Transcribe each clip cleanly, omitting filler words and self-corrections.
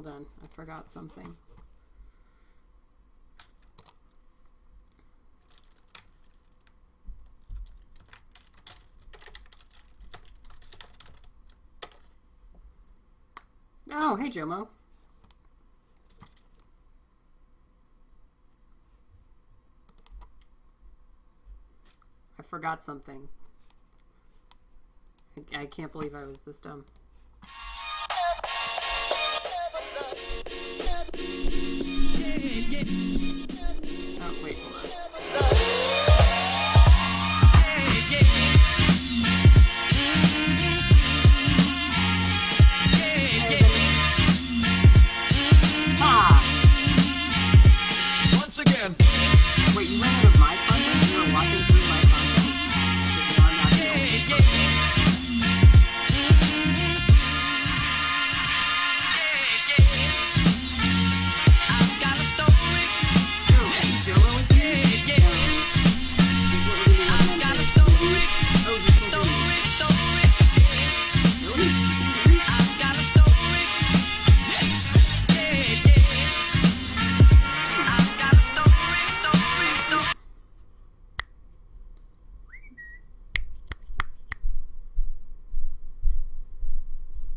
hold on. I forgot something. Oh, hey, Jomo. I forgot something. I can't believe I was this dumb. Oh, wait, hold on. Once again. Wait, you ran out of my content? You were walking through my content? No, I'm not gonna I've got a story. Oh, Jomo is here? I've got a story. Oh, you can't hear me. Really? I've got a story. I've got a story.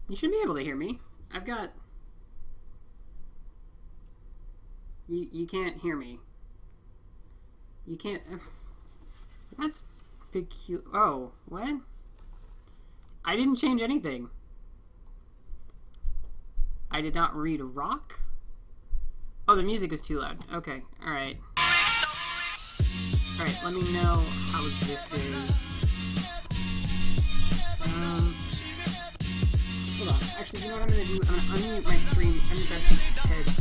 You should be able to hear me. I've got... You can't hear me. You can't... That's peculiar. Oh, what? I didn't change anything. I did not read rock? Oh, the music is too loud. Okay, alright. Alright, let me know how this is. Hold on. Actually, you know what I'm gonna do? I'm gonna unmute my stream and grab some headphones.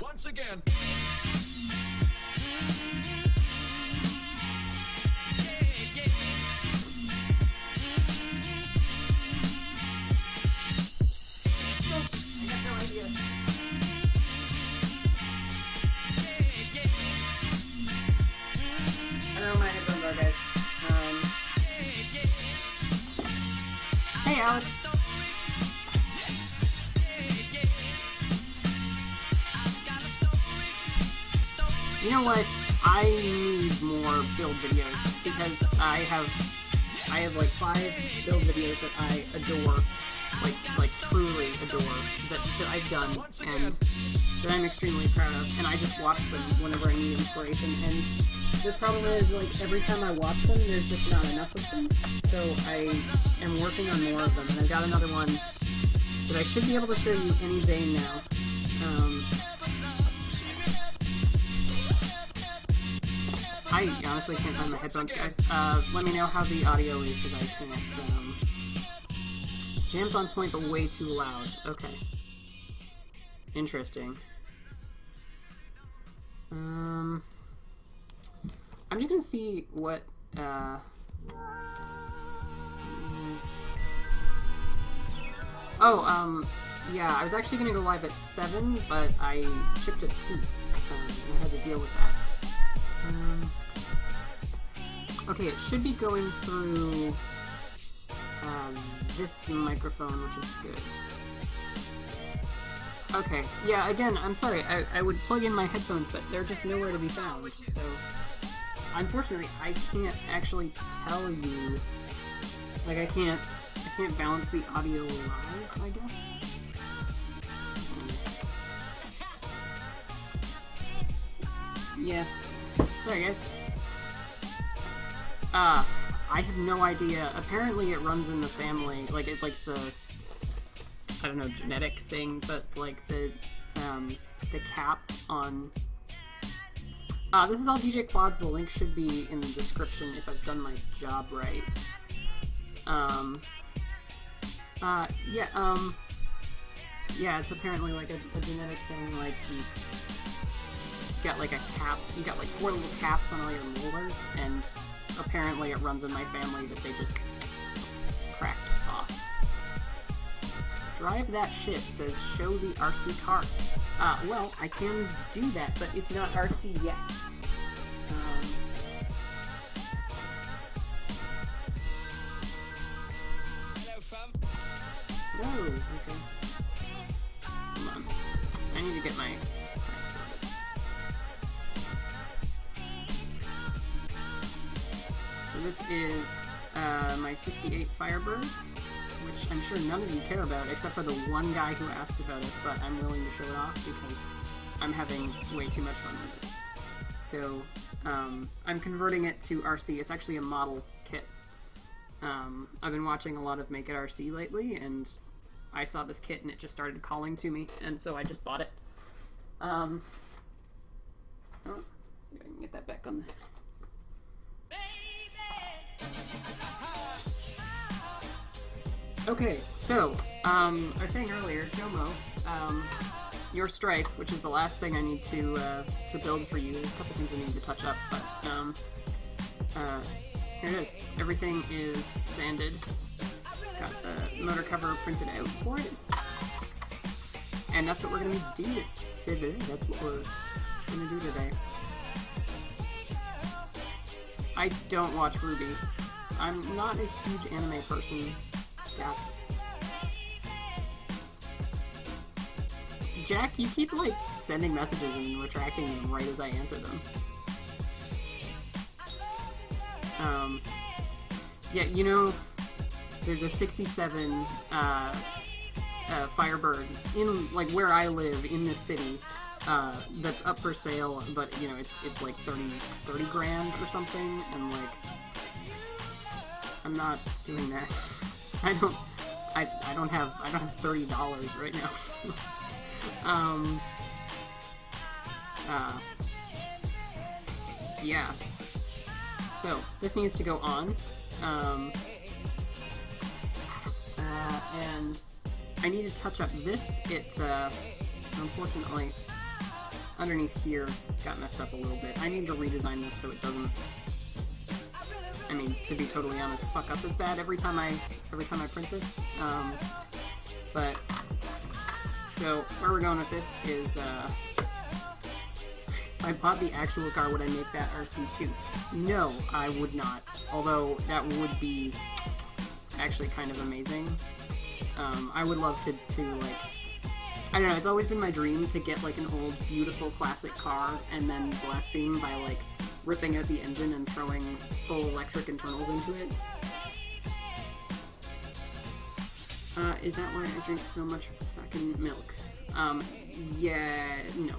Once again. I got no idea. I don't know my headphones are, guys. Hey, Alex. You know what? I need more build videos because I have like 5 build videos that I adore, like truly adore, that I've done and that I'm extremely proud of, and I just watch them whenever I need inspiration. And the problem is, like, every time I watch them, there's just not enough of them. So I am working on more of them, and I've got another one that I should be able to show you any day now. I honestly can't find my headphones, guys. Let me know how the audio is, because I can't, Jam's on point, but way too loud. Okay. Interesting. I'm just gonna see what, yeah, I was actually gonna go live at 7, but I chipped a tooth, and I had to deal with that. Okay, it should be going through this microphone, which is good. Okay, yeah, again, I'm sorry, I would plug in my headphones, but they're just nowhere to be found, so unfortunately, I can't actually tell you, like, I can't balance the audio live, I guess? Yeah. Sorry, guys. I have no idea. Apparently it runs in the family, like, it's a, I don't know, genetic thing, but, like, the cap on... this is all DJ Quads. The link should be in the description if I've done my job right. Yeah, it's apparently, like, a genetic thing, like, you got, like, a cap, you got, like, 4 little caps on all your molars, and apparently it runs in my family that they just cracked off. Drive that shit, says show the RC car. Well, I can do that, but it's not RC yet. okay. Hold on. I need to get my... So this is my 68 Firebird, which I'm sure none of you care about, except for the one guy who asked about it, but I'm willing to show it off because I'm having way too much fun with it. So, I'm converting it to RC. It's actually a model kit. I've been watching a lot of Make It RC lately, and I saw this kit and it just started calling to me, and so I just bought it. Oh, let's see if I can get that back on the... Okay, so, I was saying earlier, Jomo, your Stripe, which is the last thing I need to build for you. There's a couple things I need to touch up, but, here it is. Everything is sanded. Got the motor cover printed out for it. And that's what we're gonna do today. That's what we're gonna do today. I don't watch Ruby. I'm not a huge anime person. Yes. Jack, you keep, like, sending messages and retracting them right as I answer them. Yeah, you know, there's a 67 Firebird in, like, where I live in this city that's up for sale, but, you know, it's like 30 grand or something, and, like, I'm not doing that. I don't have $30 right now. Yeah. So this needs to go on, and I need to touch up this. It unfortunately underneath here got messed up a little bit. I need to redesign this so it doesn't. I mean, to be totally honest, fuck up as bad every time I print this. But so where we're going with this is, if I bought the actual car, would I make that RC2? No, I would not. Although that would be actually kind of amazing. I would love to like, I don't know. It's always been my dream to get like an old, beautiful, classic car and then blaspheme by like ripping out the engine and throwing full electric internals into it. Is that why I drink so much fucking milk? Yeah, no.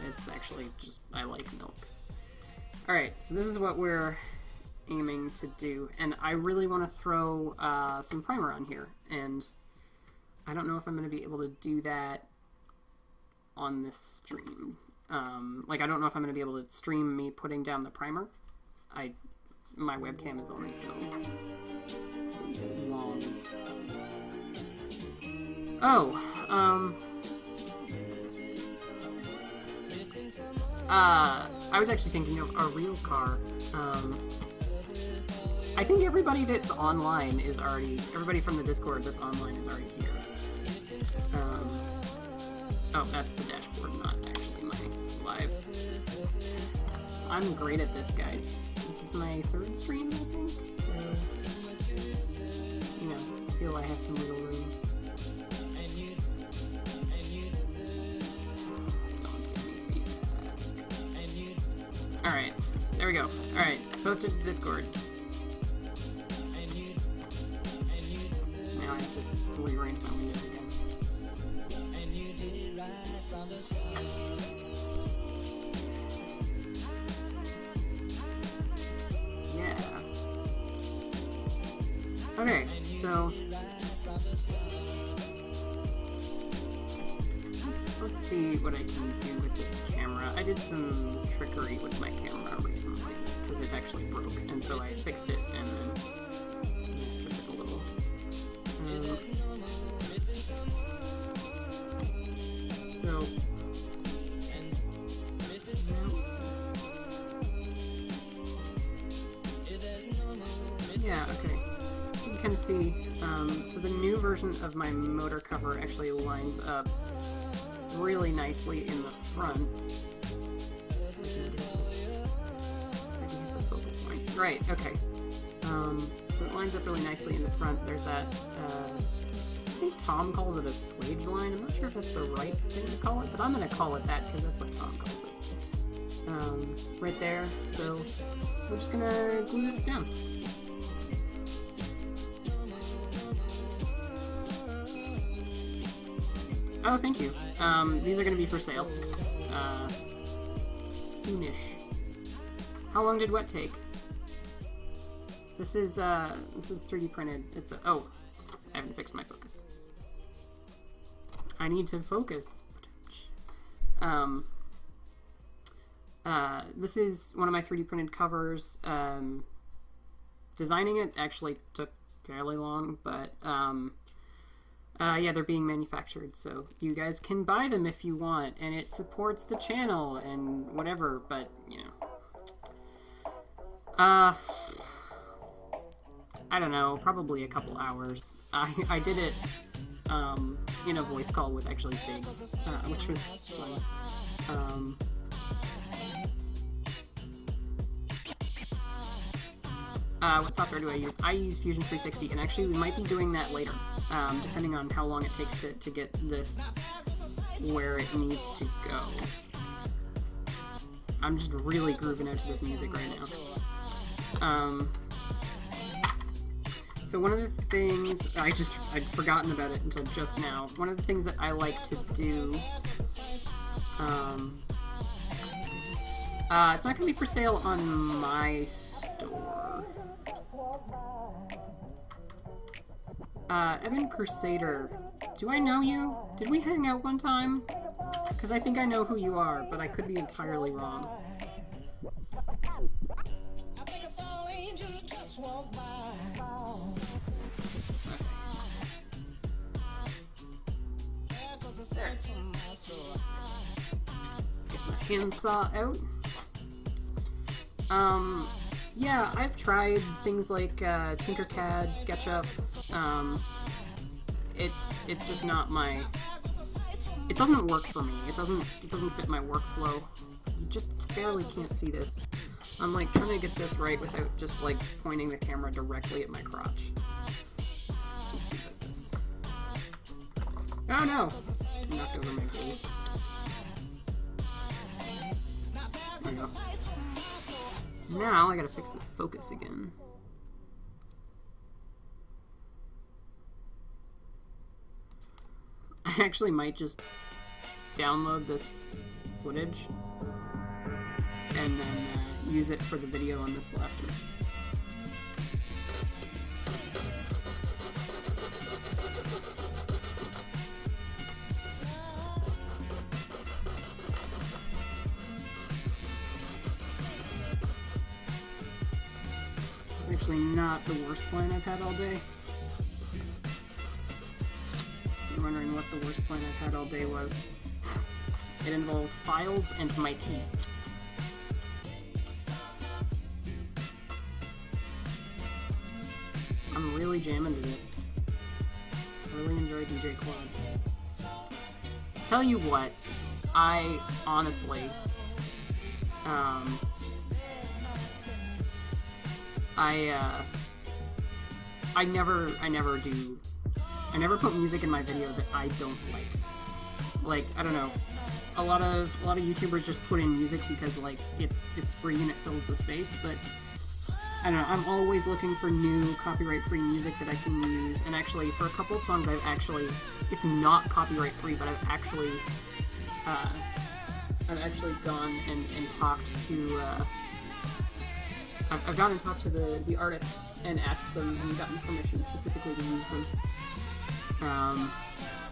It's actually just, I like milk. Alright, so this is what we're aiming to do, and I really want to throw some primer on here, and I don't know if I'm going to be able to do that on this stream. Like, I don't know if I'm going to be able to stream me putting down the primer. My webcam is only so long. Oh, I was actually thinking of a real car. I think everybody that's online is already, everybody from the Discord that's online is already here. Oh, that's the dashboard, not actually my live. I'm great at this, guys. This is my third stream, I think, so, you know, I feel I have some wiggle room. Alright, there we go. Alright, posted to Discord. Now I have to rearrange my windows again. Yeah. Okay, so let's see what I can do with this camera. I did some trickery with my camera recently because it actually broke, and so I fixed it and then messed with it a little. So yeah, okay. You can kind of see. So the new version of my motor cover actually lines up really nicely in the front. I can hit the focal point. Right, okay. So it lines up really nicely in the front. There's that think Tom calls it a swage line. I'm not sure if that's the right thing to call it, but I'm gonna call it that because that's what Tom calls it. Right there. So we're just gonna glue this down. Oh, thank you. These are gonna be for sale. Soonish. How long did wet take? This is 3D printed. It's a, oh, I haven't fixed my focus. I need to focus. This is one of my 3D printed covers. Designing it actually took fairly long, but yeah, they're being manufactured, so you guys can buy them if you want, and it supports the channel and whatever, but, you know. I don't know, probably a couple hours. I did it in a voice call with actually Biggs, which was fun. What software do I use? I use Fusion 360, and actually we might be doing that later, depending on how long it takes to get this where it needs to go. I'm just really grooving out to this music right now. So one of the things, I'd forgotten about it until just now, one of the things that I like to do, it's not going to be for sale on my store. Evan Crusader, do I know you? Did we hang out one time? Because I think I know who you are, but I could be entirely wrong. There. Let's get my handsaw out. Yeah, I've tried things like Tinkercad, SketchUp. It's just not my. It doesn't work for me. It doesn't fit my workflow. You just barely can't see this. I'm like trying to get this right without just like pointing the camera directly at my crotch. Let's see about this. Oh no! I knocked over my glue. There we go. Now I gotta fix the focus again. I actually might just download this footage and then use it for the video on this blaster. It's actually not the worst plan I've had all day. You're wondering what the worst plan I've had all day was. It involved files and my teeth. I'm really jamming to this. I really enjoy DJ Quads. Tell you what, I honestly, I never put music in my video that I don't like. Like, I don't know, a lot of YouTubers just put in music because like it's free and it fills the space, but I don't know, I'm always looking for new copyright-free music that I can use, and actually for a couple of songs it's not copyright-free, but I've actually gone and talked to I've gone and talked to the artist and asked them and gotten permission specifically to use them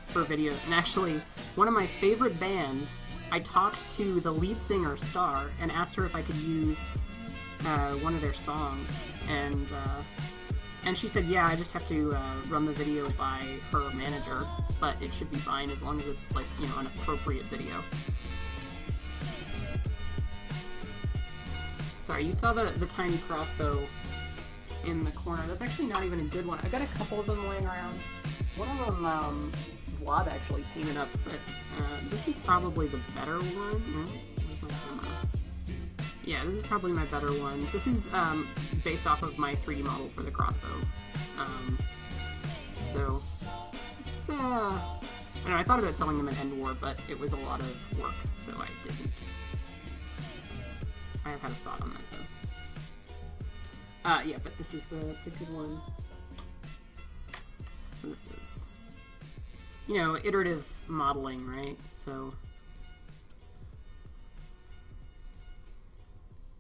for videos. And actually, one of my favorite bands, I talked to the lead singer, Star, and asked her if I could use one of their songs, and she said, yeah, I just have to run the video by her manager, but it should be fine as long as it's, like, you know, an appropriate video. Sorry, you saw the tiny crossbow in the corner. That's actually not even a good one. I've got a couple of them laying around. One of them, Vlad actually painted up, but this is probably the better one. Where's my camera? Yeah, this is probably my better one. This is based off of my 3D model for the crossbow. So, let's let's, I don't know, I thought about selling them at End War, but it was a lot of work, so I didn't. I have had a thought on that, though. Yeah, but this is the good one. So this was, you know, iterative modeling, right? So,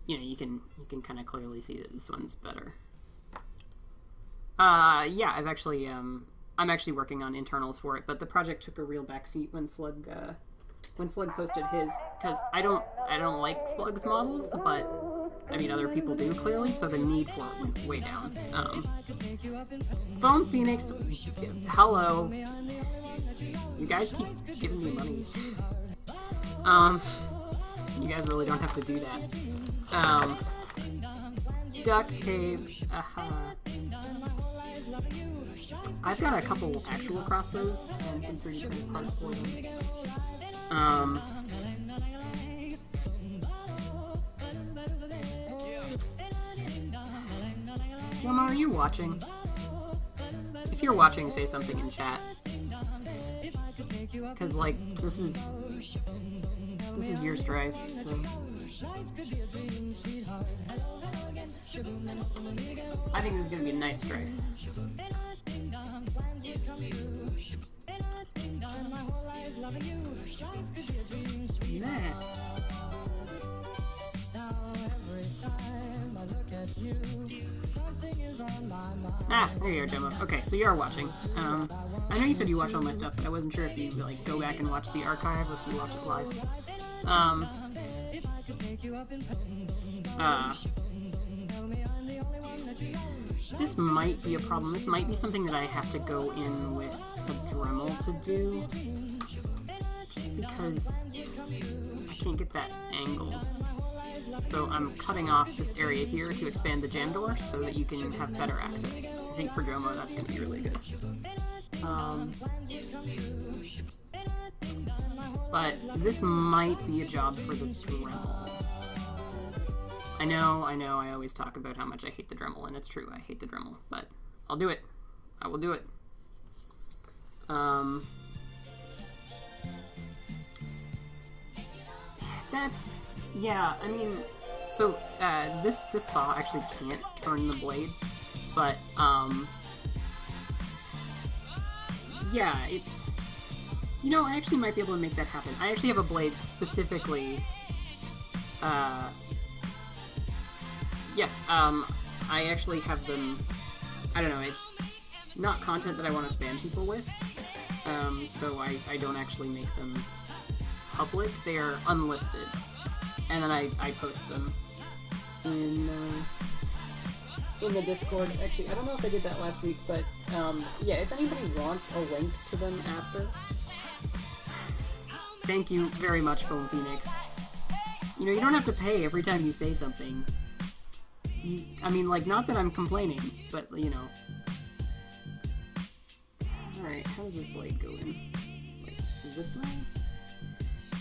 you know, you can kind of clearly see that this one's better. Yeah, I'm actually working on internals for it, but the project took a real backseat when Slug posted his, because I don't like Slug's models, but I mean other people do clearly, so the need for it went way down. Foam Phoenix, hello. You guys keep giving me money. You guys really don't have to do that. Duct tape, I've got a couple actual crossbows and some 3D printed parts for them. Jomo, are you watching? If you're watching, say something in chat. Because, like, this is your strife, so... I think this is gonna be a nice strife. Nah. Ah, there you are, Gemma. Okay, so you are watching. I know you said you watch all my stuff, but I wasn't sure if you like go back and watch the archive or if you watch it live. This might be a problem. This might be something that I have to go in with a Dremel to do, just because I can't get that angle. So I'm cutting off this area here to expand the jam door so that you can have better access. I think for Jomo that's going to be really good. But this might be a job for the Dremel. I know, I always talk about how much I hate the Dremel, and it's true, I hate the Dremel, but I'll do it. I will do it. That's... yeah, I mean, so, this saw actually can't turn the blade, but, yeah, it's... You know, I actually might be able to make that happen. I actually have a blade specifically, yes, I actually have them, I don't know, it's not content that I want to spam people with, so I don't actually make them public. They are unlisted, and then I post them in the Discord. Actually, I don't know if I did that last week, but, yeah, if anybody wants a link to them after, thank you very much, Foam Phoenix. You know, you don't have to pay every time you say something. I mean, like, not that I'm complaining, but, you know. Alright, how does this blade go in? Like, this way?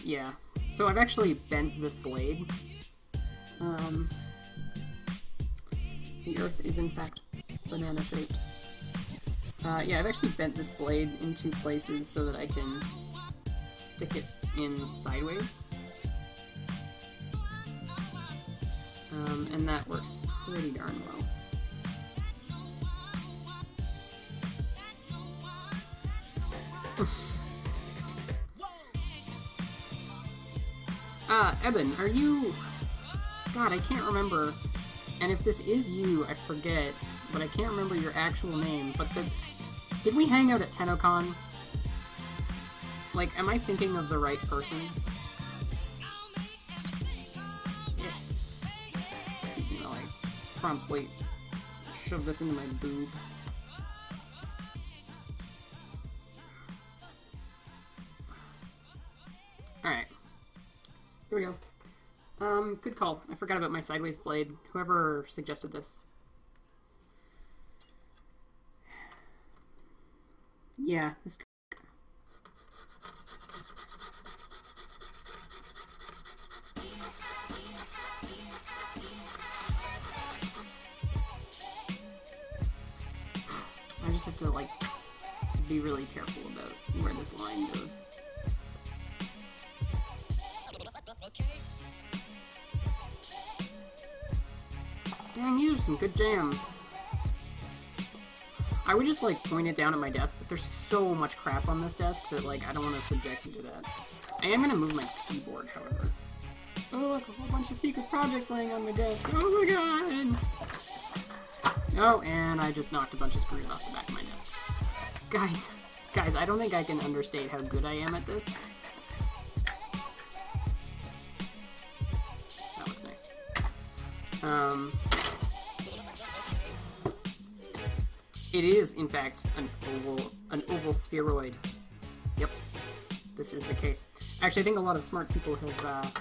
Yeah. So I've actually bent this blade. The earth is, in fact, banana-shaped. Yeah, I've actually bent this blade in two places so that I can stick it in sideways. And that works pretty darn well. Eben, are you... God, I can't remember. And if this is you, I forget, but I can't remember your actual name. But did we hang out at TennoCon? Like, am I thinking of the right person? Excuse me while I promptly shove this into my boob. Alright. Here we go. Good call. I forgot about my sideways blade. Whoever suggested this. Yeah, this I just have to, like, be really careful about where this line goes. Dang, these are some good jams. I would just, like, point it down at my desk, but there's so much crap on this desk that, like, I don't want to subject you to that. I am gonna move my keyboard, however. Oh, look, a whole bunch of secret projects laying on my desk. Oh my god! Oh, and I just knocked a bunch of screws off the back of my desk. Guys, I don't think I can understate how good I am at this. That looks nice. It is, in fact, an oval spheroid. Yep, this is the case. Actually, I think a lot of smart people have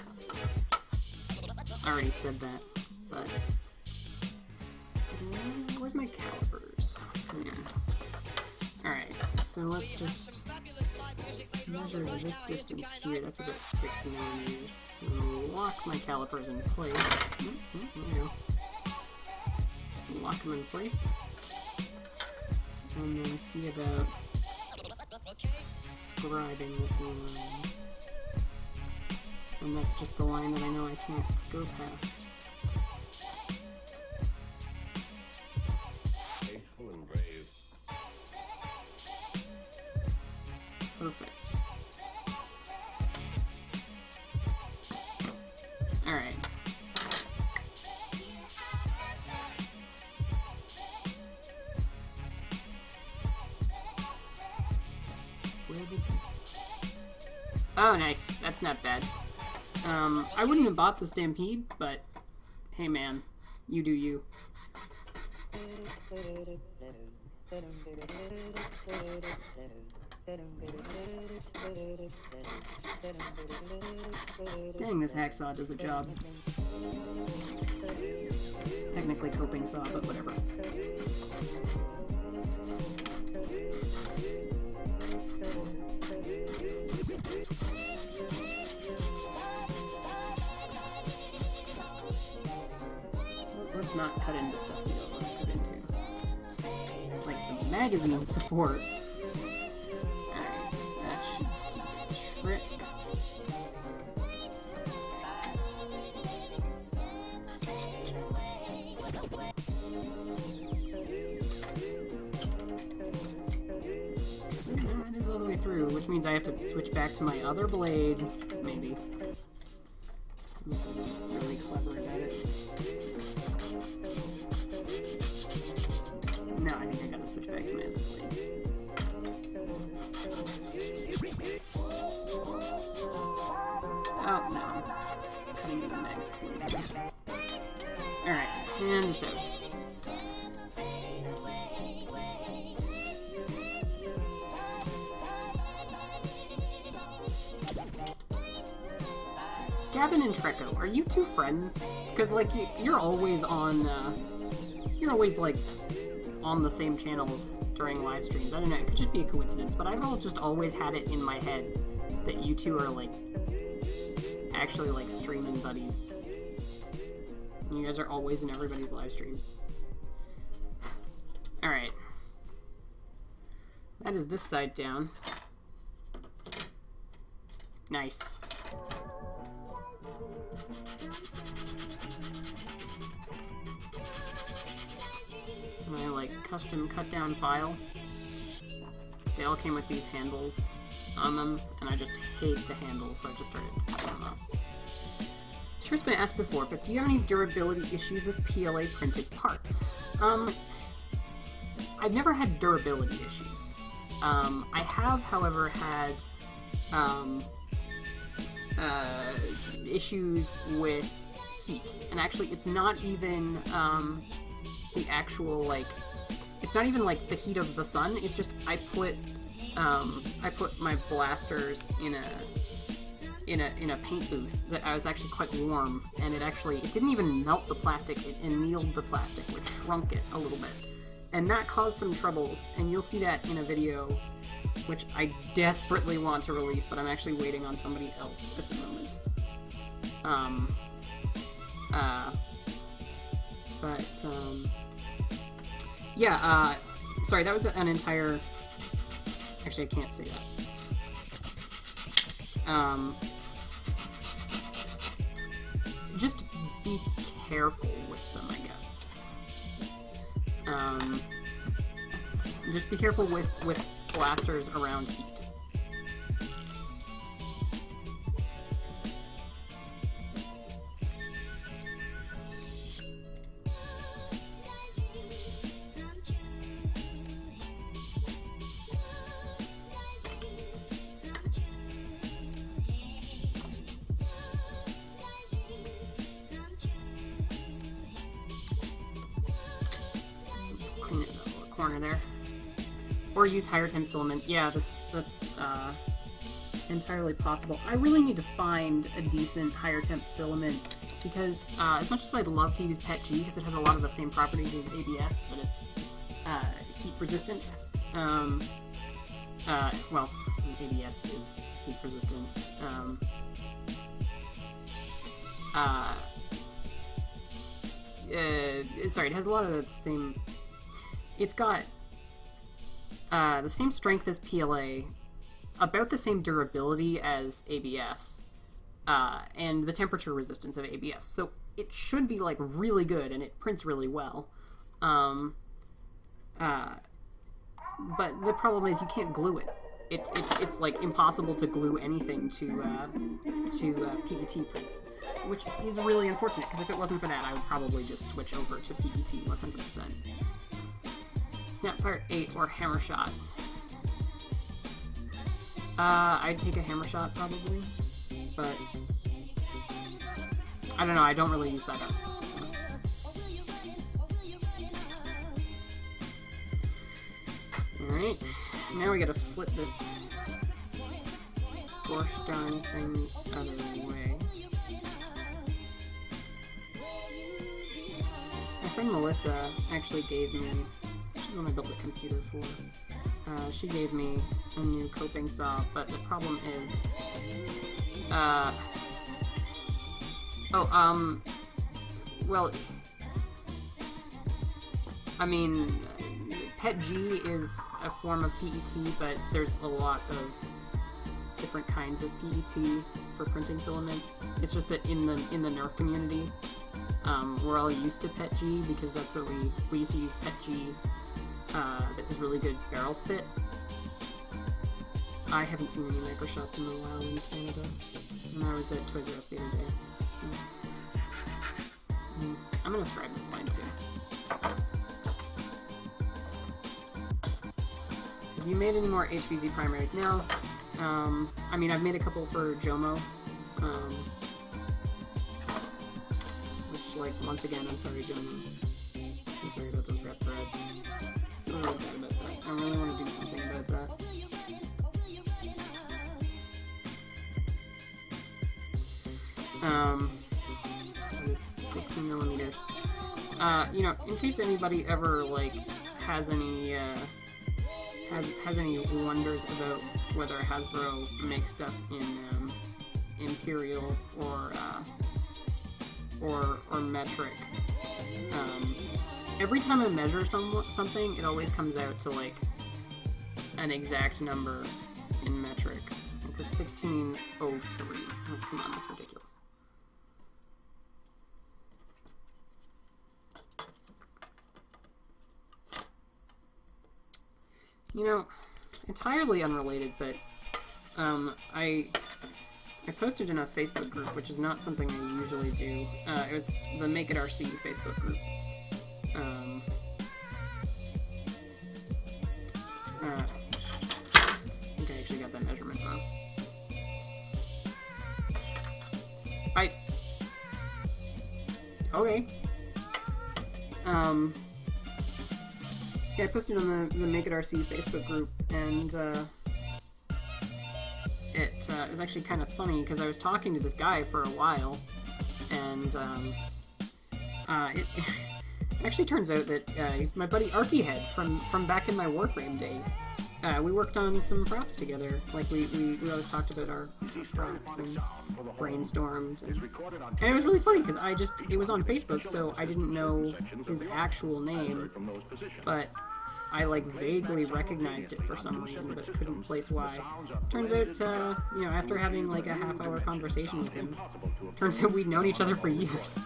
already said that, but where's my calipers? Alright, so let's just measure this distance here. That's about 6 millimeters. So I'm going to lock my calipers in place. There we go. Lock them in place. And then see about scribing this line. And that's just the line that I know I can't go past. Faithful and brave. Perfect. Alright. Oh, nice. That's not bad. I wouldn't have bought the Stampede, but hey man, you do you. Dang, this hacksaw does a job. Technically coping saw, but whatever. Let's not cut into stuff we don't want to cut into. Like the magazine support. Alright, that should do the trick. That is all the way through, which means I have to switch back to my other blade, maybe. I'm really clever about it. No, I think I gotta switch back to my other blade. Oh, no. I'm cutting into the mag support. Alright, and it's out. Gavin and Treco, are you two friends? Because, like, you're always on, you're always, like, on the same channels during live streams. I don't know, it could just be a coincidence, but I've just always had it in my head that you two are, like, actually, like, streaming buddies. And you guys are always in everybody's live streams. Alright. That is this side down. Nice. My, like, custom cut-down file. They all came with these handles on them, and I just hate the handles, so I just started cutting them off. Sure, it's been asked before, but do you have any durability issues with PLA printed parts? I've never had durability issues. I have, however, had issues with heat, and actually it's not even the actual, like, it's not even like the heat of the sun, it's just I put my blasters in a paint booth that I was actually quite warm, and it didn't even melt the plastic, it annealed the plastic, which shrunk it a little bit. And that caused some troubles, and you'll see that in a video which I desperately want to release, but I'm actually waiting on somebody else at the moment. Yeah, sorry, that was an entire Actually, I can't say that. Just be careful with them, I guess. Just be careful with blasters around heat. Corner there, or use higher temp filament. Yeah, that's entirely possible. I really need to find a decent higher temp filament because as much as I'd love to use PETG because it has a lot of the same properties as ABS, but it's heat resistant. Well, ABS is heat resistant. Sorry, it has a lot of the same. It's got the same strength as PLA, about the same durability as ABS, and the temperature resistance of ABS. So it should be like really good, and it prints really well. But the problem is you can't glue it. It's like impossible to glue anything to PET prints, which is really unfortunate because if it wasn't for that, I would probably just switch over to PET 100%. Snapfire 8 or Hammer Shot. I'd take a Hammer Shot probably, but I don't know. I don't really use sidearms. So. All right, now we gotta flip this gosh darn thing the other way. My friend Melissa actually gave me. When I built the computer for, she gave me a new coping saw, but the problem is, well, I mean, PETG is a form of PET, but there's a lot of different kinds of PET for printing filament. It's just that in the Nerf community, we're all used to PETG because that's what we used to use PETG. That was really good barrel fit. I haven't seen any micro shots in a while in Canada, and I was at Toys R Us the other day, so I'm gonna scribe this line too. Have you made any more HVZ primaries? No. I mean, I've made a couple for Jomo, which, like, once again, I'm sorry, Jomo. I'm sorry about those rep threads. I'm really bad about that. I really want to do something about that. This 16 millimeters. You know, in case anybody ever like has any wonders about whether Hasbro makes stuff in Imperial or metric. Every time I measure something, it always comes out to, like, an exact number in metric. Like, it's 1603. Oh, come on, that's ridiculous. You know, entirely unrelated, but, I posted in a Facebook group, which is not something I usually do. It was the Make It RC Facebook group. I think I actually got that measurement wrong. Okay. Yeah, I posted on the Make It RC Facebook group, and it was actually kind of funny because I was talking to this guy for a while, and it actually turns out that he's my buddy Arkyhead from back in my Warframe days. We worked on some props together. Like, we always talked about our props and brainstormed. And it was really funny because it was on Facebook, so I didn't know his actual name. But I like vaguely recognized it for some reason, but couldn't place why. Turns out, you know, after having like a half-hour conversation with him, turns out we'd known each other for years.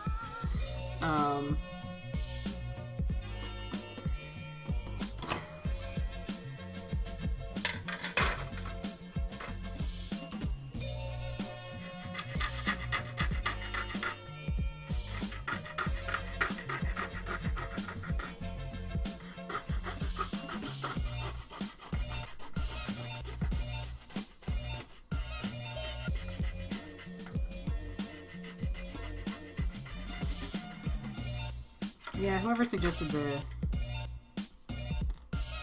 Yeah, whoever suggested the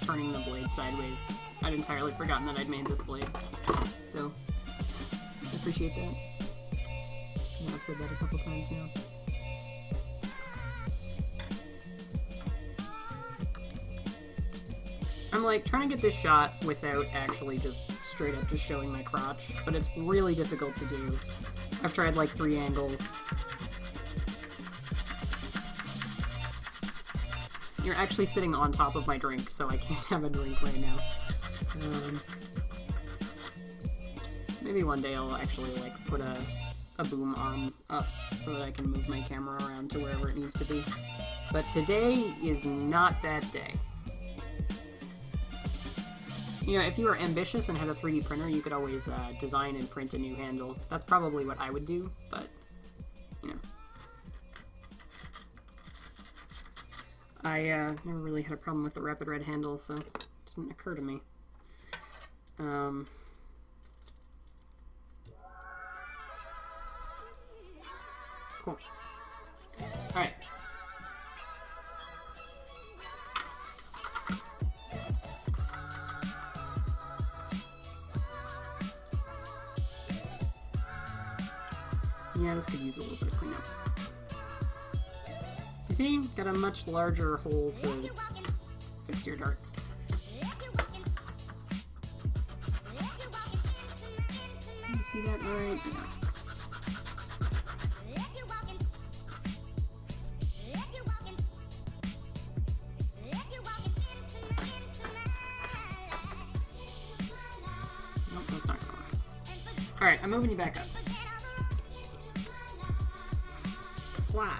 turning the blade sideways, I'd entirely forgotten that I'd made this blade. So, I appreciate that. Yeah, I've said that a couple times now. I'm like trying to get this shot without actually just straight up just showing my crotch, but it's really difficult to do. I've tried like 3 angles. You're actually sitting on top of my drink, so I can't have a drink right now. Maybe one day I'll actually like put a boom arm up so that I can move my camera around to wherever it needs to be. But today is not that day. You know, if you were ambitious and had a 3D printer, you could always design and print a new handle. That's probably what I would do, but, you know. I never really had a problem with the Rapid Red handle, so it didn't occur to me. Cool. Alright. Yeah, this could use a little bit of cleanup. So you see, got a much larger hole to fix your darts. You see that right? Yeah. Nope, that's not gonna work. Alright, I'm moving you back up. Wow.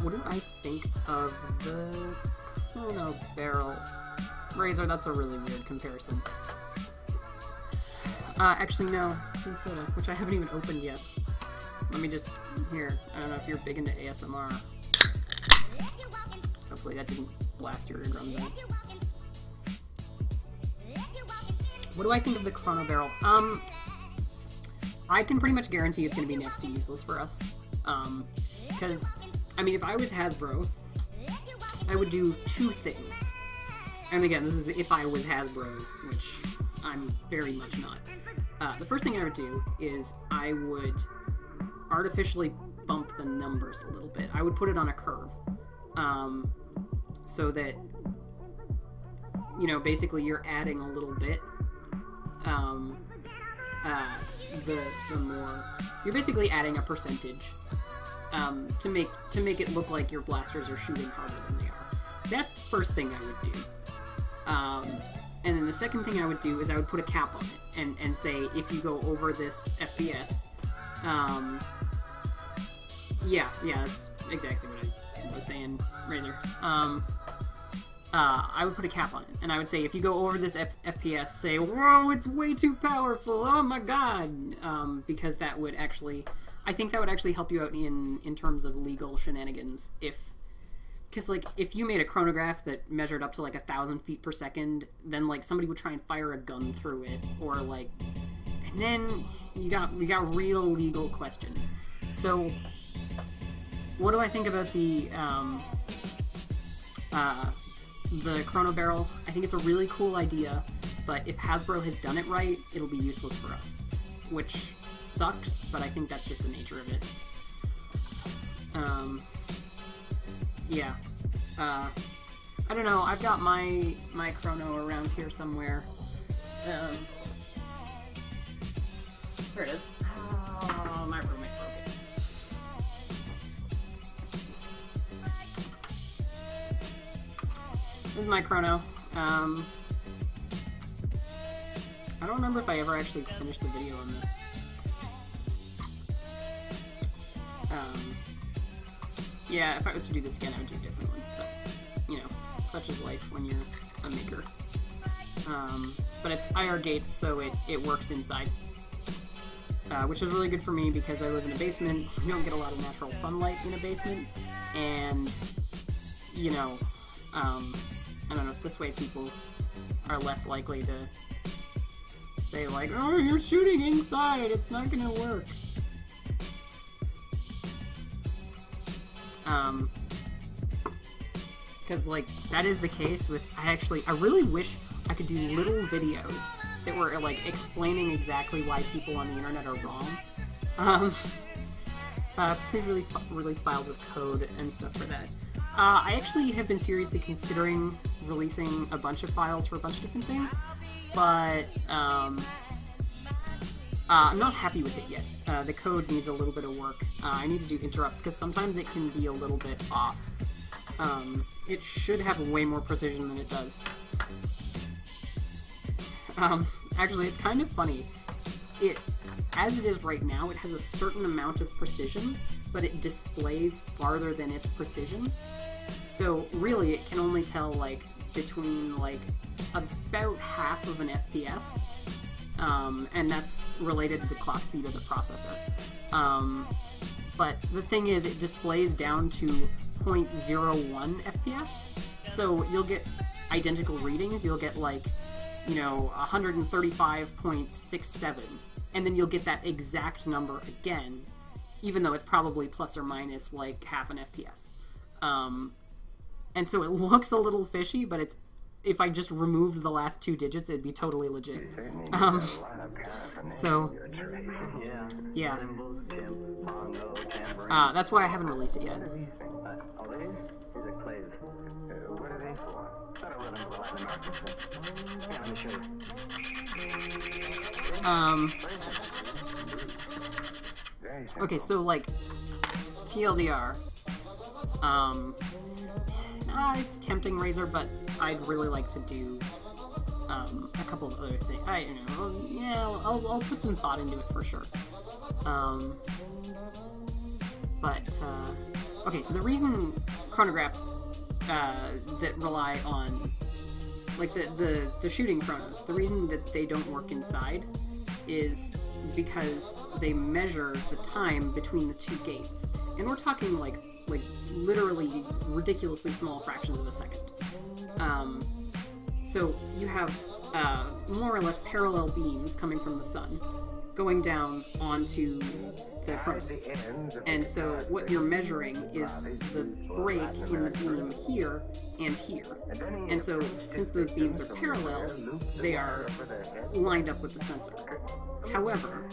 What do I think of the Chrono Barrel? Razor, that's a really weird comparison. Actually, no. Cream soda, which I haven't even opened yet. Let me just... Here. I don't know if you're big into ASMR. Hopefully that didn't blast your eardrums out. What do I think of the Chrono Barrel? I can pretty much guarantee it's going to be next to useless for us. Because, I mean, if I was Hasbro, I would do 2 things. And again, this is if I was Hasbro, which I'm very much not. The first thing I would do is I would artificially bump the numbers a little bit. I would put it on a curve. So that, you know, basically you're adding a little bit. The more... You're basically adding a percentage to make it look like your blasters are shooting harder than they are. That's the first thing I would do. And then the second thing I would do is I would put a cap on it and say, if you go over this FPS, yeah, that's exactly what I was saying, Razor. I would put a cap on it, and I would say, if you go over this FPS, say, whoa, it's way too powerful, oh my god, because that would actually, I think that would actually help you out in terms of legal shenanigans, because, like, if you made a chronograph that measured up to, like, 1,000 feet per second, then, like, somebody would try and fire a gun through it, or, like, and then you got real legal questions. So, what do I think about the Chrono Barrel? I think it's a really cool idea, but if Hasbro has done it right, it'll be useless for us, which sucks, but I think that's just the nature of it. yeah. I don't know, I've got my chrono around here somewhere. Here it is. Oh, my roommate broke it. This is my chrono. I don't remember if I ever actually finished the video on this. Yeah, if I was to do this again, I would do it differently. But, you know, such is life when you're a maker. But it's IR gates, so it works inside. Which is really good for me because I live in a basement. You don't get a lot of natural sunlight in a basement. And, you know, I don't know, this way people are less likely to say, like, oh, you're shooting inside, it's not gonna work. Because, like, that is the case with, I really wish I could do little videos that were, like, explaining exactly why people on the internet are wrong. Please release files with code and stuff for that. I actually have been seriously considering releasing a bunch of files for a bunch of different things, but I'm not happy with it yet. The code needs a little bit of work. I need to do interrupts, because sometimes it can be a little bit off. It should have way more precision than it does. Actually, it's kind of funny. As it is right now, it has a certain amount of precision, but it displays farther than its precision. So really, it can only tell, like, between, like, about half of an FPS, and that's related to the clock speed of the processor. But the thing is, it displays down to 0.01 FPS, so you'll get identical readings. You'll get, like, you know, 135.67, and then you'll get that exact number again, even though it's probably plus or minus, like, half an FPS. And so it looks a little fishy, but if I just removed the last 2 digits, it'd be totally legit. So, yeah. That's why I haven't released it yet. Okay, so, like, TLDR, it's tempting Razor, but I'd really like to do, a couple of other things. I'll put some thought into it for sure. Okay, so the reason chronographs, that rely on, like, the shooting chronos, the reason that they don't work inside is because they measure the time between the 2 gates. And we're talking, like literally ridiculously small fractions of a second. So you have more or less parallel beams coming from the sun going down onto the chrono. And so what you're measuring is the break in the beam here and here. And so since those beams are parallel, they are lined up with the sensor. However,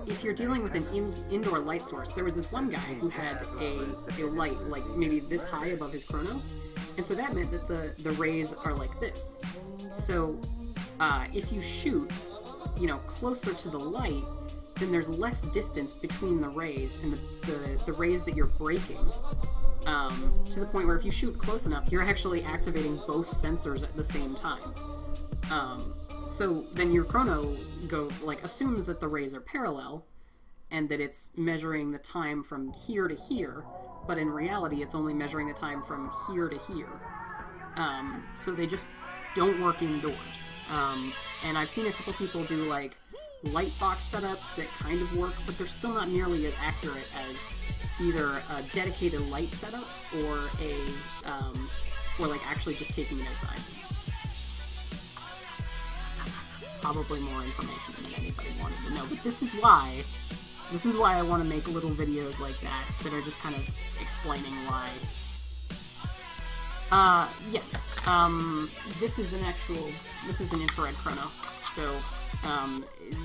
if you're dealing with an indoor light source, there was this one guy who had a light like maybe this high above his chrono, and so that meant that the rays are like this. So if you shoot, you know, closer to the light, then there's less distance between the rays and the rays that you're breaking, to the point where if you shoot close enough, you're actually activating both sensors at the same time. So then your chrono assumes that the rays are parallel and that it's measuring the time from here to here, but in reality it's only measuring the time from here to here. So they just don't work indoors. And I've seen a couple people do like light box setups that kind of work, but they're still not nearly as accurate as either a dedicated light setup or or like actually just taking it outside. Probably more information than anybody wanted to know, but this is why I want to make little videos like that are just kind of explaining why. Yes, this is an infrared chrono, so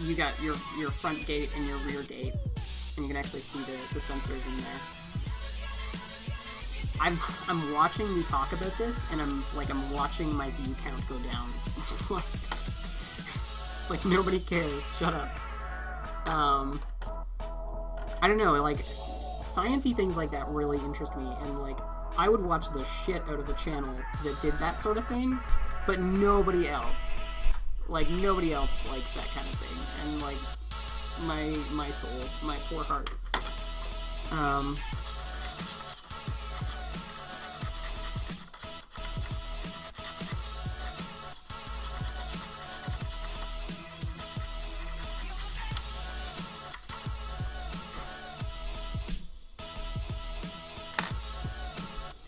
you got your front gate and your rear gate, and you can actually see the sensors in there. I'm watching you talk about this, and I'm watching my view count go down. It's like nobody cares. Shut up. I don't know, like, sciencey things like that really interest me, and like, I would watch the shit out of a channel that did that sort of thing, but nobody else. Like, nobody else likes that kind of thing, and like, my soul, my poor heart.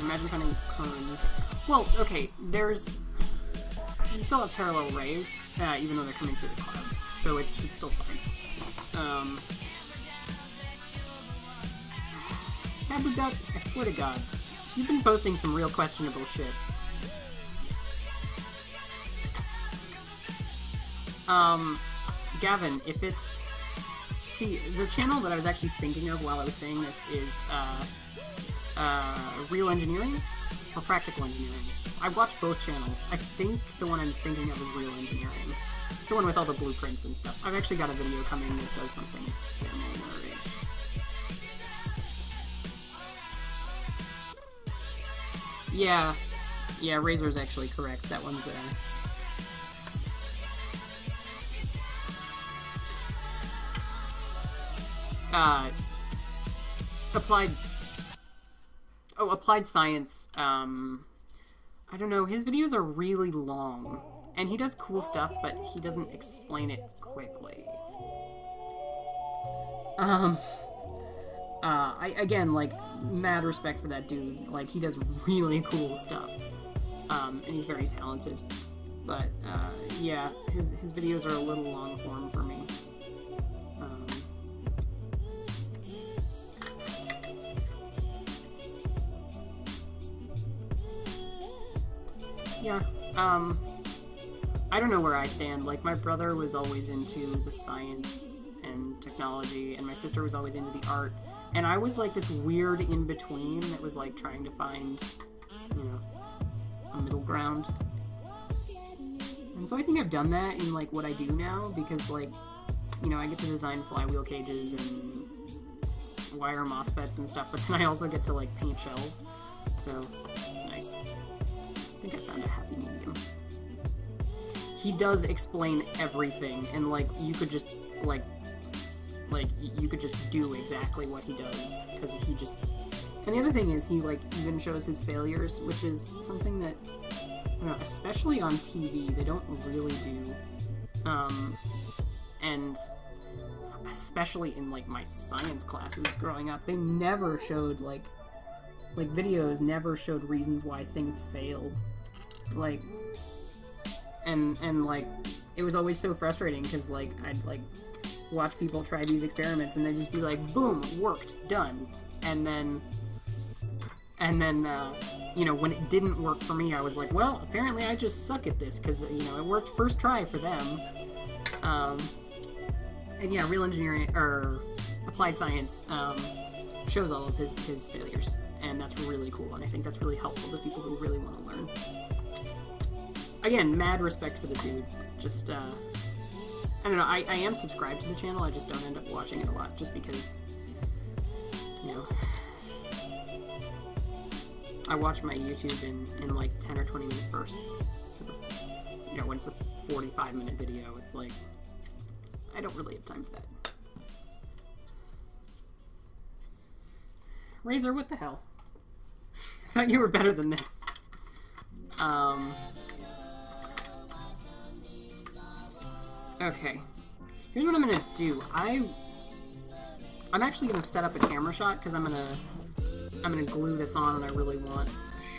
Imagine trying to clone. Well, okay, you still have parallel rays, even though they're coming through the clouds, so it's still fine. Abuduck, I swear to God, you've been posting some real questionable shit. Gavin, if it's... See, the channel that I was actually thinking of while I was saying this is, Real Engineering or Practical Engineering. I watch both channels. I think the one I'm thinking of is Real Engineering. It's the one with all the blueprints and stuff. I've actually got a video coming that does something similar-ish. Yeah, Razor's actually correct. That one's Applied Science, I don't know, his videos are really long, and he does cool stuff, but he doesn't explain it quickly. Again, like, mad respect for that dude, like, he does really cool stuff, and he's very talented, but, yeah, his videos are a little long form for me. Yeah, I don't know where I stand. Like, my brother was always into the science and technology, and my sister was always into the art, and I was like this weird in-between that was like trying to find, you know, a middle ground. And so I think I've done that in like what I do now, because like, you know, I get to design flywheel cages and wire MOSFETs and stuff, but then I also get to like paint shells, so it's nice. I think I found a happy medium. He does explain everything, and like you could just you could just do exactly what he does, because he just... And the other thing is he like even shows his failures, which is something that, I don't know, especially on TV, they don't really do. And especially in like my science classes growing up, they never showed like videos never showed reasons why things failed. Like, and like, it was always so frustrating, because like, I'd like watch people try these experiments and they'd just be like, boom, worked, done. And then, you know, when it didn't work for me, I was like, well, apparently I just suck at this, because, you know, it worked first try for them. And yeah, Real Engineering, or Applied Science, shows all of his failures, and that's really cool, and I think that's really helpful to people who really want to learn. Again, mad respect for the dude. Just, I don't know, I am subscribed to the channel, I just don't end up watching it a lot, just because, you know, I watch my YouTube in like 10 or 20 minute bursts, so, you know, when it's a 45-minute video, it's like, I don't really have time for that. Razor, what the hell? I thought you were better than this. Okay. Here's what I'm gonna do. I'm actually gonna set up a camera shot, because I'm gonna glue this on, and I really want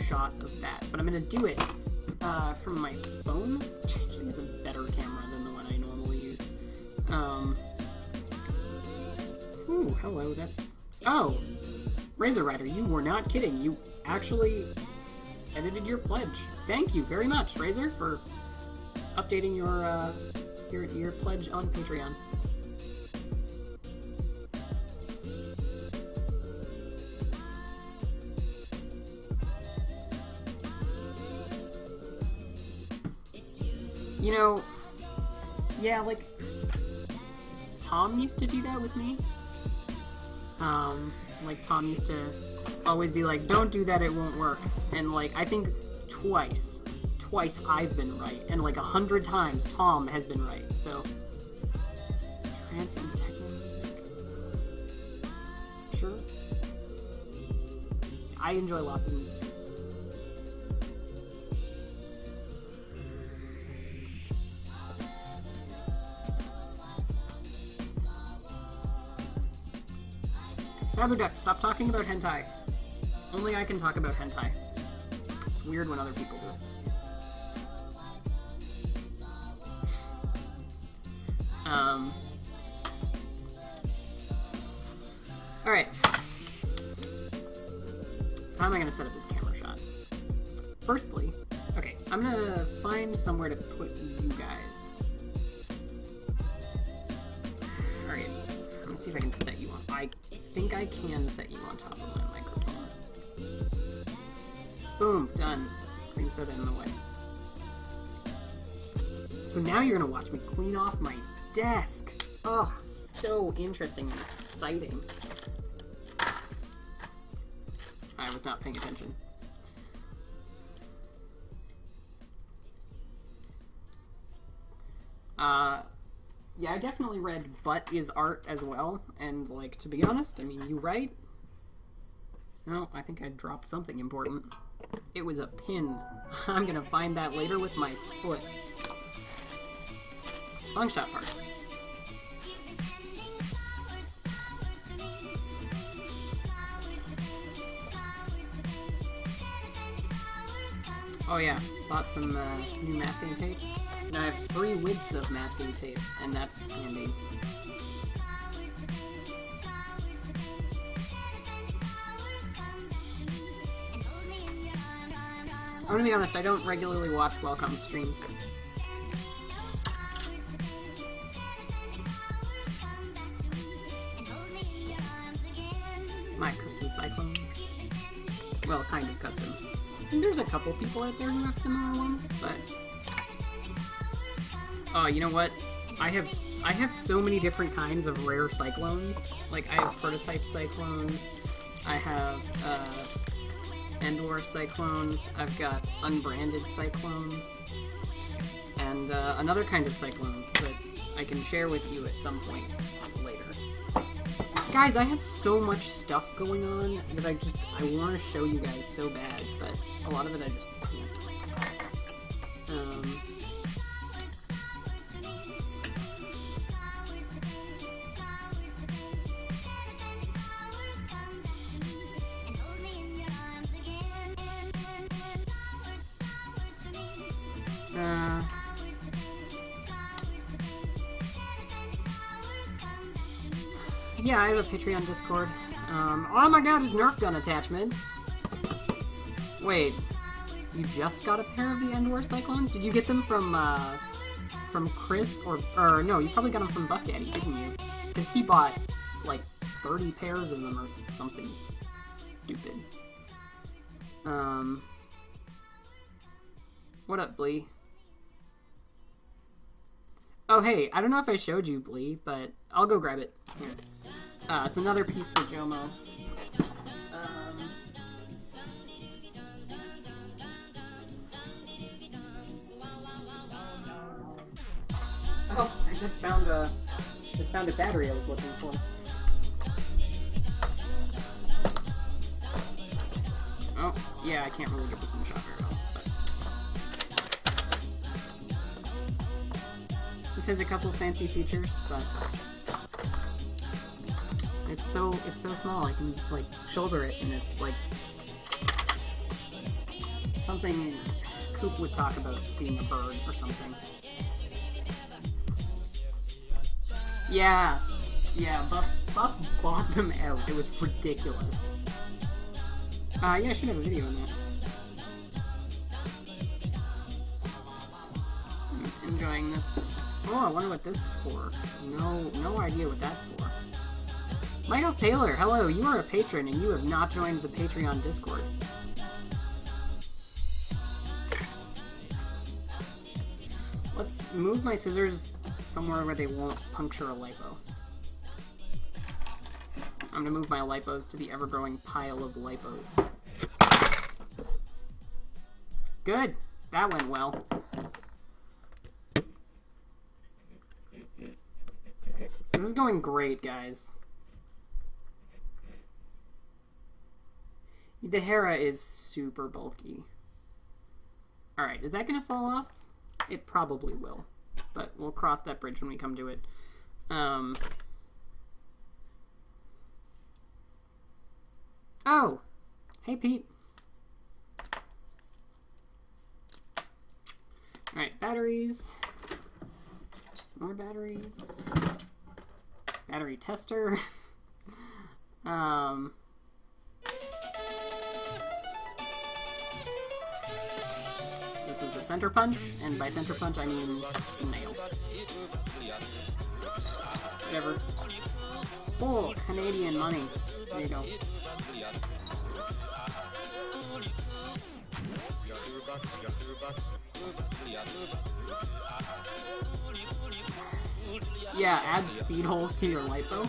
a shot of that. But I'm gonna do it from my phone, which actually is a better camera than the one I normally use. Ooh, hello, that's... Oh! Razor Rider, you were not kidding. You actually edited your pledge. Thank you very much, Razor, for updating your pledge on Patreon. You know, yeah, like, Tom used to do that with me. Like, Tom used to always be like, don't do that, it won't work. And, like, I think twice I've been right. And, like, 100 times Tom has been right, so. Trance and techno music. Sure. I enjoy lots of music. Duck, stop talking about hentai. Only I can talk about hentai. It's weird when other people do it. Alright. So how am I going to set up this camera shot? Firstly, okay, I'm going to find somewhere to put you guys. Alright, I'm going to see if I can set you on. I think I can set you on top of my microphone. Boom, done. Cream soda in the way. So now you're gonna watch me clean off my desk. Oh, so interesting and exciting. I was not paying attention. Yeah, I definitely read Butt is Art as well, and, like, to be honest, I mean, you right? No, I think I dropped something important. It was a pin. I'm gonna find that later with my foot. Long shot parts. Oh yeah, bought some new masking tape. So now I have 3 widths of masking tape, and that's handy. I'm gonna be honest, I don't regularly watch Welcome streams. My custom cyclones. Well, kind of custom. And there's a couple people out there who have similar ones, but... Oh, you know what? I have so many different kinds of rare cyclones. Like, I have prototype cyclones, I have, Endor cyclones, I've got unbranded cyclones, and, another kind of cyclones that I can share with you at some point later. Guys, I have so much stuff going on that I want to show you guys so bad, but a lot of it I just can't. Yeah, I have a Patreon Discord. Oh my god, his Nerf gun attachments! Wait, you just got a pair of the Endor Cyclones? Did you get them from Chris, or no, you probably got them from Buff Daddy, didn't you? Because he bought, like, 30 pairs of them or something stupid. What up, Blee? Oh, hey, I don't know if I showed you, Blee, but I'll go grab it. Here. It's another piece for Jomo. Oh, I just found a battery I was looking for. Oh, yeah, I can't really get this in the shot very well, but... This has a couple fancy features, but... It's so small, I can, like, shoulder it, and it's, like... something Coop would talk about being a bird or something. Yeah, Buff bought them out. It was ridiculous. Yeah, I should have a video on that. I'm enjoying this. Oh, I wonder what this is for. No idea what that's for. Michael Taylor, hello, you are a patron and you have not joined the Patreon Discord. Let's move my scissors somewhere where they won't puncture a lipo. I'm gonna move my lipos to the ever-growing pile of lipos. Good! That went well. This is going great, guys. The Hera is super bulky. Alright, is that gonna fall off? It probably will. But we'll cross that bridge when we come to it. Oh! Hey, Pete. Alright, batteries. More batteries. Battery tester. This is a center punch, and by center punch I mean nail. Whatever. Oh, Canadian money. There you go. Yeah, add speed holes to your lipo.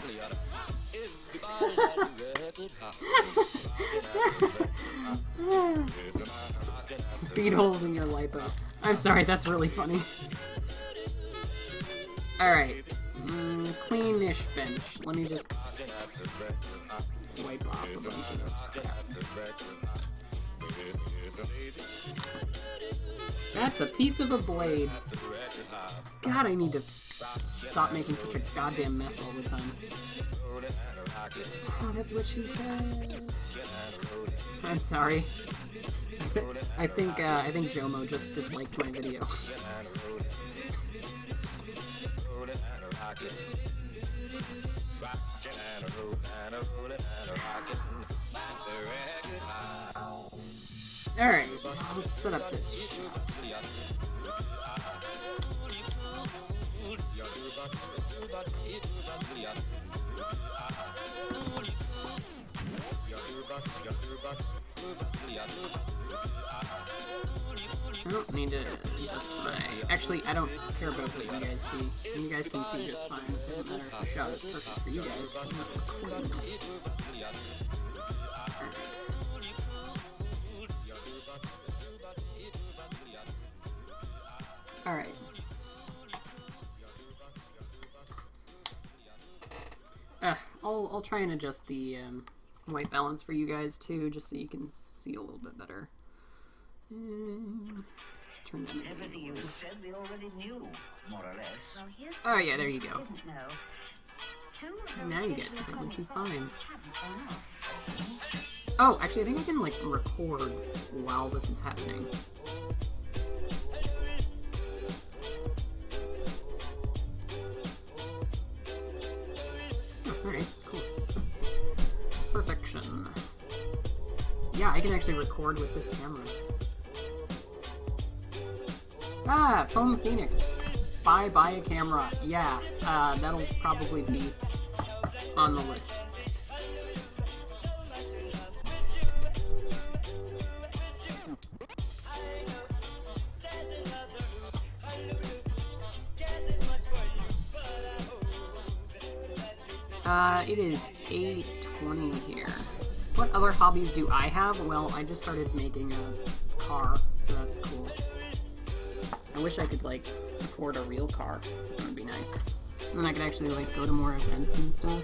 Speed holes in your lipo. I'm sorry, that's really funny. Alright. Cleanish bench. Let me just wipe off a bunch of this crap. That's a piece of a blade. God, I need to stop making such a goddamn mess all the time. Oh, that's what she said. I'm sorry. I think Jomo just disliked my video. Alright, let's set up this shot. I don't need to adjust my... Actually, I don't care about what you guys see. You guys can see just fine. It doesn't matter if the shot is perfect for you guys, because I'm not recording it. Alright. I'll try and adjust the white balance for you guys too, just so you can see a little bit better. Let's turn that Everything you said we already knew, more or less. Oh yeah, there you go. Now you guys can probably see fine. Oh, actually I think I can like record while this is happening. Alright, cool. Perfection. Yeah, I can actually record with this camera. Ah, Foam Phoenix. Buy a camera. Yeah, that'll probably be on the list. It is 8:20 here. What other hobbies do I have? Well, I just started making a car, so that's cool. I wish I could, like, afford a real car. That would be nice. And then I could actually, like, go to more events and stuff.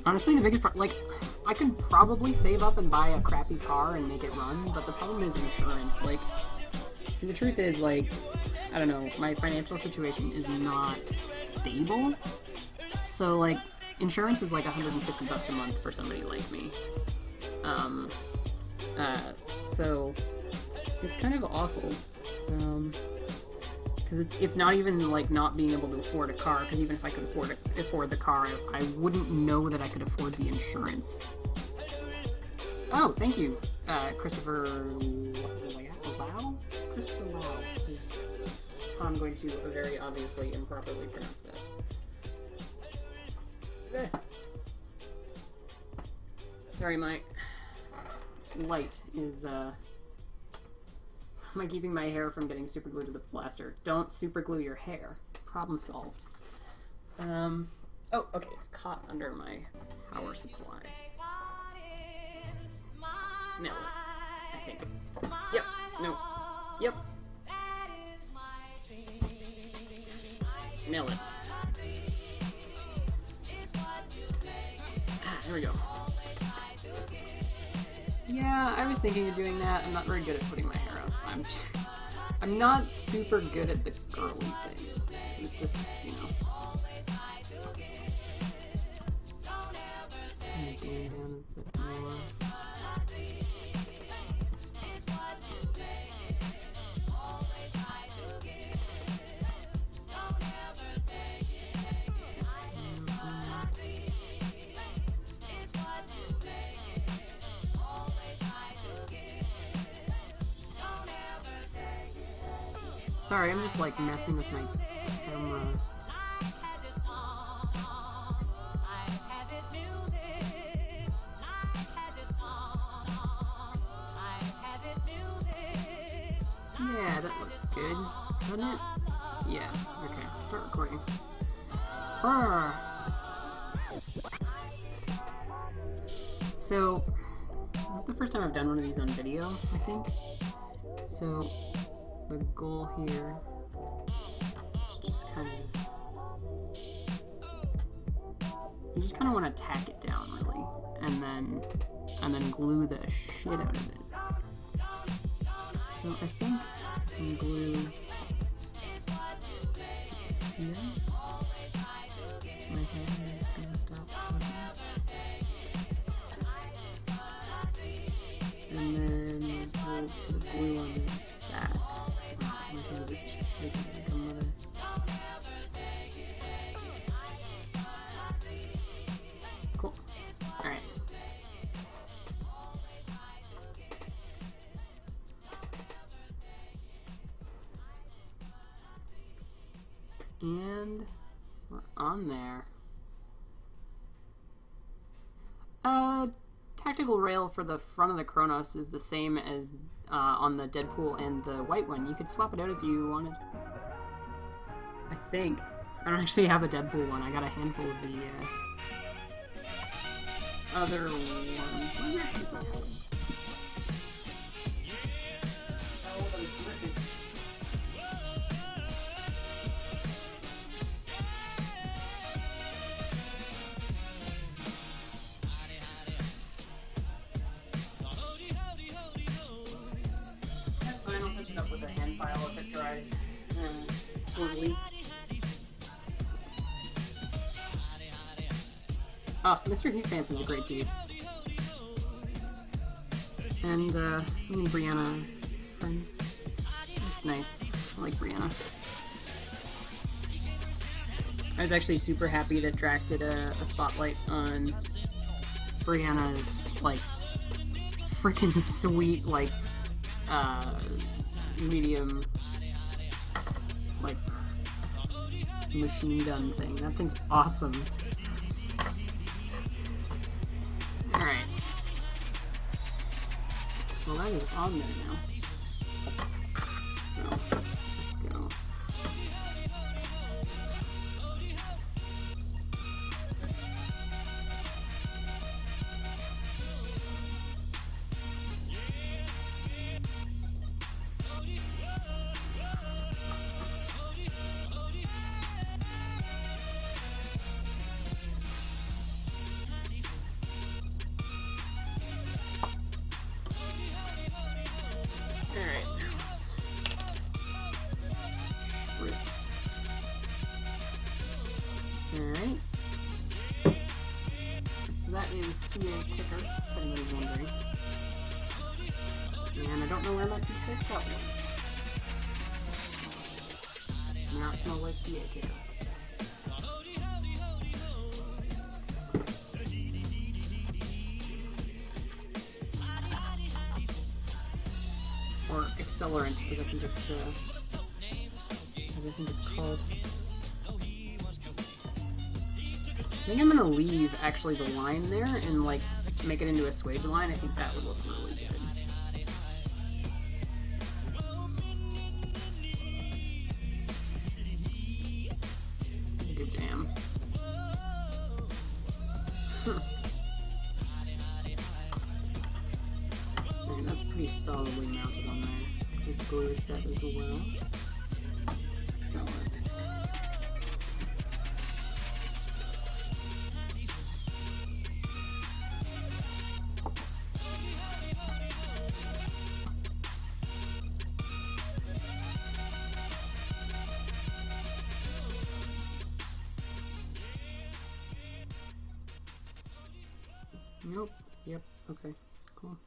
Honestly, the biggest part, like, I could probably save up and buy a crappy car and make it run, but the problem is insurance. Like, see, the truth is, like, I don't know, my financial situation is not stable. So, like, insurance is like $150 a month for somebody like me. So it's kind of awful. Because it's not even, like, not being able to afford a car, because even if I could afford the car, I wouldn't know that I could afford the insurance. Oh, thank you, Christopher Lau? Christopher Lau is how I'm going to very obviously improperly pronounce that. Sorry, my light is am I keeping my hair from getting super glued to the blaster? Don't super glue your hair. Problem solved. Oh, okay, it's caught under my power supply. Nailed it, I think. Yep, no, yep. Nailed it. Ah, there we go. Yeah, I was thinking of doing that. I'm not very good at putting my hair up. I'm not super good at the girly things. It's just, you know. Down a bit more. Sorry, I'm just like messing with my camera. Yeah, that looks good, doesn't it? Yeah, okay, start recording. So, this is the first time I've done one of these on video, I think. So, the goal here is to just kind of... You just kind of want to tack it down, really, and then glue the shit out of it. So I think I can glue here. My hand is gonna stop moving. And then we'll put glue on the back. My hands are just shaking like a mother. Cool. Alright. And we're on there. Tactical rail for the front of the Kronos is the same as on the Deadpool and the white one. You could swap it out if you wanted. I think. I don't actually have a Deadpool one. I got a handful of the other ones. With a hand file if it dries poorly. Oh, Mr. Heatpants is a great dude. And me and Brianna are friends. That's nice. I like Brianna. I was actually super happy that Drac did a spotlight on Brianna's, like, freaking sweet, like, medium, like, machine gun thing. That thing's awesome. Alright. Well, that is on there now. So, let's go. Alright. So that is CA Kicker, if anybody's wondering. And I don't know where my toothpick got one. Now it smells like CA Kicker. Or accelerant, because I think it's called. I think I'm gonna leave actually the line there and like make it into a swage line. I think that would look really good. pretty solidly mounted on there. Looks like the glue is set as well. So let's... Nope. Yep. Okay. Cool.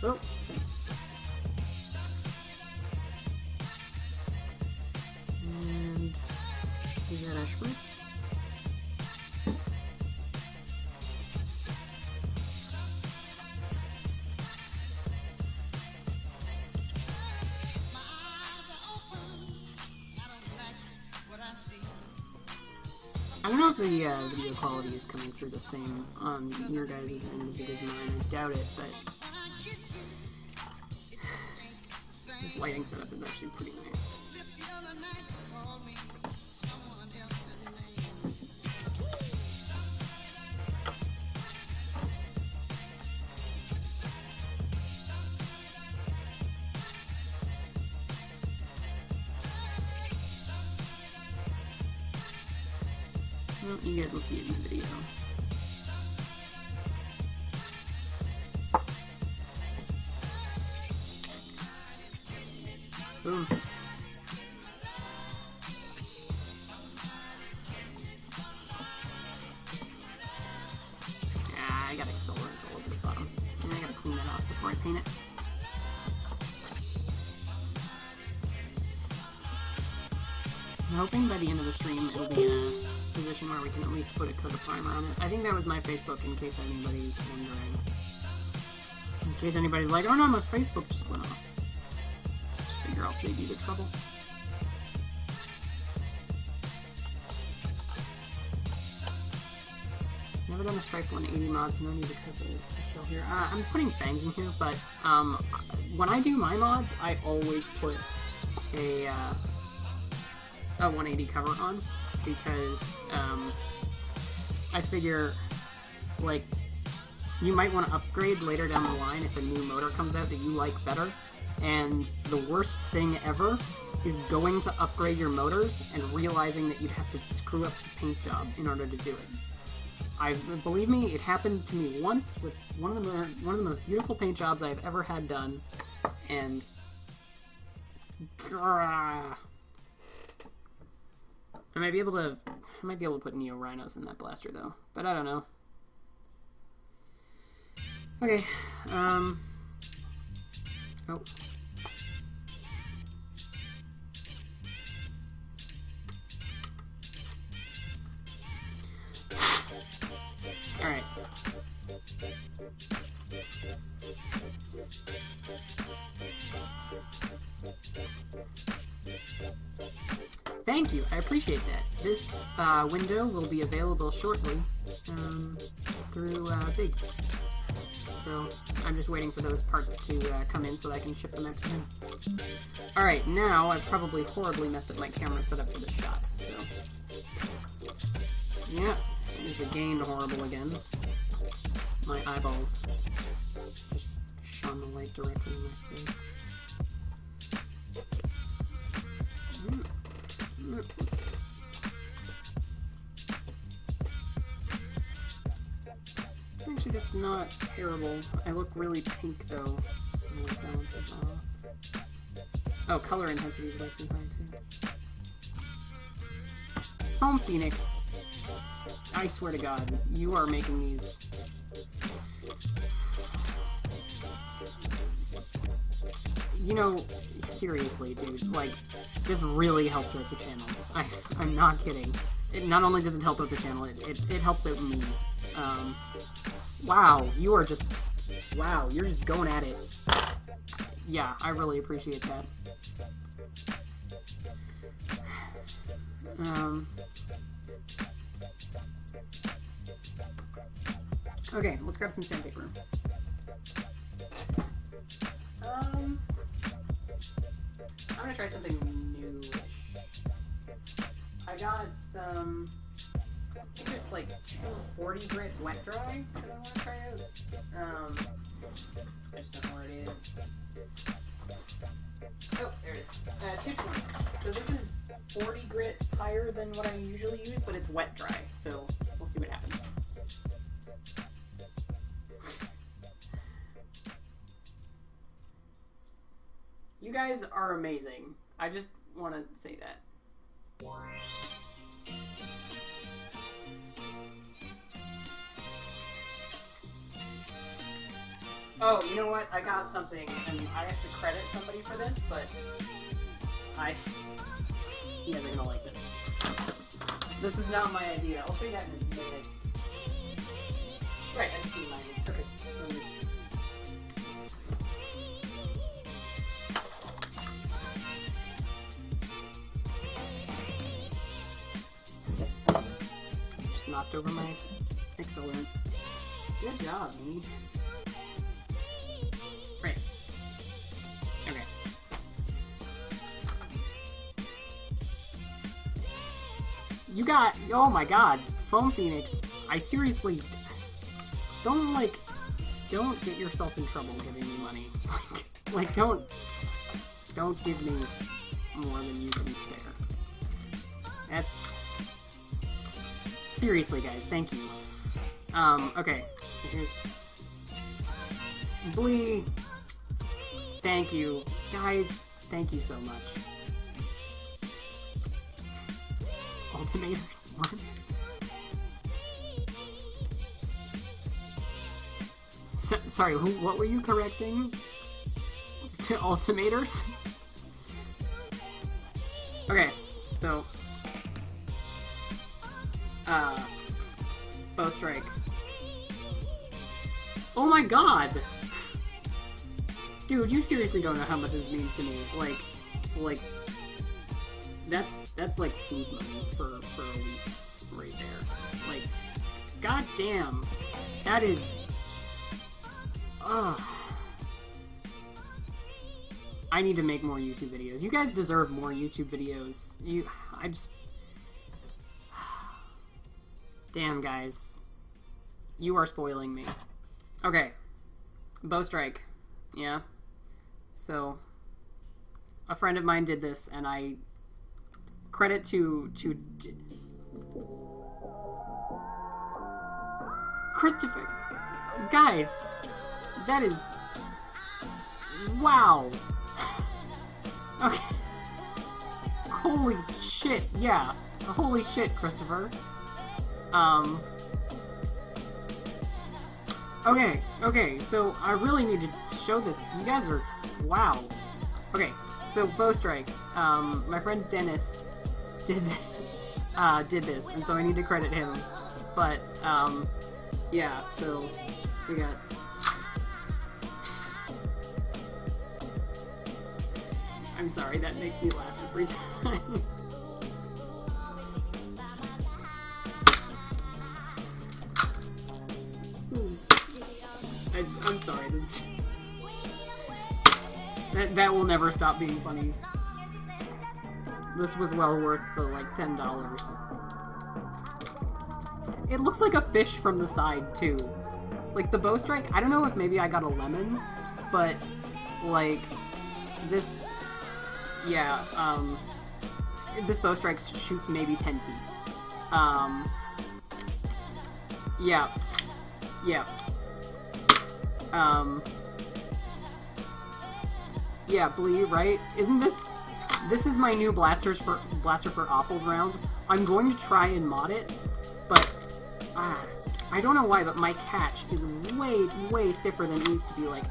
Oh. Okay. And we got our spritz. I don't know if the video quality is coming through the same on your guys' end as it is mine. I doubt it, but this lighting setup is actually pretty nice. Well, you guys will see it in the video. Boom. Ah, I got accelerant all over the bottom. And I gotta clean that off before I paint it. I'm hoping by the end of the stream it'll be in a position where we can at least put a coat of primer on it. I think that was my Facebook, in case anybody's wondering. In case anybody's like, oh no, my Facebook just went off. Figure I'll save you the trouble. Never done a Stripe 180 mod, so no need to cut the shell here. I'm putting fangs in here, but when I do my mods, I always put a 180 cover on, because I figure, like, you might want to upgrade later down the line if a new motor comes out that you like better, and the worst thing ever is going to upgrade your motors and realizing that you'd have to screw up the paint job in order to do it. Believe me, it happened to me once with one of the most beautiful paint jobs I've ever had done, and I might be able to put Neo Rhinos in that blaster though, but I don't know. Okay, oh. Alright. Thank you, I appreciate that. This window will be available shortly through Biggs. So I'm just waiting for those parts to come in so that I can ship them out to him. Alright, now I've probably horribly messed up my camera setup for this shot, so... Yeah, there's the gain horrible again. My eyeballs just shone the light directly in my face. Let's see. Actually, that's not terrible. I look really pink, though. And the balance is off. Oh, color intensity is actually high, too. Foam Phoenix. I swear to God, you are making these... You know, seriously, dude, like, this really helps out the channel. I'm not kidding. It not only does it help out the channel, it helps out me. Wow, you are just... Wow, you're just going at it. Yeah, I really appreciate that. Okay, let's grab some sandpaper. I'm gonna try something newish. I got some, I think it's like 240 grit wet dry that I want to try out. I just don't know where it is. Oh, there it is. 220. So this is 40 grit higher than what I usually use, but it's wet dry, so we'll see what happens. You guys are amazing. I just want to say that. Oh, you know what? I got something, and I have to credit somebody for this, but you guys are gonna like this. This is not my idea. I'll show you that in a minute. Right, I just need my perfect. Just knocked over my accelerant. Good job, me. Right. Okay. You got, oh my god, Foam Phoenix, I seriously, don't get yourself in trouble giving me money. Like, don't give me more than you can spare. That's, seriously guys, thank you. Okay, so here's, Blee, thank you. Guys, thank you so much. Ultimators, what? Sorry, what were you correcting? To ultimators? Okay, so... Bow strike. Oh my god! Dude, you seriously don't know how much this means to me. Like, that's like food money for a week right there. Like, god damn. That is... Ugh. I need to make more YouTube videos. You guys deserve more YouTube videos. I just... Damn, guys. You are spoiling me. Okay. Bow strike. Yeah. So, a friend of mine did this, and I credit to Christopher. Guys, that is, wow. Okay. Holy shit, yeah. Holy shit, Christopher. Okay, so I really need to show this. You guys are, wow. Okay, so bow strike. My friend Dennis did this, and so I need to credit him. But, yeah, so we got... I'm sorry, that makes me laugh every time. I'm sorry. That will never stop being funny. This was well worth the, like, $10. It looks like a fish from the side, too. Like, the bow strike, I don't know if maybe I got a lemon, but, like, this... Yeah, this bow strike shoots maybe 10 feet. Yeah. Yeah. Yeah, Blee, right? Isn't this is my new Blaster for Offals round. I'm going to try and mod it, but, I don't know why, but my catch is way stiffer than it needs to be. Like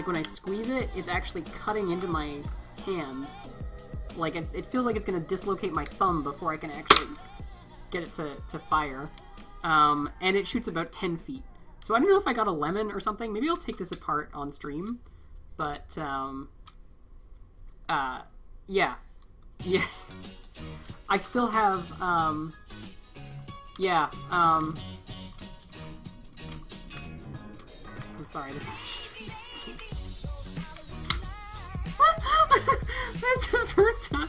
when I squeeze it, it's actually cutting into my hand. Like, it feels like it's gonna dislocate my thumb before I can actually get it to fire. And it shoots about 10 feet. So I don't know if I got a lemon or something. Maybe I'll take this apart on stream. But, yeah. Yeah. I still have, I'm sorry, this that's the first time.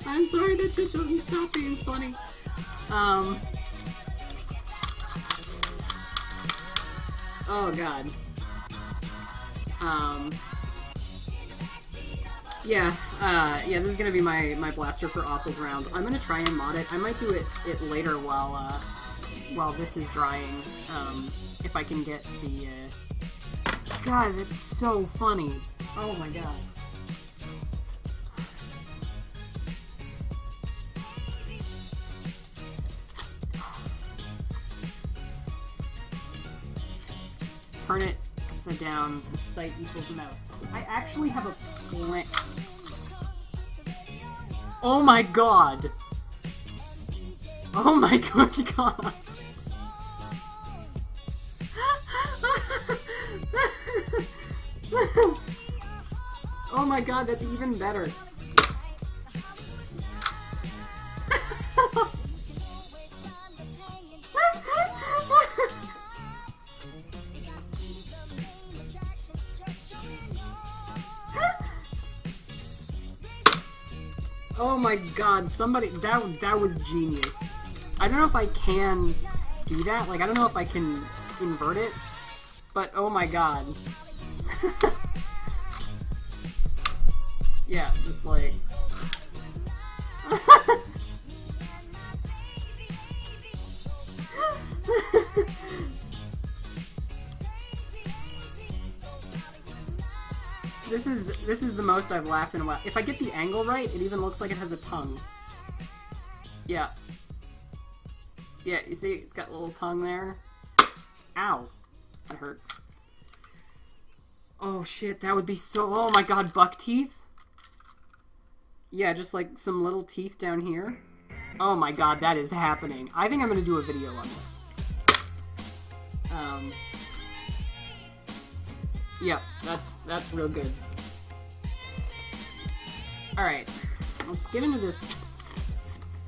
I'm sorry, that just doesn't stop being funny. Oh god. Yeah, yeah, this is gonna be my blaster for Awful's round. I'm gonna try and mod it. I might do it later while this is drying, if I can get the, God, that's so funny. Oh my god. Turn it upside down, sight equals mouth. I actually have a plan. Oh my god! Oh my good god! Oh my god, that's even better. Oh my god, somebody, that was genius. I don't know if I can do that, like, I don't know if I can invert it, but oh my god. Yeah, just like... This is the most I've laughed in a while. If I get the angle right, it even looks like it has a tongue. Yeah. Yeah, you see, it's got a little tongue there. Ow. That hurt. Oh shit, that would be so... Oh my god, buck teeth? Yeah, just like some little teeth down here. Oh my god, that is happening. I think I'm gonna do a video on this. Yeah, that's real good. Alright, let's get into this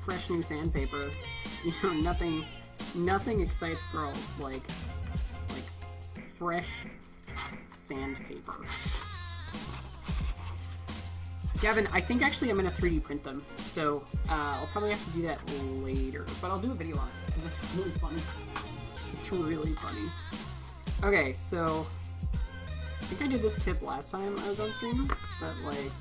fresh new sandpaper. You know, nothing excites girls like fresh sandpaper. Gavin, I think actually I'm gonna 3D print them, so I'll probably have to do that later, but I'll do a video on it, because it's really funny. It's really funny. Okay, so I think I did this tip last time I was on stream, but like...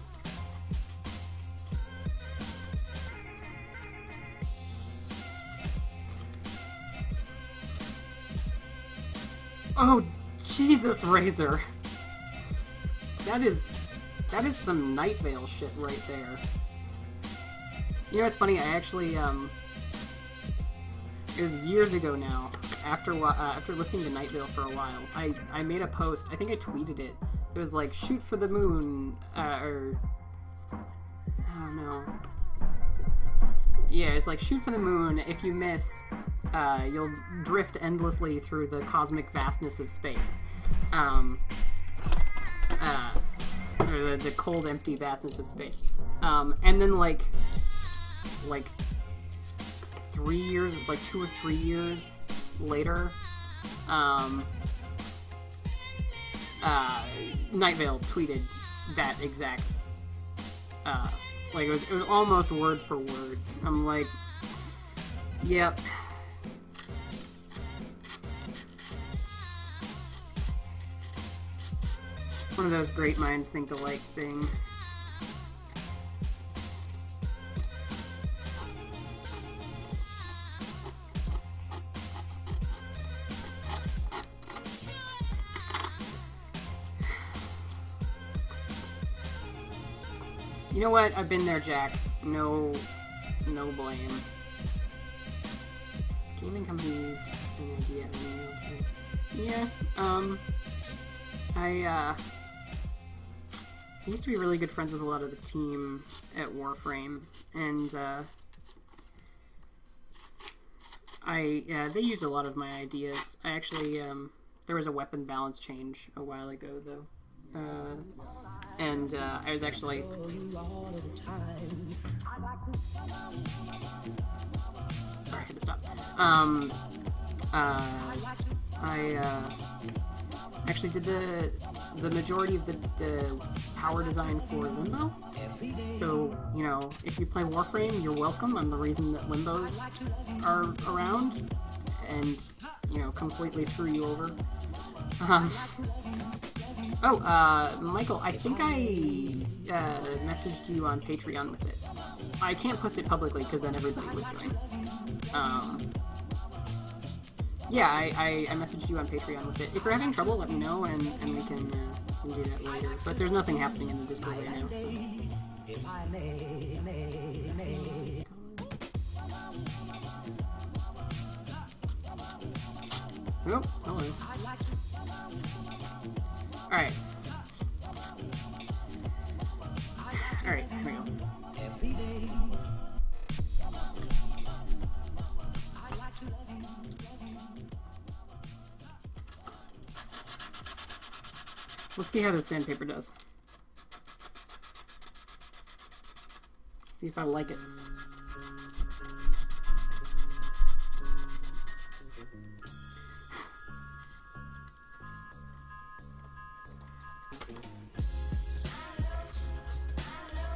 Oh, Jesus, Razor! That is some Night Vale shit right there. You know what's funny? I actually, it was years ago now, after listening to Night Vale for a while, I made a post, I think I tweeted it. It was like, shoot for the moon, or... Oh no. Yeah, it's like, shoot for the moon, if you miss, you'll drift endlessly through the cosmic vastness of space. Or the cold, empty vastness of space. And then like 3 years, like 2 or 3 years later, Night Vale tweeted that exact, like it was almost word for word. I'm like, yep. One of those great minds think alike thing. You know what? I've been there, Jack. No blame. Gaming company used an idea. Yeah, I used to be really good friends with a lot of the team at Warframe, and they used a lot of my ideas. I actually, there was a weapon balance change a while ago, though. And I was actually... Sorry, I had to stop. I actually did the majority of the power design for Limbo. So, you know, if you play Warframe, you're welcome. I'm the reason that Limbos are around. And, you know, completely screw you over. Michael, I think I messaged you on Patreon with it. I can't post it publicly because then everybody would join. Yeah, I messaged you on Patreon with it. If you're having trouble, let me know, and we can do that later. But there's nothing happening in the Discord right now, so... Oh, hello. Alright. Alright, here we go. Let's see how this sandpaper does. See if I like it.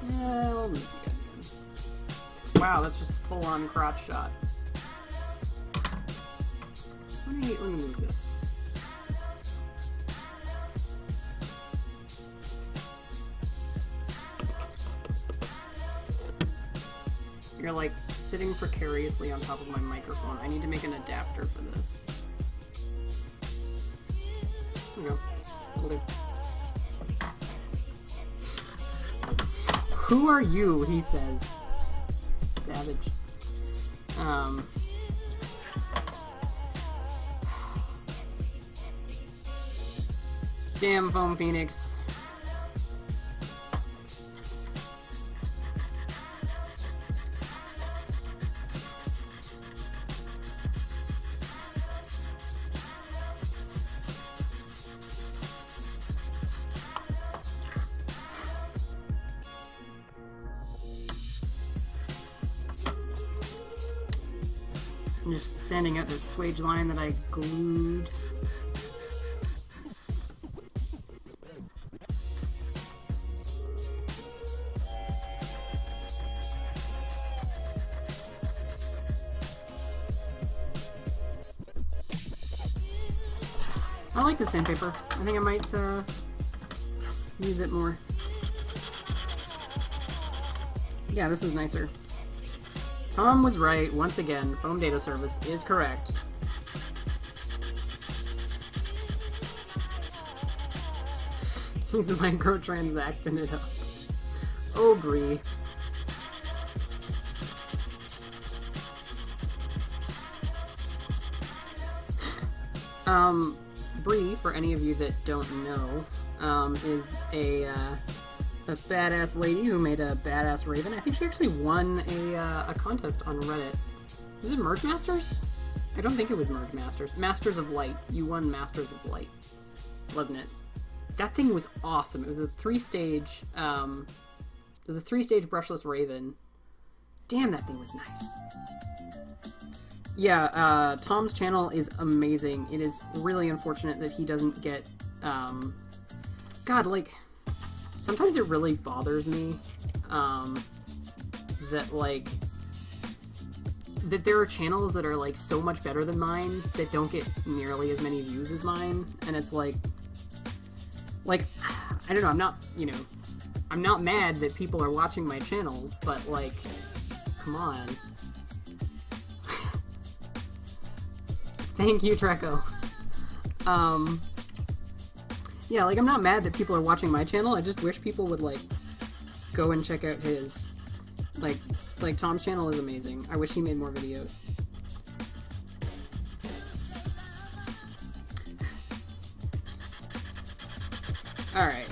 Yeah, we'll move you guys again. Wow, that's just full-on crotch shot. Let me move this. You're like sitting precariously on top of my microphone. I need to make an adapter for this. There we go. Will do. Who are you? He says. Savage. Damn Foam Phoenix. I'm just sanding out this swage line that I glued. I like the sandpaper. I think I might use it more. Yeah, this is nicer. Tom was right. Once again, Foam Data Service is correct. He's microtransacting it up. Oh, Bree. Bree, for any of you that don't know, is a badass lady who made a badass raven. I think she actually won a contest on Reddit. Was it Merge Masters? I don't think it was Merge Masters. Masters of Light. You won Masters of Light, wasn't it? That thing was awesome. It was a three-stage, brushless raven. Damn, that thing was nice. Yeah, Tom's channel is amazing. It is really unfortunate that he doesn't get, God, like, sometimes it really bothers me, that, like, that there are channels that are, like, so much better than mine that don't get nearly as many views as mine, and it's like, I don't know, I'm not, you know, I'm not mad that people are watching my channel, but, like, come on. Thank you, Treco. Yeah, like, I'm not mad that people are watching my channel, I just wish people would, like, go and check out his. Like, Tom's channel is amazing. I wish he made more videos. Alright.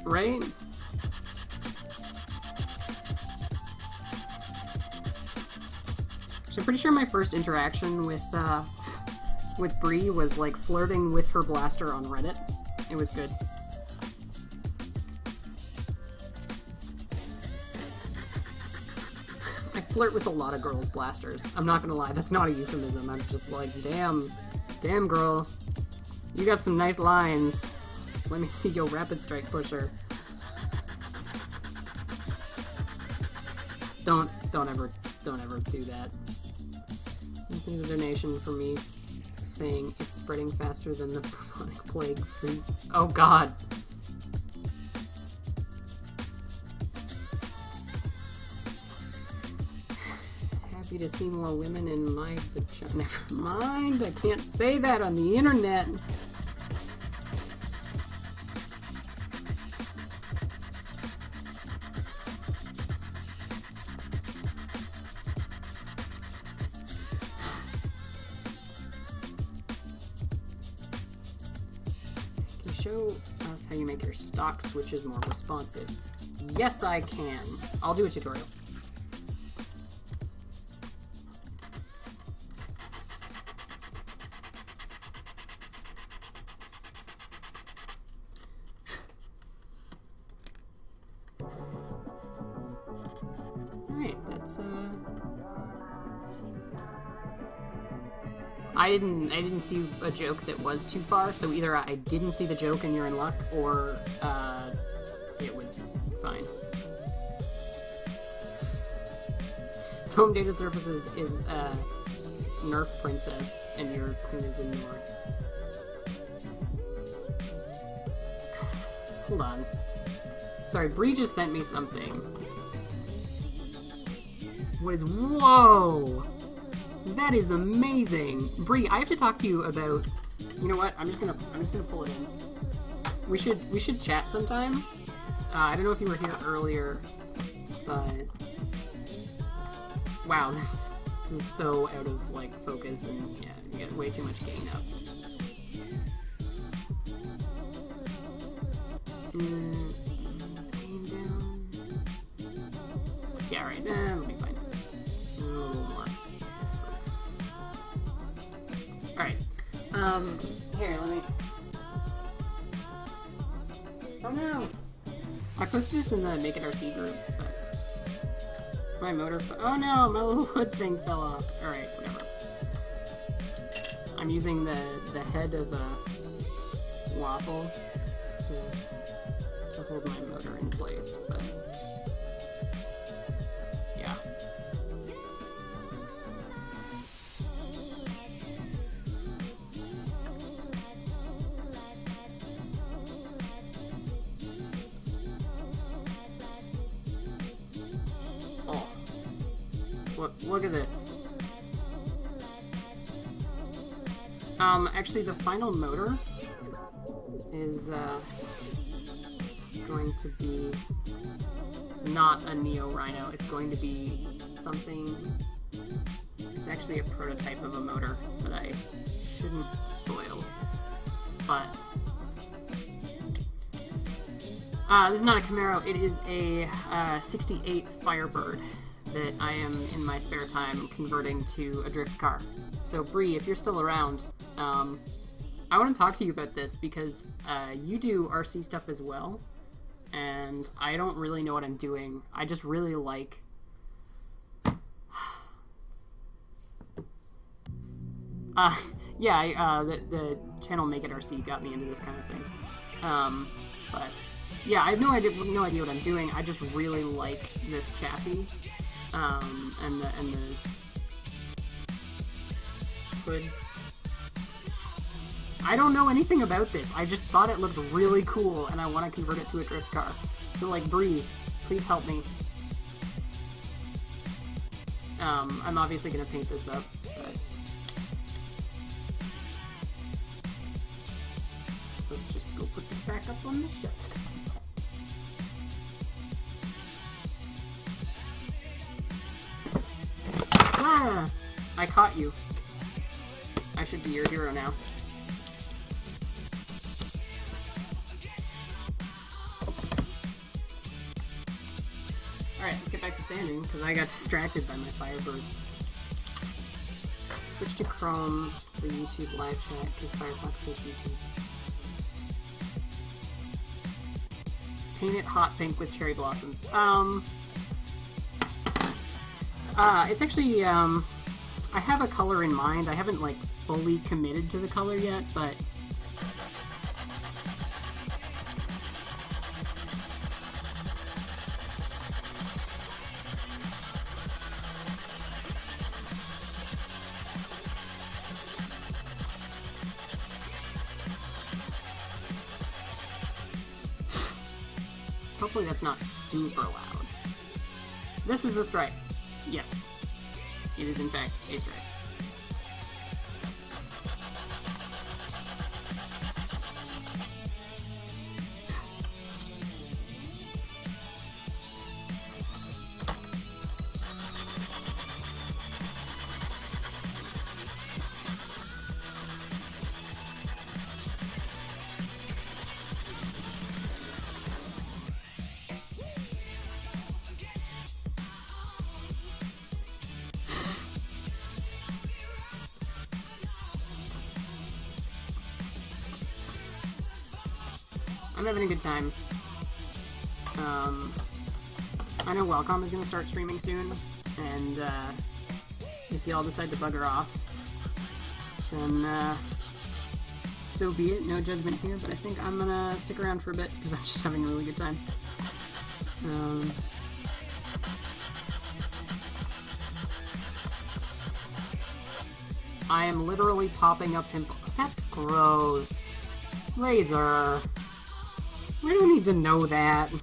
Right? So I'm pretty sure my first interaction with Bree was like flirting with her blaster on Reddit. It was good. I flirt with a lot of girls' blasters. I'm not gonna lie, that's not a euphemism. I'm just like, damn girl, you got some nice lines. Let me see your rapid strike pusher. Don't ever do that. This is a donation for me saying it's spreading faster than the bubonic plague freeze. Oh god. Happy to see more women in my vagina. Never mind, I can't say that on the internet. Can you show us how you make your stock switches more responsive? Yes, I can. I'll do a tutorial. I didn't see a joke that was too far, so either I didn't see the joke and you're in luck, or it was fine. Home Data Services is Nerf Princess, and you're Queen of the North. Hold on. Sorry, Bree just sent me something. What is... Whoa! That is amazing! Bree, I have to talk to you about... You know what? I'm just gonna pull it in. We should chat sometime. I don't know if you were here earlier, but... Wow, this is so out of, like, focus, and yeah, you got way too much gain up. Gain down. Yeah, right. That'll be fine. Alright. Here, let me... Oh no! I posted this in the Make It RC group, but... My motor... Oh no! My little hood thing fell off. Alright, whatever. I'm using the head of a waffle to hold my motor in place, but... Yeah. Look at this. Actually, the final motor is going to be not a Neo Rhino. It's going to be something... It's actually a prototype of a motor that I shouldn't spoil. But... this is not a Camaro. It is a 68 Firebird that I am, in my spare time, converting to a drift car. So, Bree, if you're still around, I want to talk to you about this because you do RC stuff as well, and I don't really know what I'm doing. I just really like... yeah, the channel Make It RC got me into this kind of thing. But, yeah, I have no idea what I'm doing. I just really like this chassis. And the hood. I don't know anything about this. I just thought it looked really cool, and I want to convert it to a drift car. So, like, Bree, please help me. I'm obviously gonna paint this up, but... Let's just go put this back up on the shelf. Ah, I caught you. I should be your hero now. back to sanding because I got distracted by my Firebird. Switch to Chrome for YouTube live chat because Firefox takes YouTube. Paint it hot pink with cherry blossoms. It's actually, I have a color in mind. I haven't, like, fully committed to the color yet, but... Hopefully that's not super loud. This is a stripe. Yes. It is in fact a stripe. I'm having a good time. I know Welcome is going to start streaming soon, and if y'all decide to bugger off, then so be it. No judgment here, but I think I'm going to stick around for a bit because I'm just having a really good time. I am literally popping up pimples. That's gross. Razor. I don't need to know that. You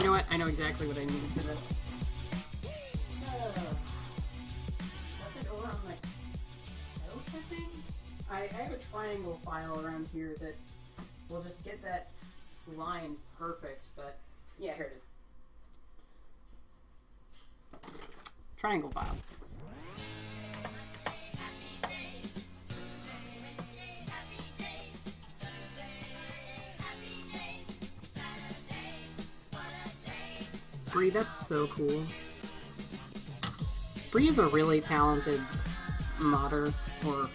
know what? I know exactly what I need for this. What's it over on my couch, I think? I have a triangle file around here that will just get that line perfect, but yeah, here it is. Triangle file. Bree, that's so cool. Bree is a really talented modder, or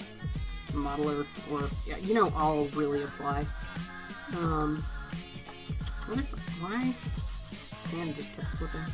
modeler, or, yeah, you know, all really apply. Why? Man, just kept slipping.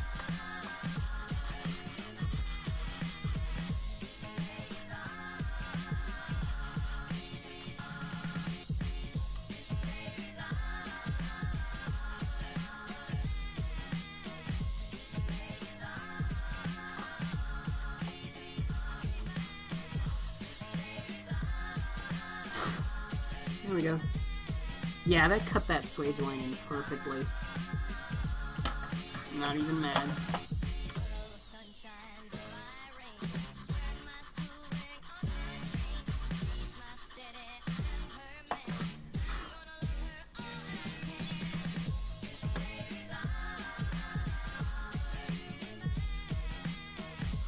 There we go. Yeah, that cut that swage line in perfectly. I'm not even mad.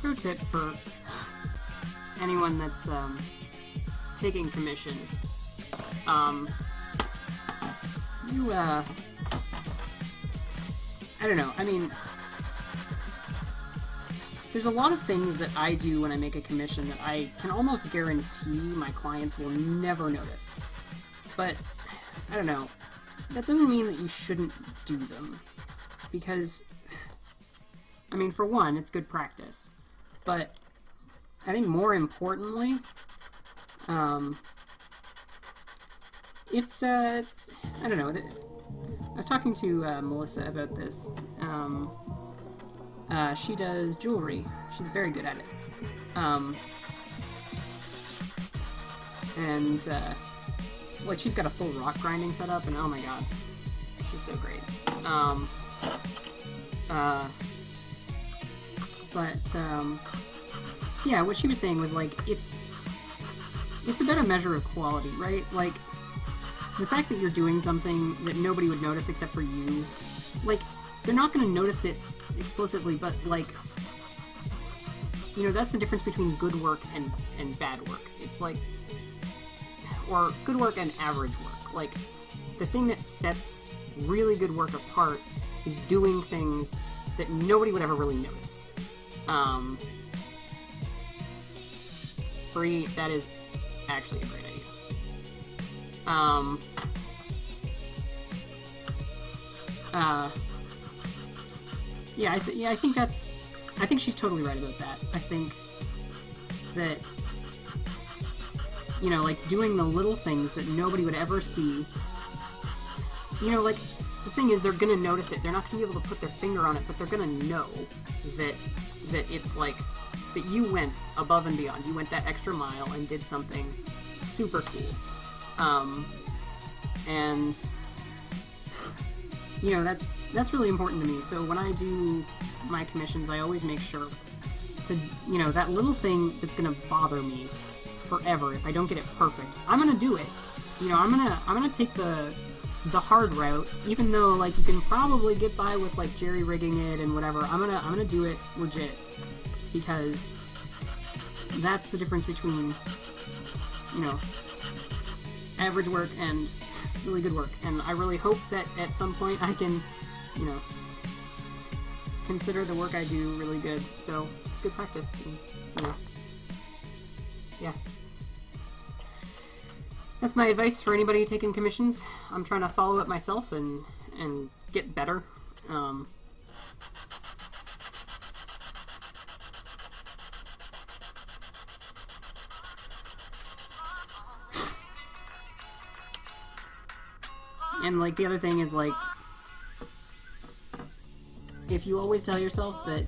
Pro tip for anyone that's taking commissions. I don't know, I mean, there's a lot of things that I do when I make a commission that I can almost guarantee my clients will never notice. But, I don't know, that doesn't mean that you shouldn't do them. Because, I mean, for one, it's good practice. But, I think more importantly, it's I don't know, I was talking to Melissa about this. She does jewelry. She's very good at it. Like, she's got a full rock grinding setup, and oh my god, she's so great. Yeah, what she was saying was, like, it's about a measure of quality, right? Like, the fact that you're doing something that nobody would notice except for you, like, they're not going to notice it explicitly, but, like, you know, that's the difference between good work and bad work. It's like, or good work and average work. Like, the thing that sets really good work apart is doing things that nobody would ever really notice. Bree, that is actually a great idea. Yeah, I think that's... I think she's totally right about that. I think that, you know, like, doing the little things that nobody would ever see, you know, like, the thing is, they're gonna notice it. They're not gonna be able to put their finger on it, but they're gonna know that it's, like, that you went above and beyond. You went that extra mile and did something super cool. And, you know, that's really important to me. So when I do my commissions, I always make sure to, you know, that little thing that's gonna bother me forever if I don't get it perfect, I'm gonna do it. You know, I'm gonna take the hard route, even though, like, you can probably get by with, like, jerry rigging it and whatever. I'm gonna do it legit, because that's the difference between, you know, average work and really good work. And I really hope that at some point I can, you know, consider the work I do really good. So it's good practice, and, you know, yeah. That's my advice for anybody taking commissions. I'm trying to follow it myself and get better. And, like, the other thing is, like, if you always tell yourself that,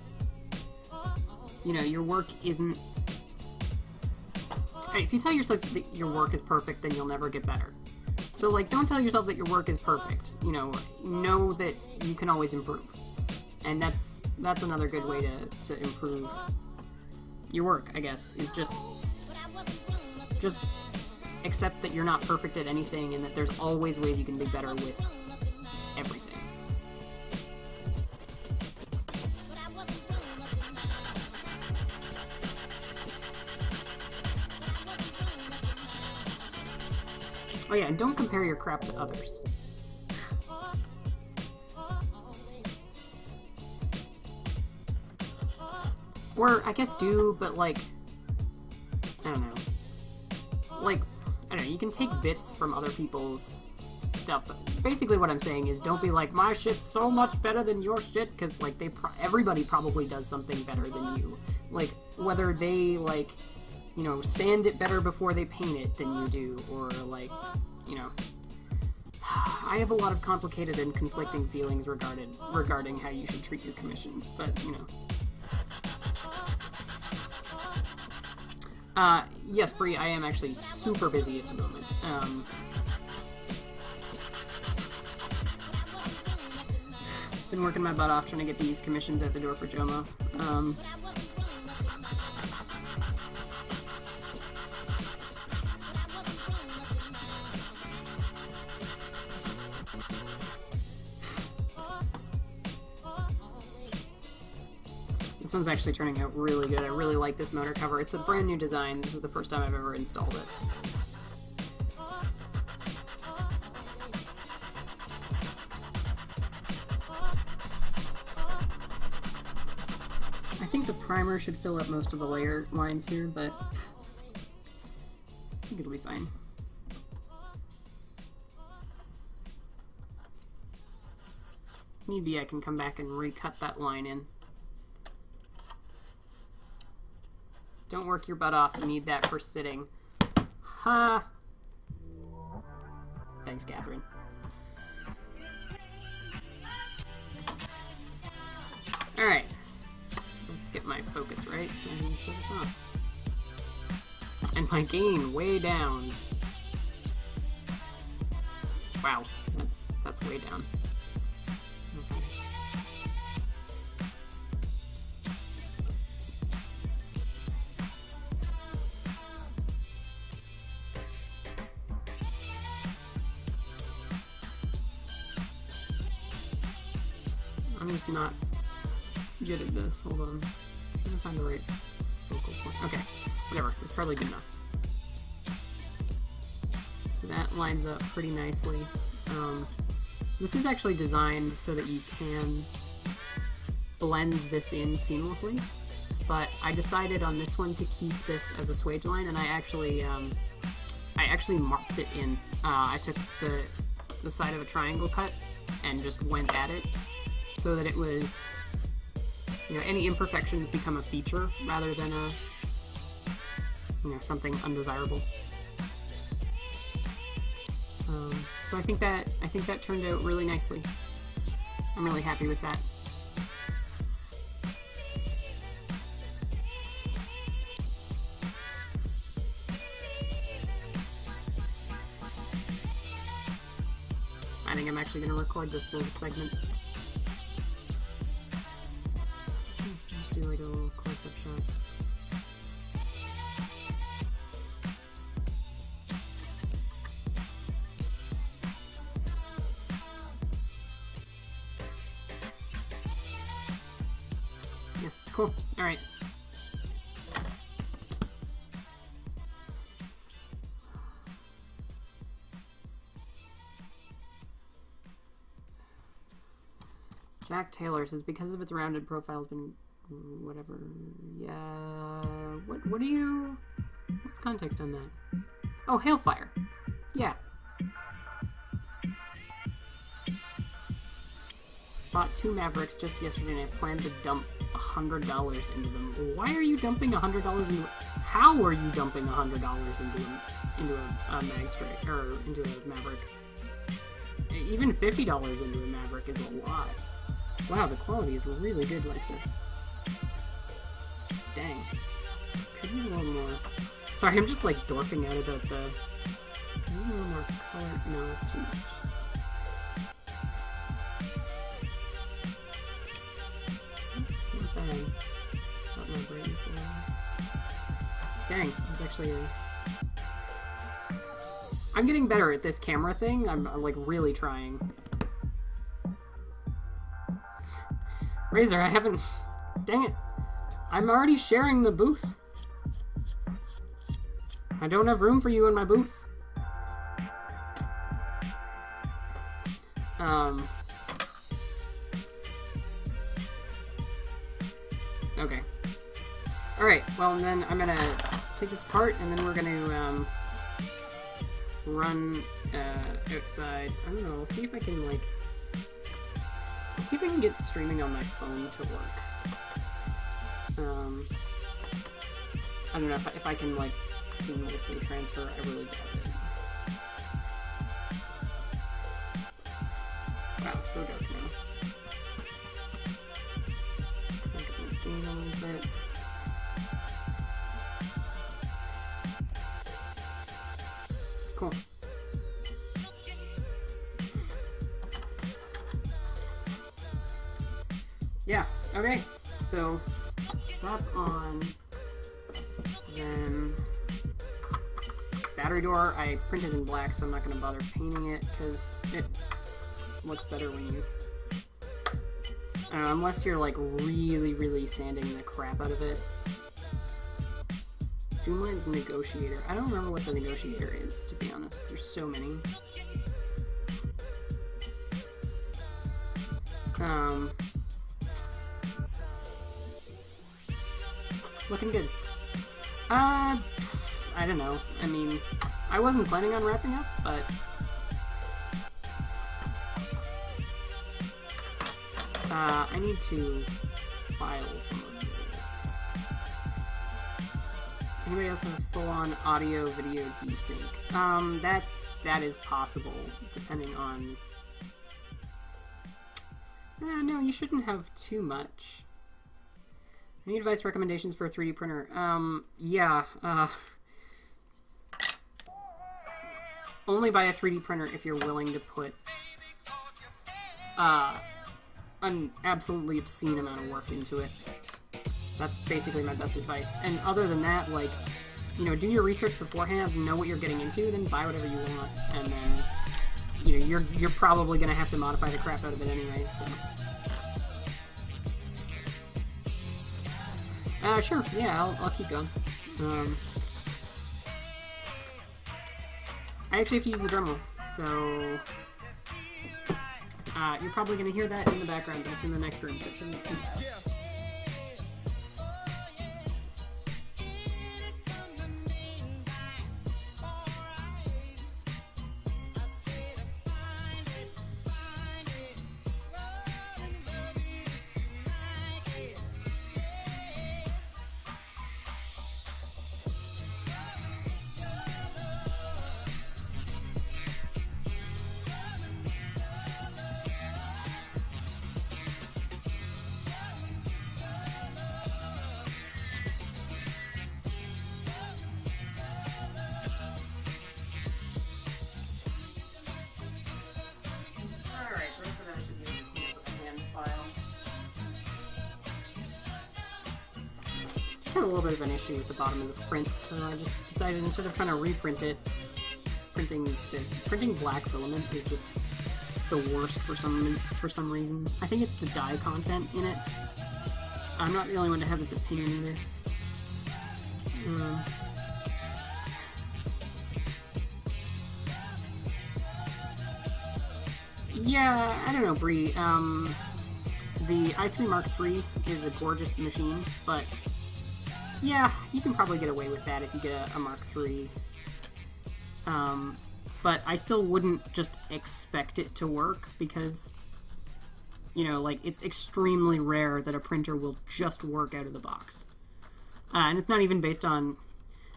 you know, your work isn't... If you tell yourself that your work is perfect, then you'll never get better. So, like, don't tell yourself that your work is perfect. You know that you can always improve. And that's another good way to improve your work, I guess, is just accept that you're not perfect at anything, and that there's always ways you can be better with everything. Oh yeah, and don't compare your crap to others. Or, I guess do, but, like, I don't know. Like, I don't know, you can take bits from other people's stuff, but basically what I'm saying is don't be like, my shit's so much better than your shit, because, like, everybody probably does something better than you. Like, whether they, like, you know, sand it better before they paint it than you do, or, like, you know... I have a lot of complicated and conflicting feelings regarding how you should treat your commissions, but, you know... Yes, Bree, I am actually super busy at the moment. Been working my butt off trying to get these commissions out the door for Jomo. This one's actually turning out really good. I really like this motor cover. It's a brand new design. This is the first time I've ever installed it. I think the primer should fill up most of the layer lines here, but I think it'll be fine. Need be, I can come back and recut that line in. Don't work your butt off. You need that for sitting. Ha! Thanks, Catherine. Alright. Let's get my focus right so I can show this off. And my gain way down. Wow, that's way down. Okay. I'm just not good at this. Hold on. I'm trying to find the right Okay, whatever. It's probably good enough. So that lines up pretty nicely. This is actually designed so that you can blend this in seamlessly, but I decided on this one to keep this as a swage line, and I actually marked it in. I took the side of a triangle cut and just went at it so that it was, you know, any imperfections become a feature rather than a, you know, something undesirable. So I think that turned out really nicely. I'm really happy with that. I think I'm actually going to record this little segment. Just do like a little close-up shot. Yeah, cool. All right. Jack Taylor says, because of its rounded profile has been whatever. Yeah. What are you? What's context on that? Oh, Hailfire. Yeah. Bought 2 Mavericks just yesterday and I plan to dump $100 into them. Why are you dumping $100 into? How are you dumping $100 into a mag strike or into a Maverick? Even $50 into a Maverick is a lot. Wow, the quality is really good like this. Dang. Could use a little more. Sorry, I'm just like dorking out about the. A little more color. No, that's too much. That's not bad. Not my brightness at all. Dang, that's actually a. I'm getting better at this camera thing. I'm like really trying. Razor, I haven't... Dang it. I'm already sharing the booth. I don't have room for you in my booth. Okay. Alright, well then I'm gonna take this apart and then we're gonna run outside. I don't know, I'll see if I can like... see if I can get streaming on my phone to work. I don't know if I can like seamlessly transfer. I really doubt it. Wow, so dark now. Crank up my gain a little bit. Cool. Yeah, okay, so that's on. Then battery door, I printed in black, so I'm not going to bother painting it because it looks better when you, I don't know, unless you're like really sanding the crap out of it. Doomline's Negotiator. I don't remember what the Negotiator is, to be honest. There's so many. Looking good. I don't know. I mean, I wasn't planning on wrapping up, but I need to file some of this. Anybody else have a full-on audio-video desync? That is possible, depending on... no, you shouldn't have too much. Any advice, recommendations for a 3D printer? Yeah, only buy a 3D printer if you're willing to put an absolutely obscene amount of work into it. That's basically my best advice. And other than that, like, you know, do your research beforehand, know what you're getting into, then buy whatever you want, and then, you know, you're probably gonna have to modify the crap out of it anyway, so. Sure, yeah, I'll keep going. I actually have to use the Dremel, so you're probably going to hear that in the background. That's in the next room section. Had a little bit of an issue with the bottom of this print, so I just decided instead of trying to reprint it, printing black filament is just the worst for some reason. I think it's the dye content in it. I'm not the only one to have this opinion either. Yeah, I don't know, Bree. The i3 Mark III is a gorgeous machine, but yeah, you can probably get away with that if you get a Mark III. But I still wouldn't just expect it to work because, you know, like, it's extremely rare that a printer will just work out of the box. And it's not even based on,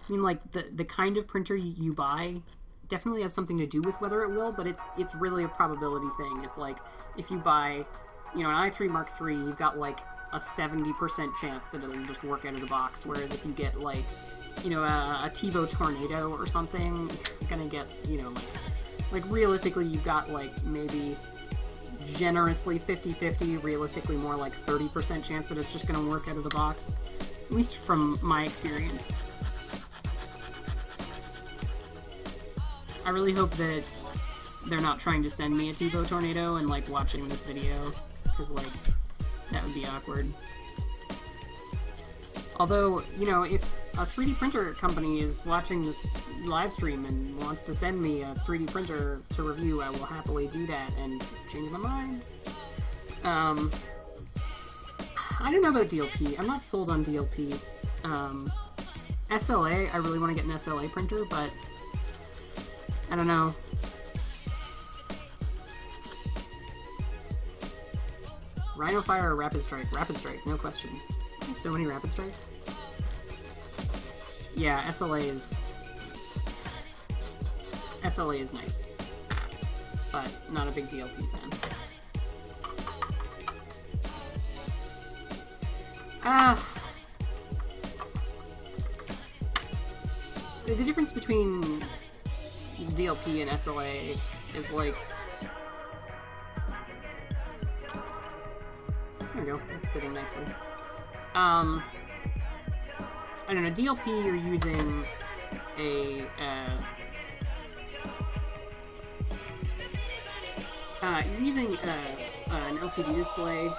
I mean, like, the kind of printer you buy definitely has something to do with whether it will, but it's really a probability thing. It's like, if you buy, you know, an i3 Mark III, you've got, like, a 70% chance that it'll just work out of the box, whereas if you get, like, you know, a TiVo Tornado or something, you're gonna get, you know, like realistically, you've got, like, maybe generously 50-50, realistically more like 30% chance that it's just gonna work out of the box, at least from my experience. I really hope that they're not trying to send me a TiVo Tornado and, like, watching this video, because, like, that would be awkward. Although, you know, if a 3D printer company is watching this live stream and wants to send me a 3D printer to review, I will happily do that and change my mind. I don't know about DLP. I'm not sold on DLP. SLA, I really want to get an SLA printer, but I don't know. Rhino Fire or Rapid Strike? Rapid Strike, no question. I have so many Rapid Strikes. Yeah, SLA is nice, but not a big DLP fan. The difference between DLP and SLA is, like, there we go, it's sitting nicely. I don't know, DLP, you're using an LCD display,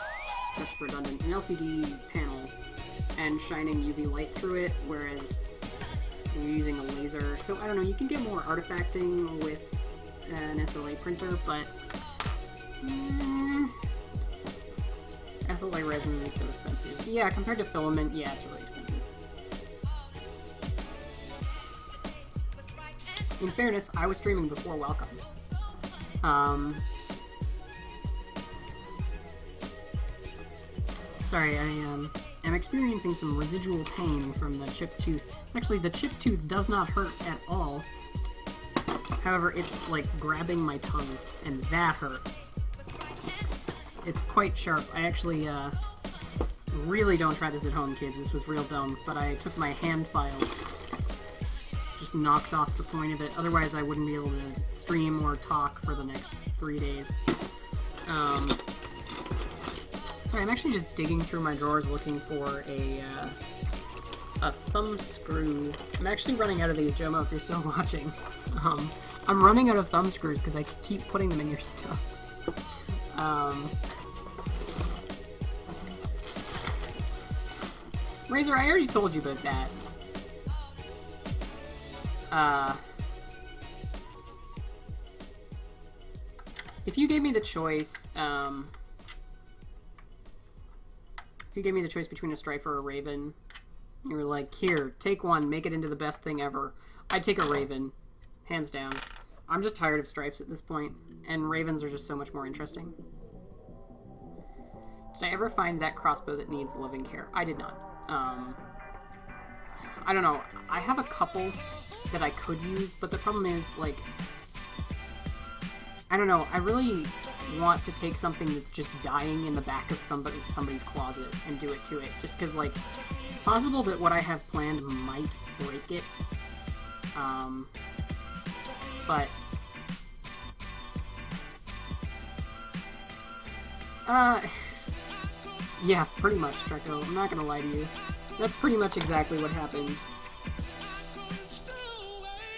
that's redundant, an LCD panel, and shining UV light through it, whereas you're using a laser. So, I don't know, you can get more artifacting with an SLA printer, but SLA resin is so expensive. Yeah, compared to filament, yeah, it's really expensive. In fairness, I was streaming before Welcome. Sorry, I am experiencing some residual pain from the chipped tooth. Actually, the chipped tooth does not hurt at all. However, it's like grabbing my tongue, and that hurts. It's quite sharp. I actually, really don't try this at home, kids. This was real dumb, but I took my hand files, just knocked off the point of it. Otherwise, I wouldn't be able to stream or talk for the next 3 days. Sorry, I'm actually just digging through my drawers looking for a thumb screw. I'm actually running out of these, Jomo, if you're still watching. I'm running out of thumb screws because I keep putting them in your stuff. Razor, I already told you about that. If you gave me the choice, if you gave me the choice between a Strife or a Raven, you were like, here, take one, make it into the best thing ever, I'd take a Raven, hands down. I'm just tired of Strifes at this point, and Ravens are just so much more interesting. Did I ever find that crossbow that needs loving care? I did not. I don't know. I have a couple that I could use, but the problem is, like, I don't know. I really want to take something that's just dying in the back of somebody's closet and do it to it. Just because, like, it's possible that what I have planned might break it. But... yeah, pretty much, Treco. I'm not gonna lie to you. That's pretty much exactly what happened.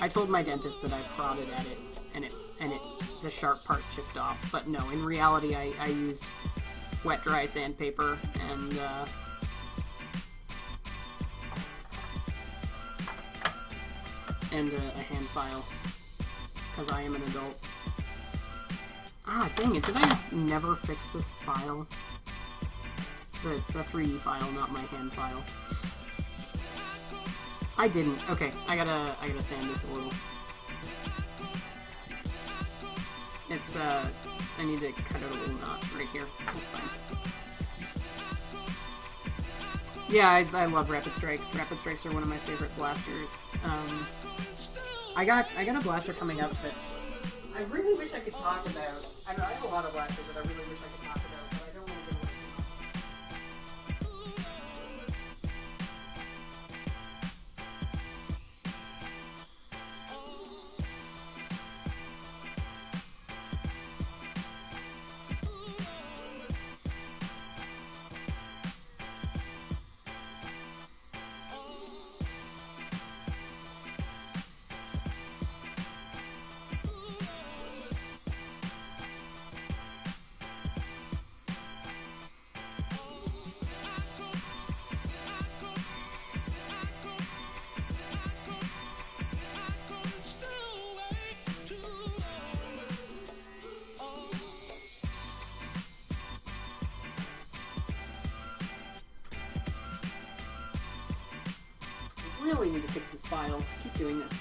I told my dentist that I prodded at it, and the sharp part chipped off. But no, in reality, I used wet, dry sandpaper and a hand file, because I am an adult. Ah, dang it! Did I never fix this file? The 3D file, not my hand file. I didn't. Okay, I gotta sand this a little. It's I need to cut out a little notch right here. That's fine. Yeah, I love Rapid Strikes. Rapid Strikes are one of my favorite blasters. I got a blaster coming up that I really wish I could talk about. I know I have a lot of blasters that I really wish I could talk about, but I don't want to give away really need to fix this file. I keep doing this.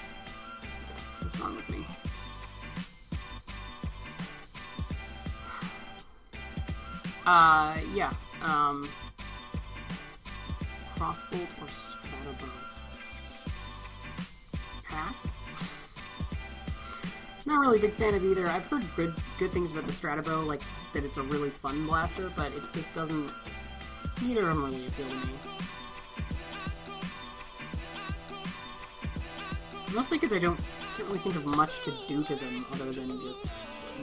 What's wrong with me? Yeah. Crossbolt or Stratabow? Pass? Not really a big fan of either. I've heard good things about the Stratabow, like that it's a really fun blaster, but it just doesn't... Neither of them really appeal to me. Mostly because I can't really think of much to do to them other than just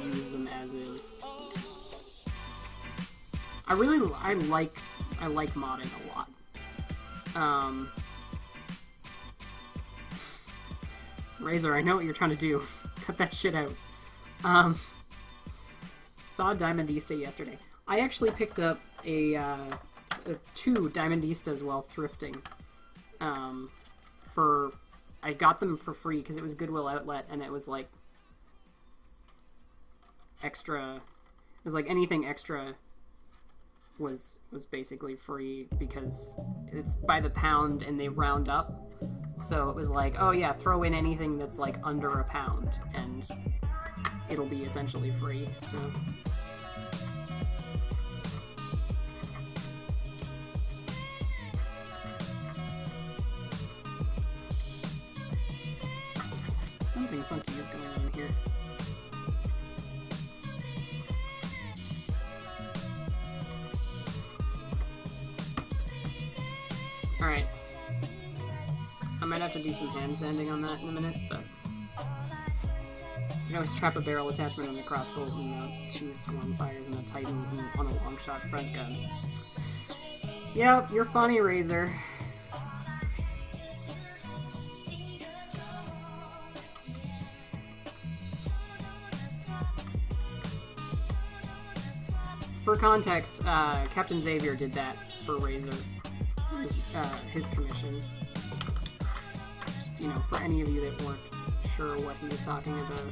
use them as is. I like Moddin a lot. Razor, I know what you're trying to do. Cut that shit out. Saw Diamondista yesterday. I actually picked up two Diamondistas while thrifting. I got them for free because it was Goodwill Outlet, and it was like extra. It was like anything extra was basically free because it's by the pound and they round up. So it was like, oh yeah, throw in anything that's like under a pound and it'll be essentially free. So. Something funky is going on here. Alright. I might have to do some hand sanding on that in a minute, but... You can always trap a barrel attachment on the crossbow and 2 swarm fires and a Titan on a long shot front gun. Yep, you're funny, Razor. For context, Captain Xavier did that for Razor, his commission. Just you know, for any of you that weren't sure what he was talking about.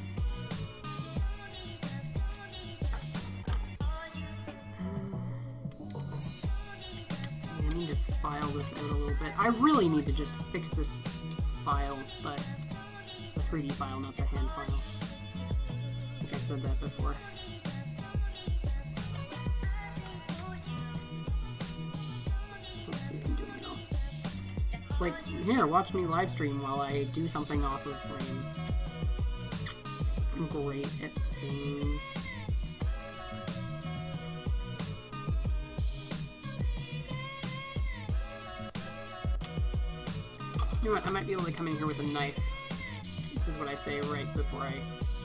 I need to file this out a little bit. I really need to just fix this file, but the 3D file, not the hand file. I think I've said that before. Can't see what I'm doing at all. It's like, here, watch me live stream while I do something off of frame. I'm great at things. You know what, I might be able to come in here with a knife. This is what I say right before I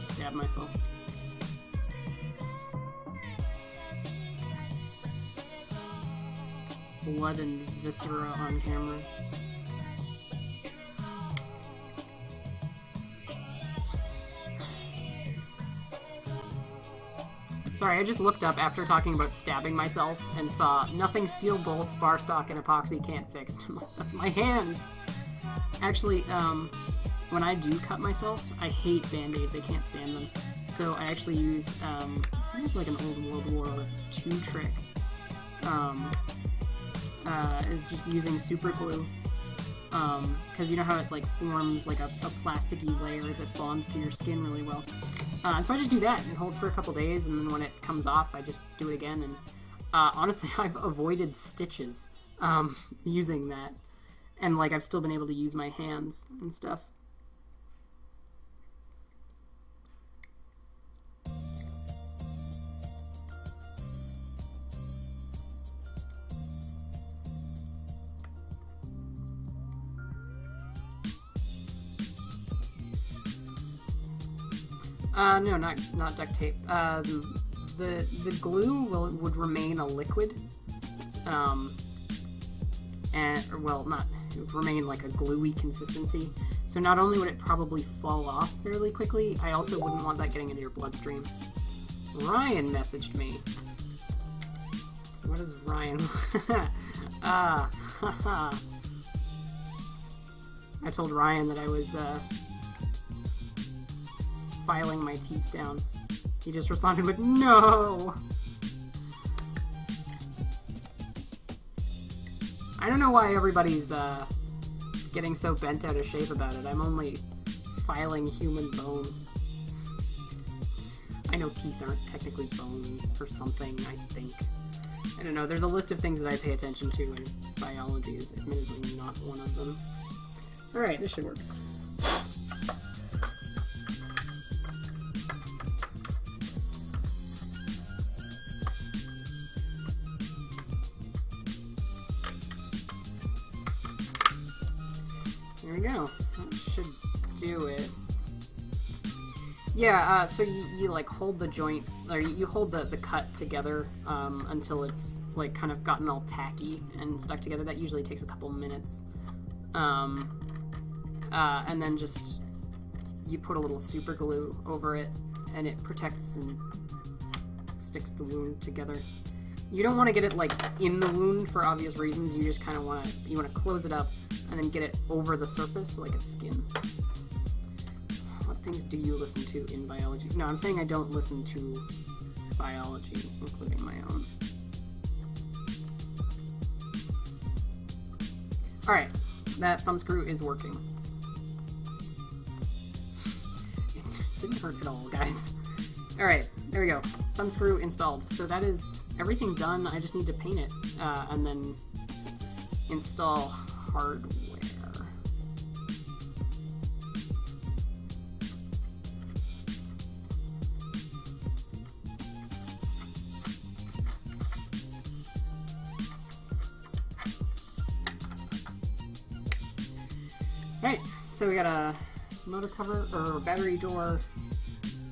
stab myself. Blood and viscera on camera. Sorry, I just looked up after talking about stabbing myself and saw nothing steel bolts, bar stock, and epoxy can't fix. That's my hands! Actually, when I do cut myself, I hate band-aids. I can't stand them. So I actually use, I think it's like an old World War II trick. Is just using super glue. Because you know how it like forms like a plasticky layer that bonds to your skin really well. So I just do that, and it holds for a couple days, and then when it comes off, I just do it again, and honestly, I've avoided stitches using that. And, like, I've still been able to use my hands and stuff. No, not duct tape. The glue would remain a liquid. Well, it would remain like a gluey consistency. So not only would it probably fall off fairly quickly, I also wouldn't want that getting into your bloodstream. Ryan messaged me. What is Ryan? I told Ryan that I was filing my teeth down. He just responded with, no! I don't know why everybody's getting so bent out of shape about it. I'm only filing human bone. I know teeth aren't technically bones or something, I think. I don't know, there's a list of things that I pay attention to, and biology is admittedly not one of them. Alright, this should work. There we go. That should do it. Yeah, so you like hold the joint, or you hold the cut together until it's like kind of gotten all tacky and stuck together. That usually takes a couple minutes. And then just you put a little super glue over it, and it protects and sticks the wound together. You don't want to get it like in the wound for obvious reasons. You just kind of want to close it up and then get it over the surface like a skin. What things do you listen to in biology? No, I'm saying I don't listen to biology, including my own. Alright, that thumb screw is working. It didn't hurt at all, guys. Alright, there we go. Thumb screw installed. So that is everything done. I just need to paint it and then install hardware. Right, so we got a motor cover or battery door.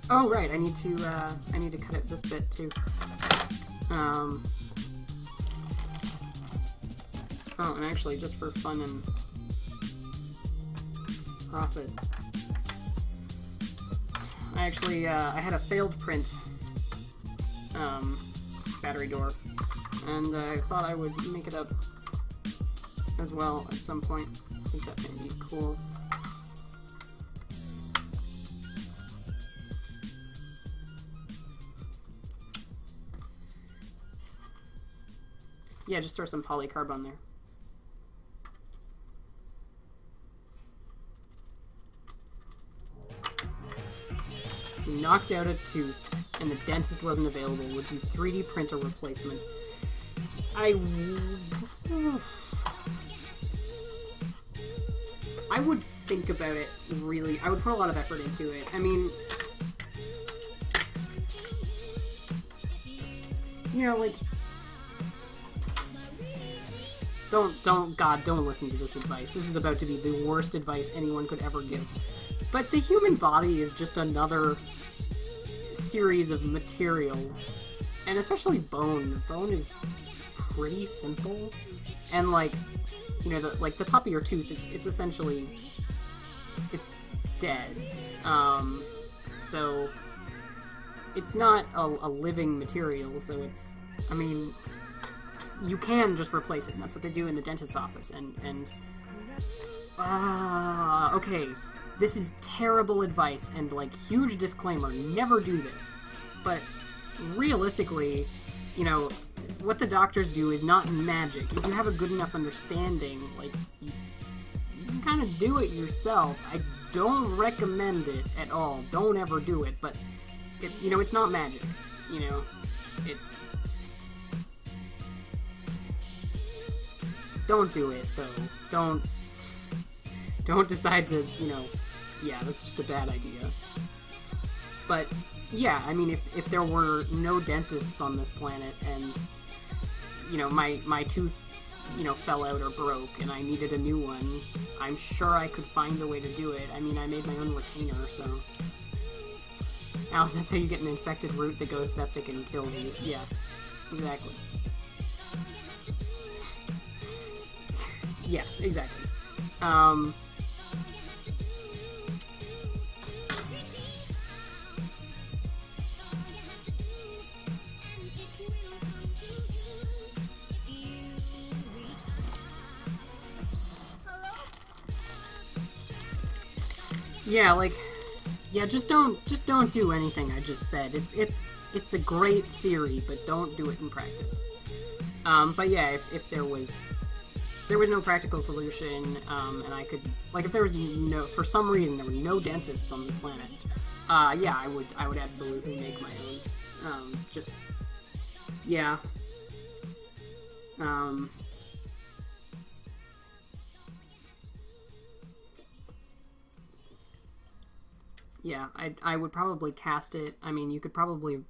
Oh right, I need to cut it this bit too. Oh, and actually, just for fun and profit, I actually I had a failed print battery door, and I thought I would make it up as well at some point. I think that may be cool. Yeah, just throw some polycarb on there. You knocked out a tooth, and the dentist wasn't available. Would you 3D print a replacement? I would think about it, really. I would put a lot of effort into it. I mean, you know, like, don't listen to this advice. This is about to be the worst advice anyone could ever give. But the human body is just another series of materials, and especially bone. Bone is pretty simple, and like, you know, the top of your tooth, it's essentially, it's dead. So it's not a living material. So it's, I mean, you can just replace it, and that's what they do in the dentist's office. Okay. This is terrible advice, and, like, huge disclaimer, never do this. But, realistically, you know, what the doctors do is not magic. If you have a good enough understanding, like, you can kind of do it yourself. I don't recommend it at all. Don't ever do it, but, you know, it's not magic. You know, it's... Don't do it, though. Don't decide to, you know... Yeah, that's just a bad idea. But, yeah, I mean, if there were no dentists on this planet and, you know, my tooth, you know, fell out or broke and I needed a new one, I'm sure I could find a way to do it. I mean, I made my own retainer, so... Alice, that's how you get an infected root that goes septic and kills you. Yeah, exactly. Yeah, exactly. Yeah, like, yeah, just don't do anything I just said. It's a great theory, but don't do it in practice. But yeah, if there was no practical solution, and I could, like, if there was no, for some reason there were no dentists on the planet, yeah, I would absolutely make my own. Just, yeah. Yeah, I would probably cast it. I mean, you could probably...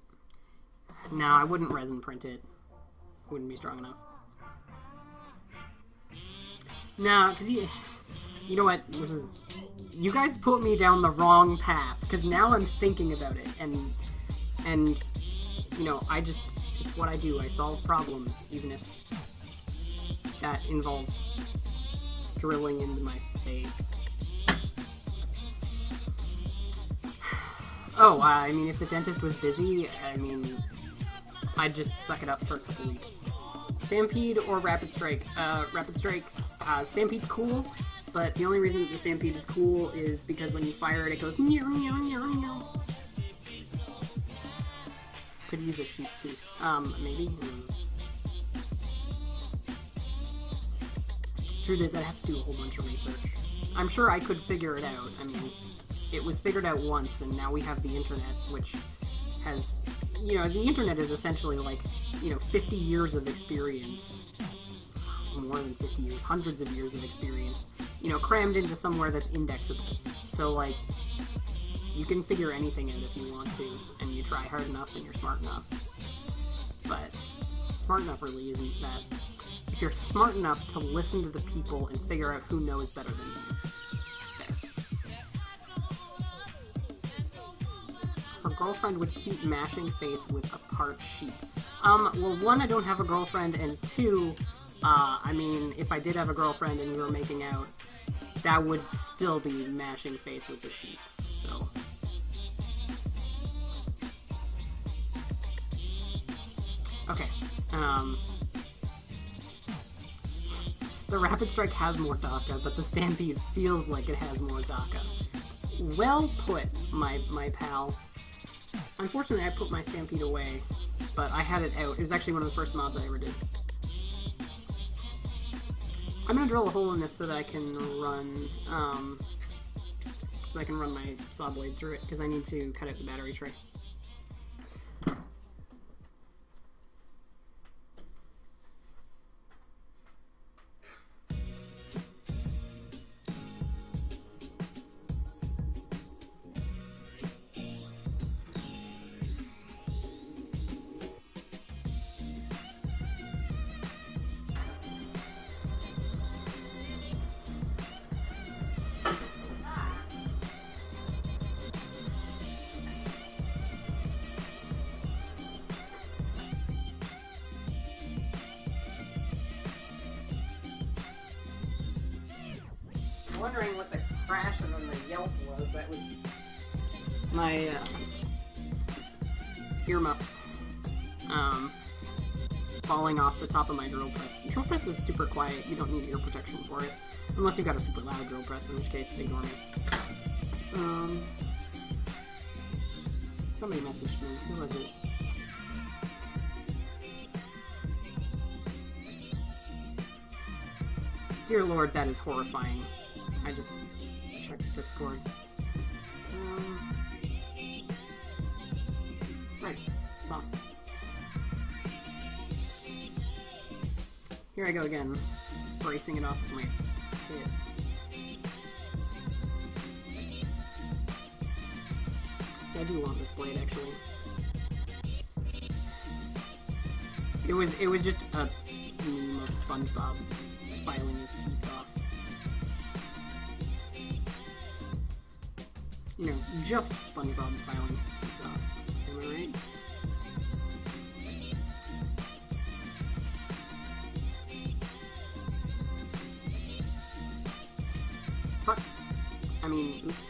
No, I wouldn't resin print it. Wouldn't be strong enough. No, because you know what? This is... You guys put me down the wrong path, because now I'm thinking about it, and, you know, I just... It's what I do. I solve problems, even if that involves drilling into my face. Oh, I mean, if the dentist was busy, I mean, I'd just suck it up for a couple weeks. Stampede or Rapid Strike? Rapid Strike. Stampede's cool, but the only reason that the Stampede is cool is because when you fire it, it goes meow, meow, meow, meow. Could use a sheep tooth. Maybe? Truth is, I'd have to do a whole bunch of research. I'm sure I could figure it out. I mean... It was figured out once, and now we have the internet, which has, you know, the internet is essentially like, you know, 50 years of experience, more than 50 years, hundreds of years of experience, you know, crammed into somewhere that's indexable. So, like, you can figure anything out if you want to, and you try hard enough and you're smart enough. But smart enough really isn't that. If you're smart enough to listen to the people and figure out who knows better than you. Her girlfriend would keep mashing face with a part sheep. Well, one, I don't have a girlfriend, and two, I mean, if I did have a girlfriend and we were making out, that would still be mashing face with the sheep, so... Okay, the Rapid Strike has more DACA, but the Stampede feels like it has more DACA. Well put, my pal. Unfortunately, I put my Stampede away, but I had it out. It was actually one of the first mods I ever did. I'm gonna drill a hole in this so that I can run, my saw blade through it, because I need to cut out the battery tray. Wondering what the crash and then the yelp was. That was my earmuffs falling off the top of my drill press. The drill press is super quiet. You don't need ear protection for it. Unless you've got a super loud drill press, in which case, ignore me. Somebody messaged me. Who was it? Dear Lord, that is horrifying. I just checked Discord. Right, so. Here I go again, bracing it off with my hip. I do want this blade, actually. It was just a meme of SpongeBob filing his teeth off. You know, just SpongeBob filing his teeth off. Am I right? Fuck. I mean, oops.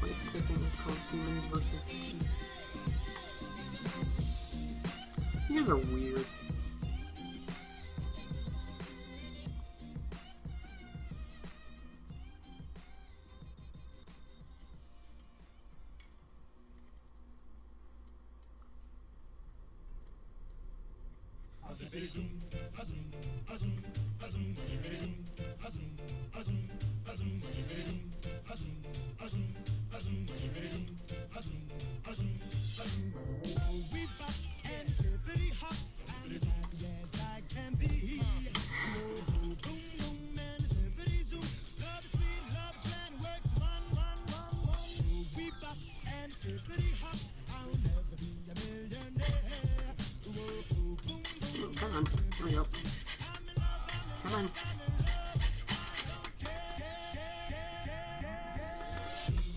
What if kissing is called humans versus teeth? You guys are weird. Come on, there we go. Come on.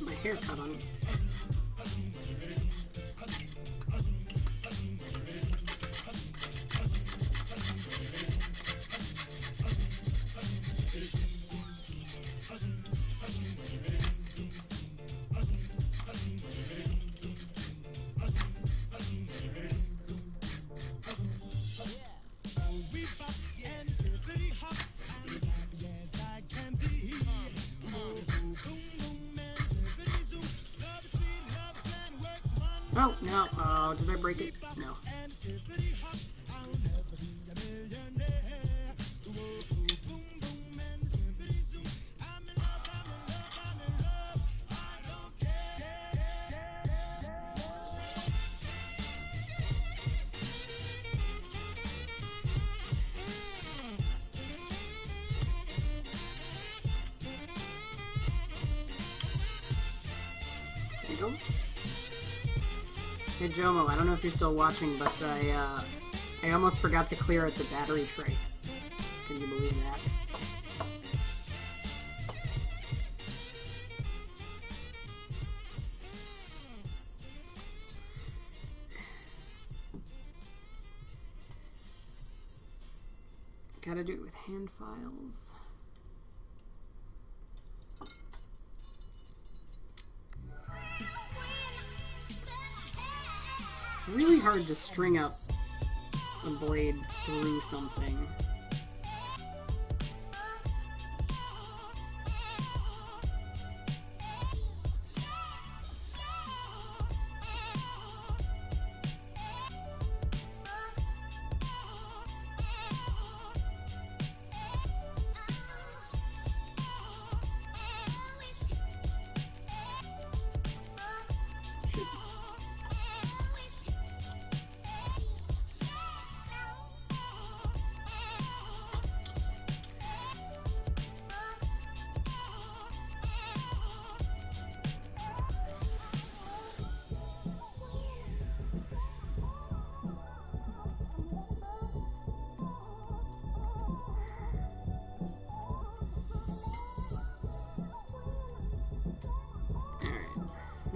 My hair cut on it. Oh, no. Oh, did I break it? No. There you go. Hey Jomo, I don't know if you're still watching, but I almost forgot to clear out the battery tray. Can you believe that? Gotta do it with hand files. Really hard to string up a blade through something.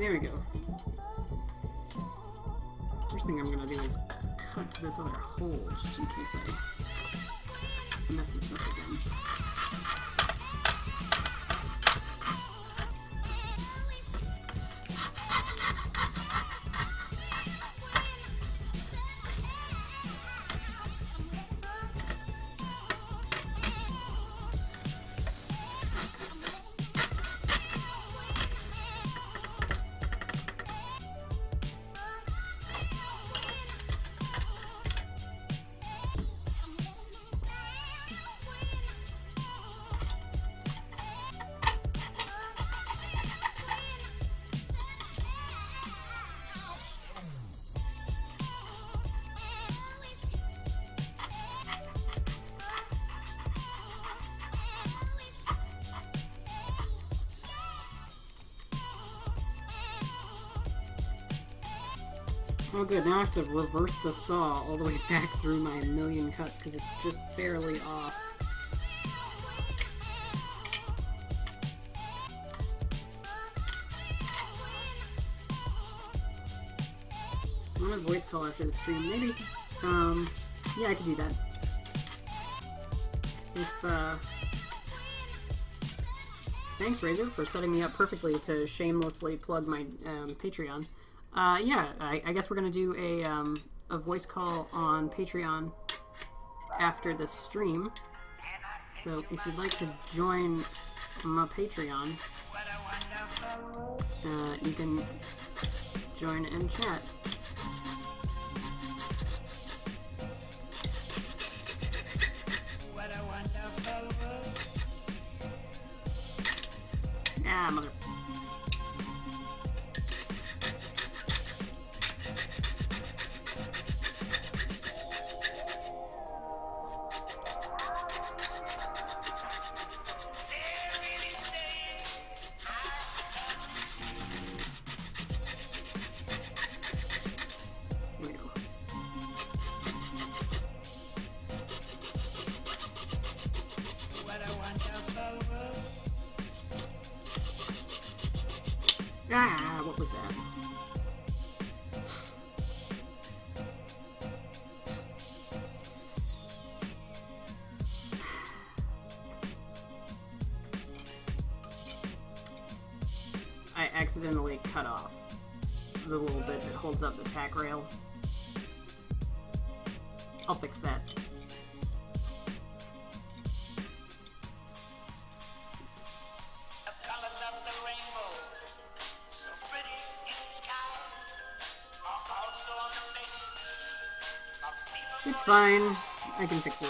There we go. First thing I'm gonna do is cut to this other hole, just in case I mess this up again. Oh good, now I have to reverse the saw all the way back through my million cuts because it's just barely off. I want a voice call after the stream, maybe? Yeah, I could do that. Thanks, Razor, for setting me up perfectly to shamelessly plug my Patreon. Yeah, I guess we're gonna do a voice call on Patreon after the stream. So if you'd like to join my Patreon, you can join and chat. Ah, mother. Ah, what was that? I accidentally cut off the little bit that holds up the tack rail. I'll fix that. It's fine. I can fix it.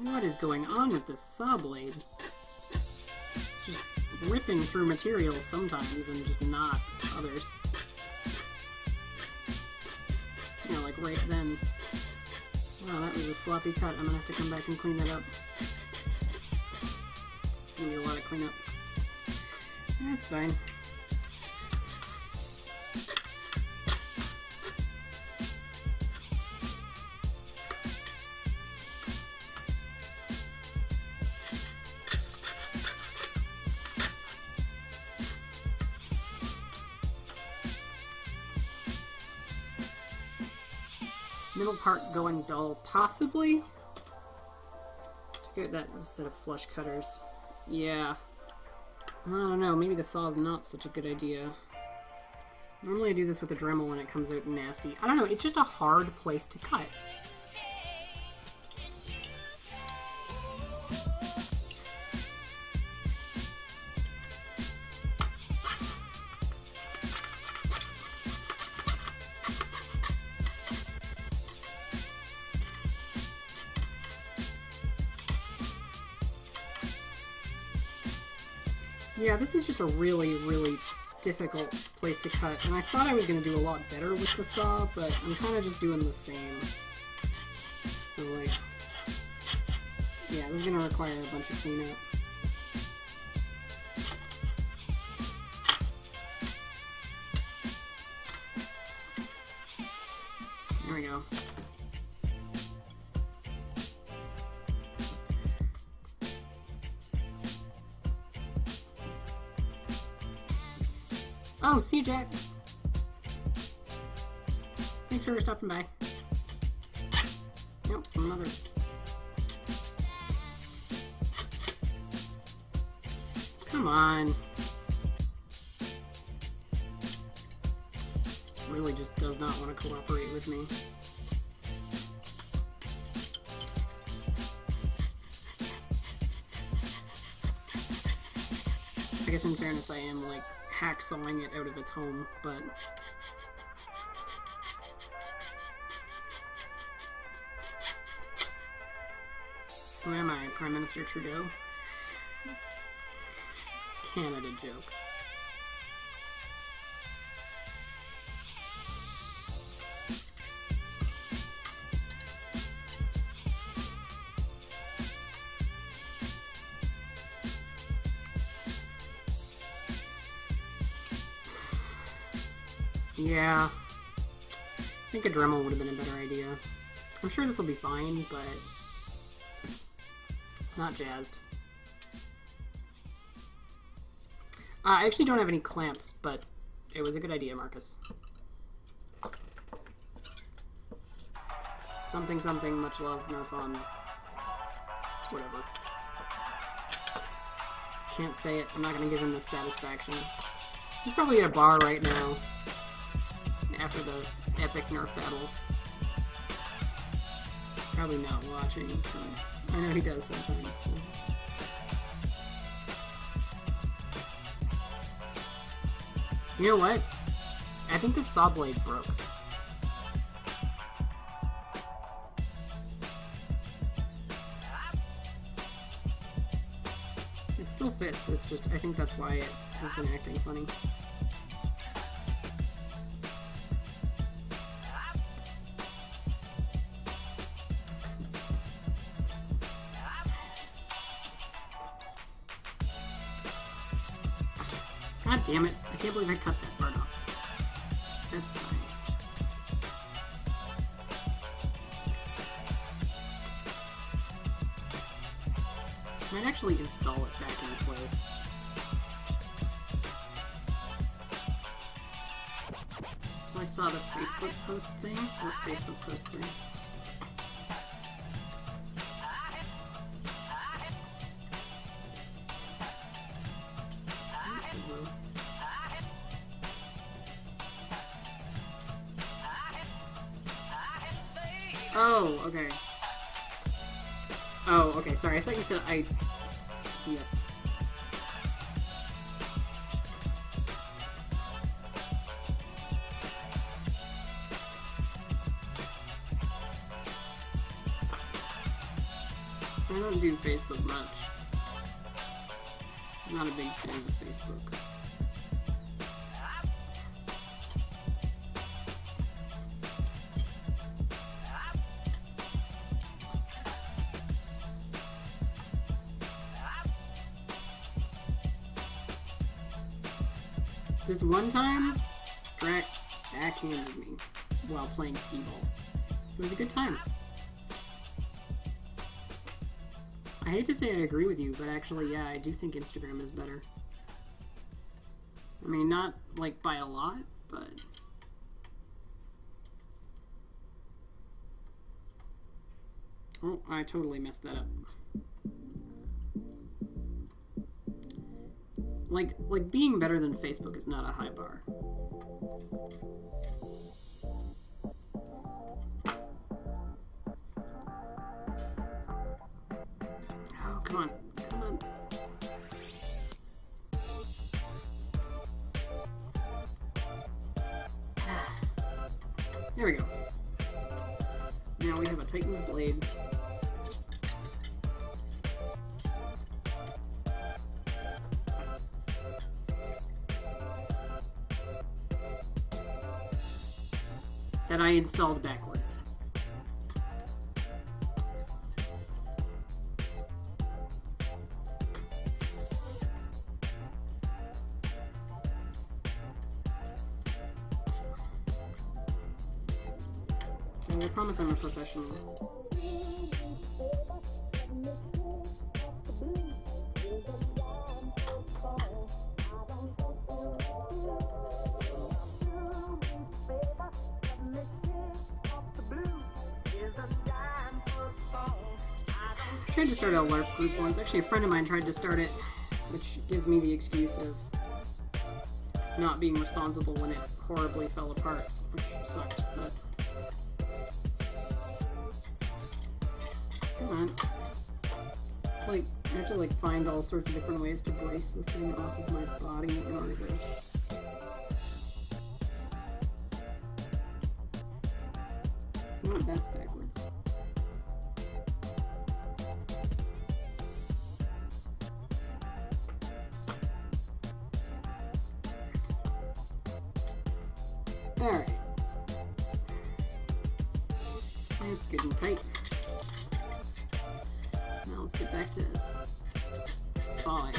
What is going on with this saw blade? It's just ripping through materials sometimes and just not others. You know, like right then. Wow, that was a sloppy cut. I'm gonna have to come back and clean that up. It's gonna be a lot of cleanup. That's fine. Middle part going dull, possibly? To get that instead of flush cutters. Yeah. I don't know, maybe the saw is not such a good idea. Normally I do this with a Dremel and it comes out nasty. I don't know, it's just a hard place to cut. Yeah, this is just a really, really difficult place to cut, and I thought I was going to do a lot better with the saw, but I'm kind of just doing the same. So, like, yeah, this is going to require a bunch of cleanup. There we go. Oh, see you, Jack. Thanks for stopping by. Nope, another. Come on. This really just does not want to cooperate with me. I guess in fairness I am, like, hacksawing it out of its home, but... Who am I? Prime Minister Trudeau? Canada joke. Yeah. I think a Dremel would have been a better idea. I'm sure this will be fine, but... not jazzed. I actually don't have any clamps, but it was a good idea, Marcus. Something, something, much love, Nerf on... whatever. Can't say it. I'm not gonna give him this satisfaction. He's probably at a bar right now. After the epic Nerf battle. Probably not watching, but I know he does sometimes, so. You know what? I think this saw blade broke. It still fits, it's just, I think that's why it has been acting funny. God damn it. I can't believe I cut that part off. That's fine. I might actually install it back in place. So I saw the Facebook post thing. What Facebook post thing? Oh, okay. Oh, okay, sorry, I thought you said I... Yeah. I don't do Facebook much. I'm not a big fan of Facebook. This one time, Drac backhanded me while playing skee-ball. It was a good time. I hate to say I agree with you, but actually, yeah, I do think Instagram is better. I mean, not, like, by a lot, but... Oh, I totally messed that up. Like being better than Facebook is not a high bar. Oh, come on. Come on. There we go. Now we have a tightened blade. that I installed backwards. I promise I'm a professional. I tried to start a LARP group once. Actually, a friend of mine tried to start it, which gives me the excuse of not being responsible when it horribly fell apart, which sucked, but... Come on. It's like, I have to like find all sorts of different ways to brace this thing off of my body in order to... No, that's backwards. Alright. That's good and tight. Now let's get back to sawing.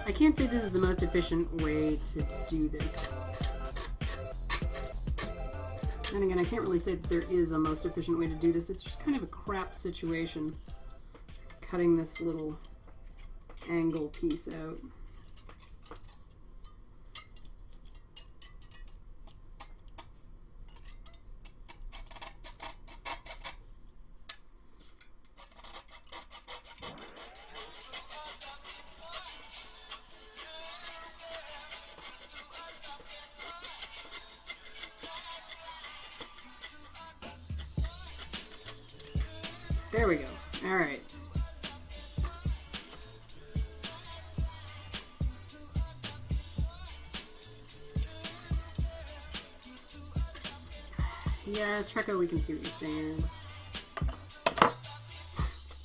I can't say this is the most efficient way to do this. And again, I can't really say that there is a most efficient way to do this. It's just kind of a crap situation, cutting this little angle piece out. There we go. All right. Yeah, Treco, we can see what you're saying.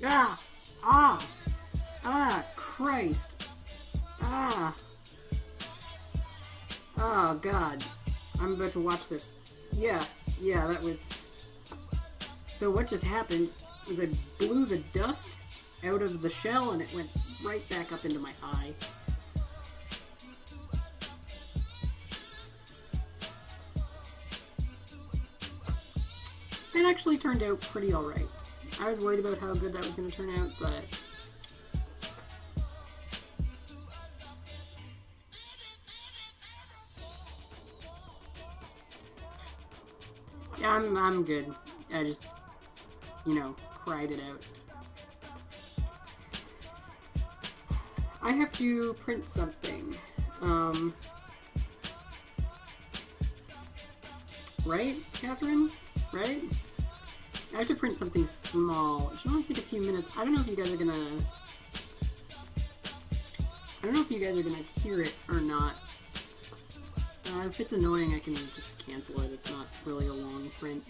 Ah! Ah! Ah! Christ! Ah! Oh, God. I'm about to watch this. Yeah, that was... So what just happened is I blew the dust out of the shell and it went right back up into my eye. That actually turned out pretty alright. I was worried about how good that was going to turn out, but... Yeah, I'm good. I just, you know, cried it out. I have to print something. Right, Catherine? Right? I have to print something small. It should only take a few minutes. I don't know if you guys are gonna... I don't know if you guys are gonna hear it or not. If it's annoying, I can just cancel it. It's not really a long print.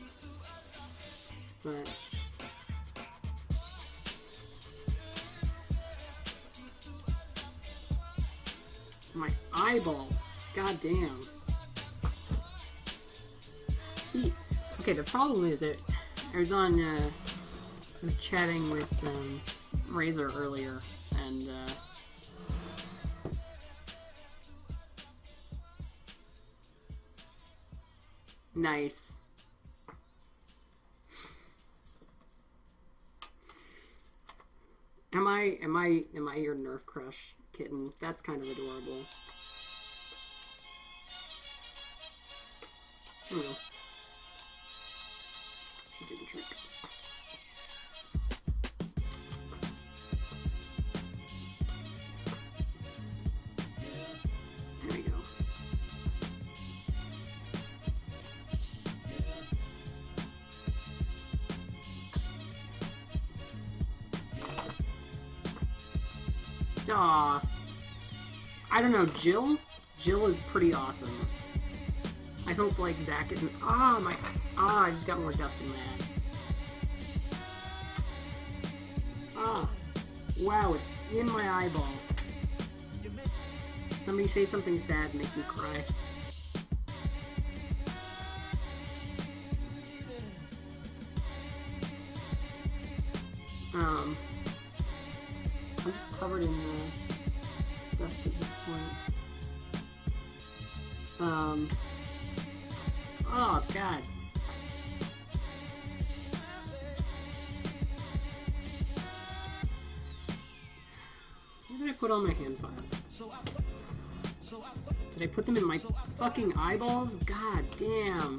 But... my eyeball. God damn. See, okay, the problem is that I was on, I was chatting with Razor earlier, and nice. Am I your Nerf crush, kitten? That's kind of adorable. I don't know. Should do the trick. There we go. Aw. I don't know, Jill? Jill is pretty awesome. I hope, like, Zach isn't... I just got more dust in my eye. Wow, it's in my eyeball. Somebody say something sad, make me cry. I'm just covered in dust at this point. Oh, God. Where did I put all my hand files? Did I put them in my fucking eyeballs? God damn.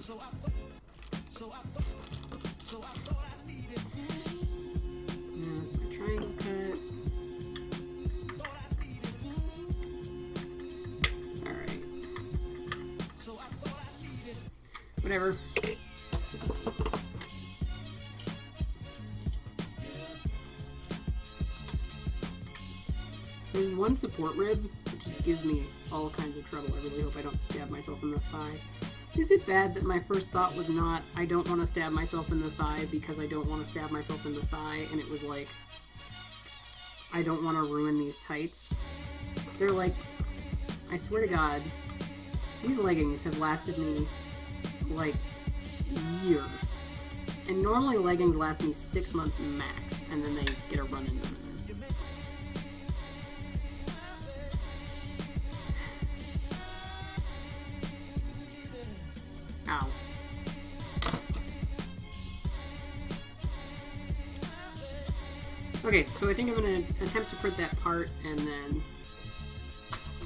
Yeah, that's my triangle cut. Alright. Whatever. There's one support rib, which just gives me all kinds of trouble. I really hope I don't stab myself in the thigh. Is it bad that my first thought was not, I don't want to stab myself in the thigh because I don't want to stab myself in the thigh, and it was like, I don't want to ruin these tights? They're like, I swear to God, these leggings have lasted me, like, years. And normally leggings last me 6 months max, and then they get a run in them. Ow. Okay, so I think I'm going to attempt to print that part, and then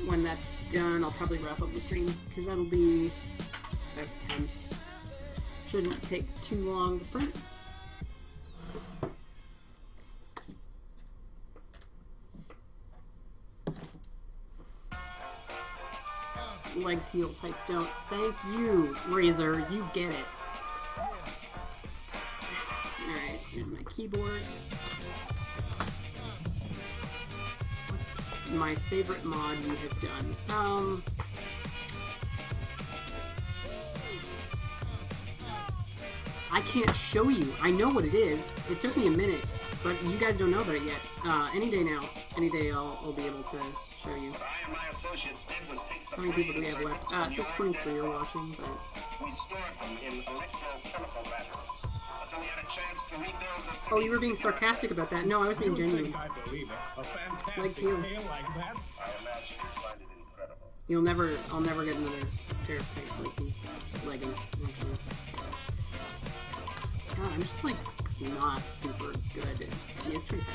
when that's done, I'll probably wrap up the stream, because that'll be about 10. Shouldn't take too long to print. Legs heal, types don't. Thank you, Razor. You get it. Alright, here's my keyboard. What's my favorite mod you have done? I can't show you. I know what it is. It took me a minute, but you guys don't know about it yet. Any day now. Any day I'll be able to show you. How many people do we have left? It says 23 are watching, but... Oh, you were being sarcastic about that. No, I was being genuine. Legs heal. I'll never get another pair of tights like these leggings, actually. God, I'm just, like, not super good at PS25 now.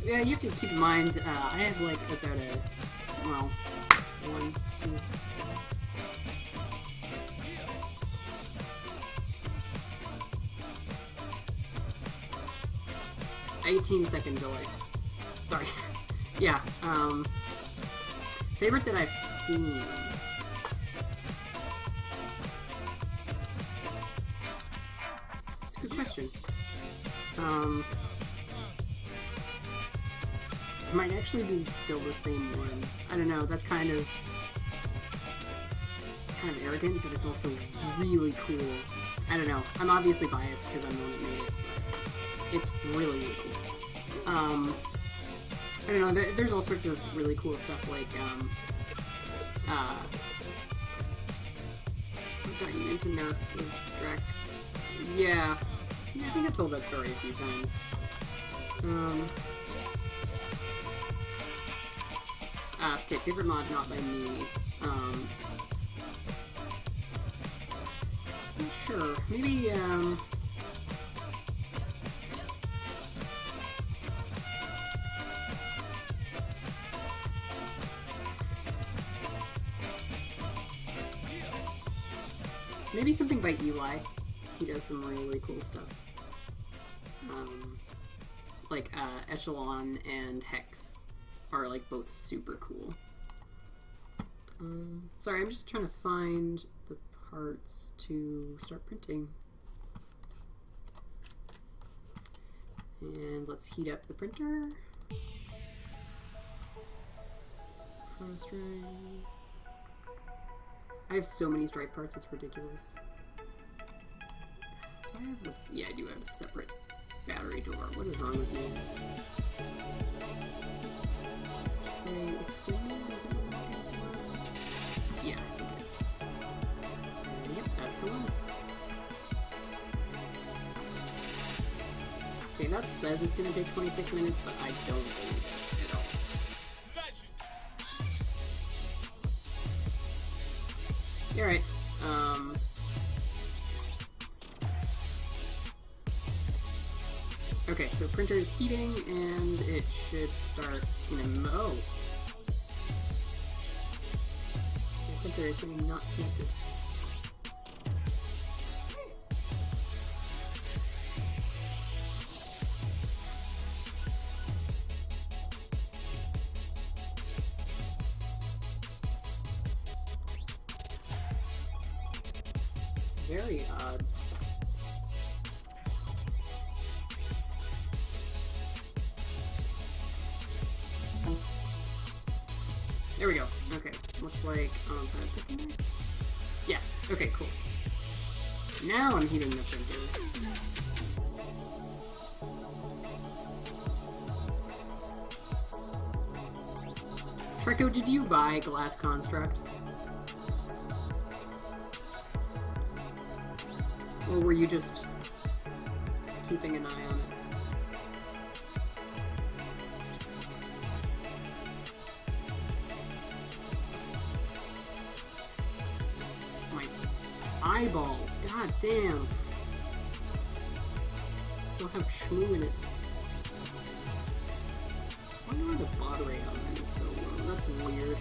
Yeah, you have to keep in mind, I have, like, about a... well... 1, 2... 18-second delay. Sorry. Yeah, favorite that I've seen. That's a good question. It might actually be still the same one. I don't know, that's kind of arrogant, but it's also really cool. I don't know. I'm obviously biased because I'm the one that made it, but it's really, really cool. I don't know, there's all sorts of really cool stuff like, what got you into Nerf was direct. Yeah, I think I've told that story a few times. Okay, favorite mod not by me. Not sure. Maybe, maybe something by Eli. He does some really cool stuff. Like Echelon and Hex are like both super cool. Sorry, I'm just trying to find the parts to start printing. And let's heat up the printer. Pro Strive. I have so many Strive parts, it's ridiculous. Do I have a... Yeah, I do have a separate battery door. What is wrong with me? Okay, extender, is that what I'm looking for? Yeah, I think it is. Yep, that's the one. Okay, that says it's gonna take 26 minutes, but I don't believe it at all. You're right. Okay, so printer is heating, and it should start in a oh. The printer is suddenly not connected. Very odd. There we go. Okay. Looks like yes. Okay, cool. Now I'm heating the printer. Treco, did you buy Glass Construct? Or were you just keeping an eye on it? My eyeball. God damn. Still have shmoo in it. I wonder why the baud rate on that is so low. That's weird.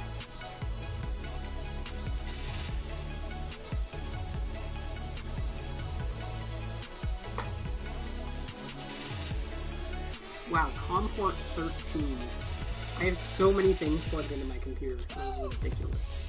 Wow, Comport 13. I have so many things plugged into my computer. That was ridiculous.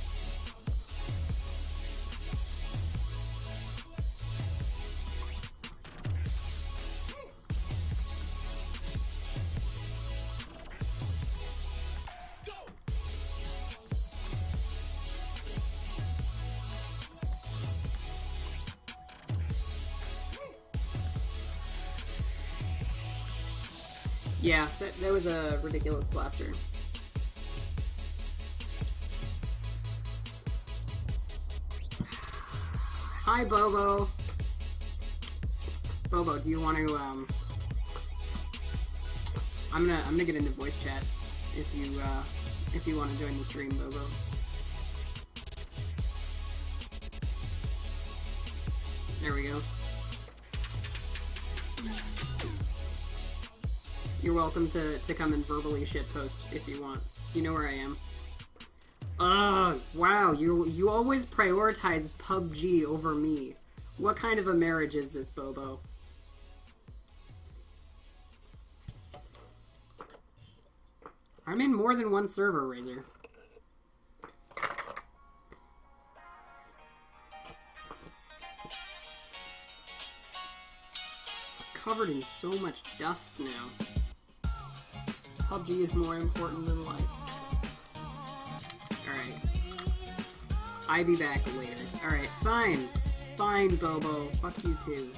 Yeah, that was a ridiculous blaster. Hi, Bobo. Bobo, do you want to, I'm gonna get into voice chat if you want to join the stream, Bobo. There we go. You're welcome to come and verbally shitpost if you want. You know where I am. Wow, you always prioritize PUBG over me. What kind of a marriage is this, Bobo? I'm in more than one server, Razor. Covered in so much dust now. PUBG is more important than life. Alright. I be back later. Alright, fine. Fine, Bobo. Fuck you too.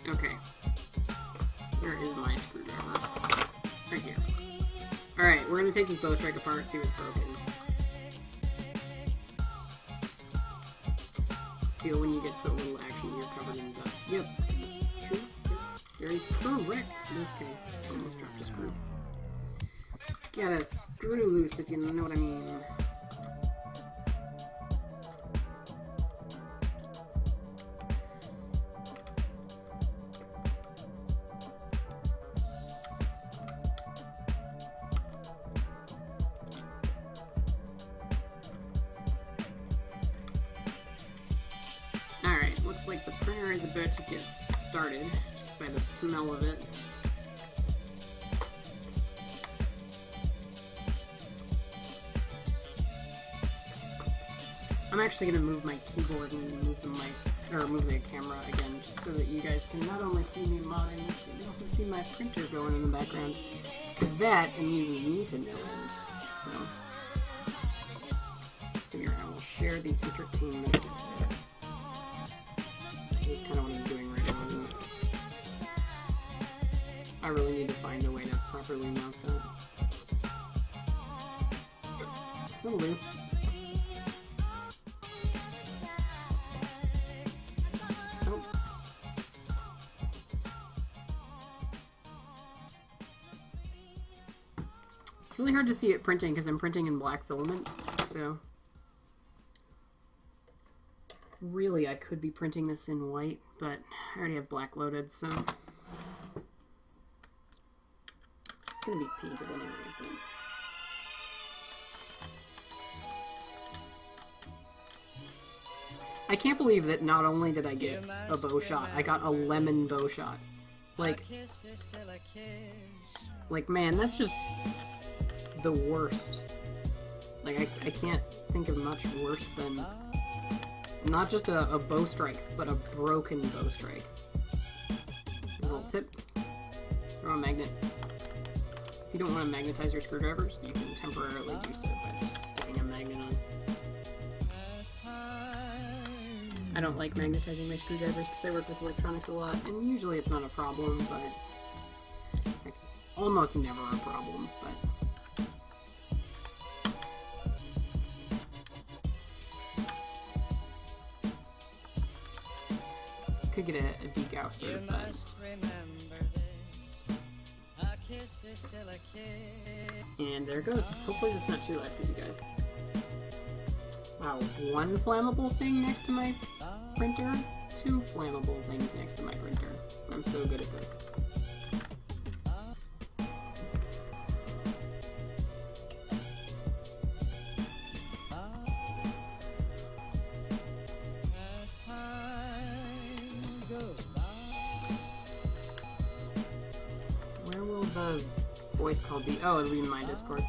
Okay. Where is my screwdriver? Right here. Alright, we're gonna take this bow strike apart, see what's broken. Feel when you get so little action, you're covered in dust. Yep, that's true. Very correct. Okay, almost dropped a screw. Get a screw loose if you know what I mean. Looks like the printer is about to get started, just by the smell of it. I'm actually gonna move my keyboard and move the mic, or move the camera again, just so that you guys can not only see me modding, but you also see my printer going in the background. Because that amuses me to no end. So, figure I will share the entertainment. That's kind of what I'm doing right now, isn't it? I really need to find a way to properly mount that. That'll do. It's really hard to see it printing because I'm printing in black filament, so really I could be printing this in white, but I already have black loaded, so it's going to be painted anyway, but I can't believe that not only did I get a bow shot, I got a lemon bow shot. Like man, that's just the worst. Like, I can't think of much worse than not just a bow strike, but a broken bow strike. A little tip. Throw a magnet. If you don't want to magnetize your screwdrivers, you can temporarily do so by just sticking a magnet on. I don't like magnetizing my screwdrivers because I work with electronics a lot, and usually it's not a problem, but it's almost never a problem, but could get a degausser, but and there it goes. Hopefully that's not too loud for you guys. Wow, one flammable thing next to my printer, two flammable things next to my printer. I'm so good at this. Where will the voice call be? Oh, it'll be in my Discord.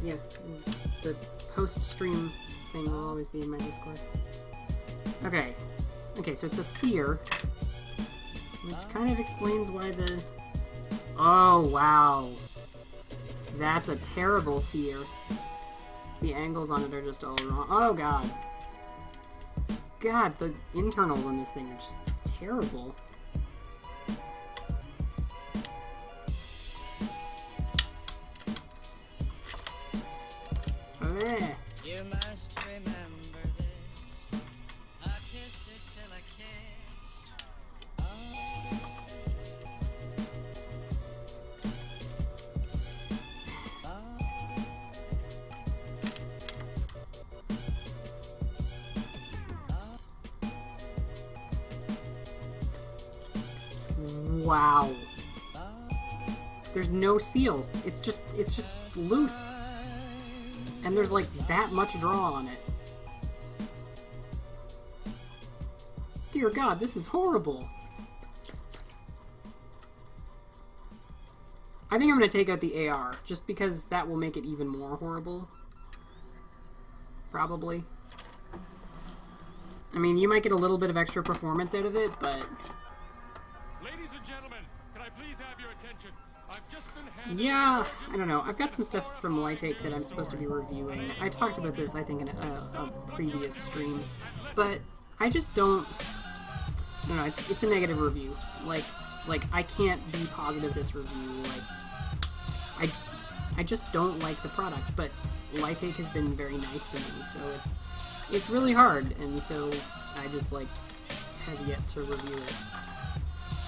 Yeah, the post-stream thing will always be in my Discord. Okay. Okay, so it's a sear, which kind of explains why the... Oh, wow. That's a terrible sear. The angles on it are just all wrong. Oh, God. God, the internals on this thing are just terrible. You must remember this. A kiss is still a kiss. Wow. There's no seal. It's just loose. And there's like that much draw on it. Dear God, this is horrible. I think I'm gonna take out the AR, just because that will make it even more horrible. Probably. I mean, you might get a little bit of extra performance out of it, but... Ladies and gentlemen, can I please have your attention? I've just been handed Yeah, I don't know. I've got some stuff from Lightake that I'm supposed to be reviewing. I talked about this, I think, in a previous stream, but I just don't... I don't know, it's a negative review. Like, I can't be positive this review. Like, I just don't like the product, but Lightake has been very nice to me, so it's really hard, and so I just, like, have yet to review it.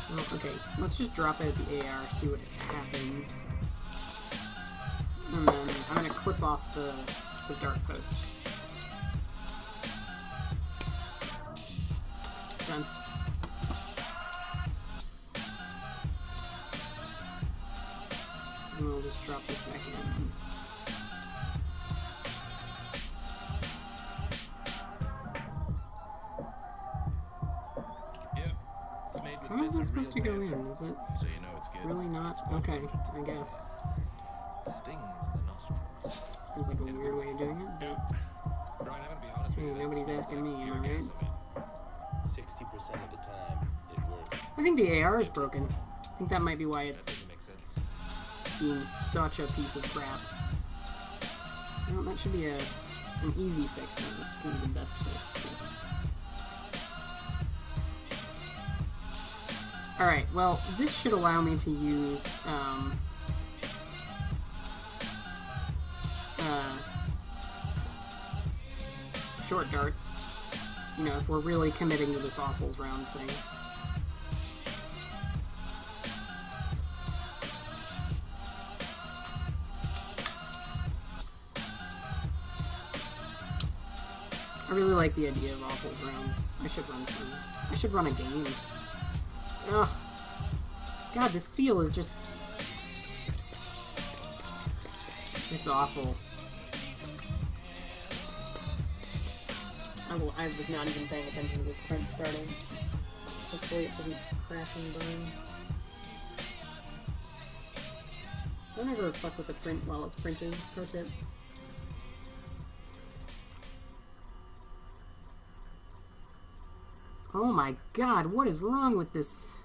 Well, okay, let's just drop out the AR, see what happens. And then I'm gonna clip off the dart post. Done. And we'll just drop this back in. this supposed to go in? Is it So you know it's good. really not? Okay, I guess. Stings the nostrils. Seems like a weird way of doing it, but Brian, I'm gonna be honest with hey, you. nobody's asking me, am I right? 60% of the time, it works. I think the AR is broken. I think that might be why it's Doesn't make sense. being such a piece of crap. Well, that should be an easy fix. I don't know if it's going to be the best fix. Alright, well, this should allow me to use, short darts. You know, if we're really committing to this Awfuls round thing. I really like the idea of Awfuls rounds. I should run some. I should run a game. Ugh. God, this seal is just... It's awful. I was not even paying attention to this print starting. Hopefully it doesn't crash and burn. Don't ever fuck with the print while it's printing. Pro tip. Oh my god, what is wrong with this?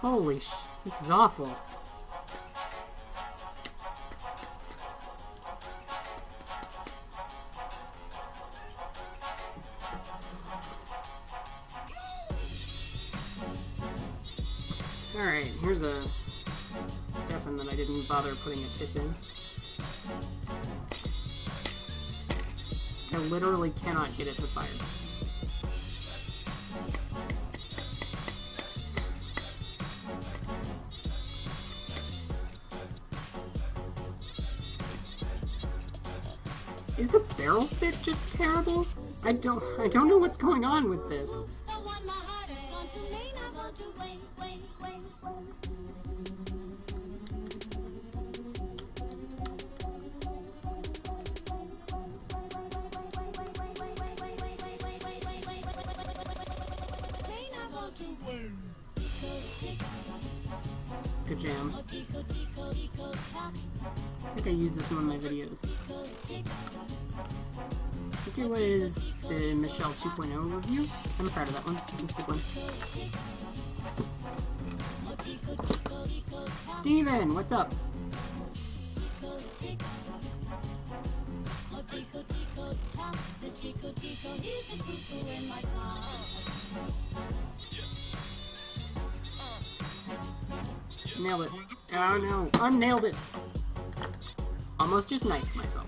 Holy sh... This is awful. Alright, here's a Stefan that I didn't bother putting a tip in. I literally cannot get it to fire. Is the barrel fit just terrible? I don't know what's going on with this. Good jam. I think I used this in one of my videos. I think it was the Michelle 2.0 review. I'm proud of that one. It's a good one. Steven, what's up? Nailed it. Oh no, unnailed it. Almost just knifed myself.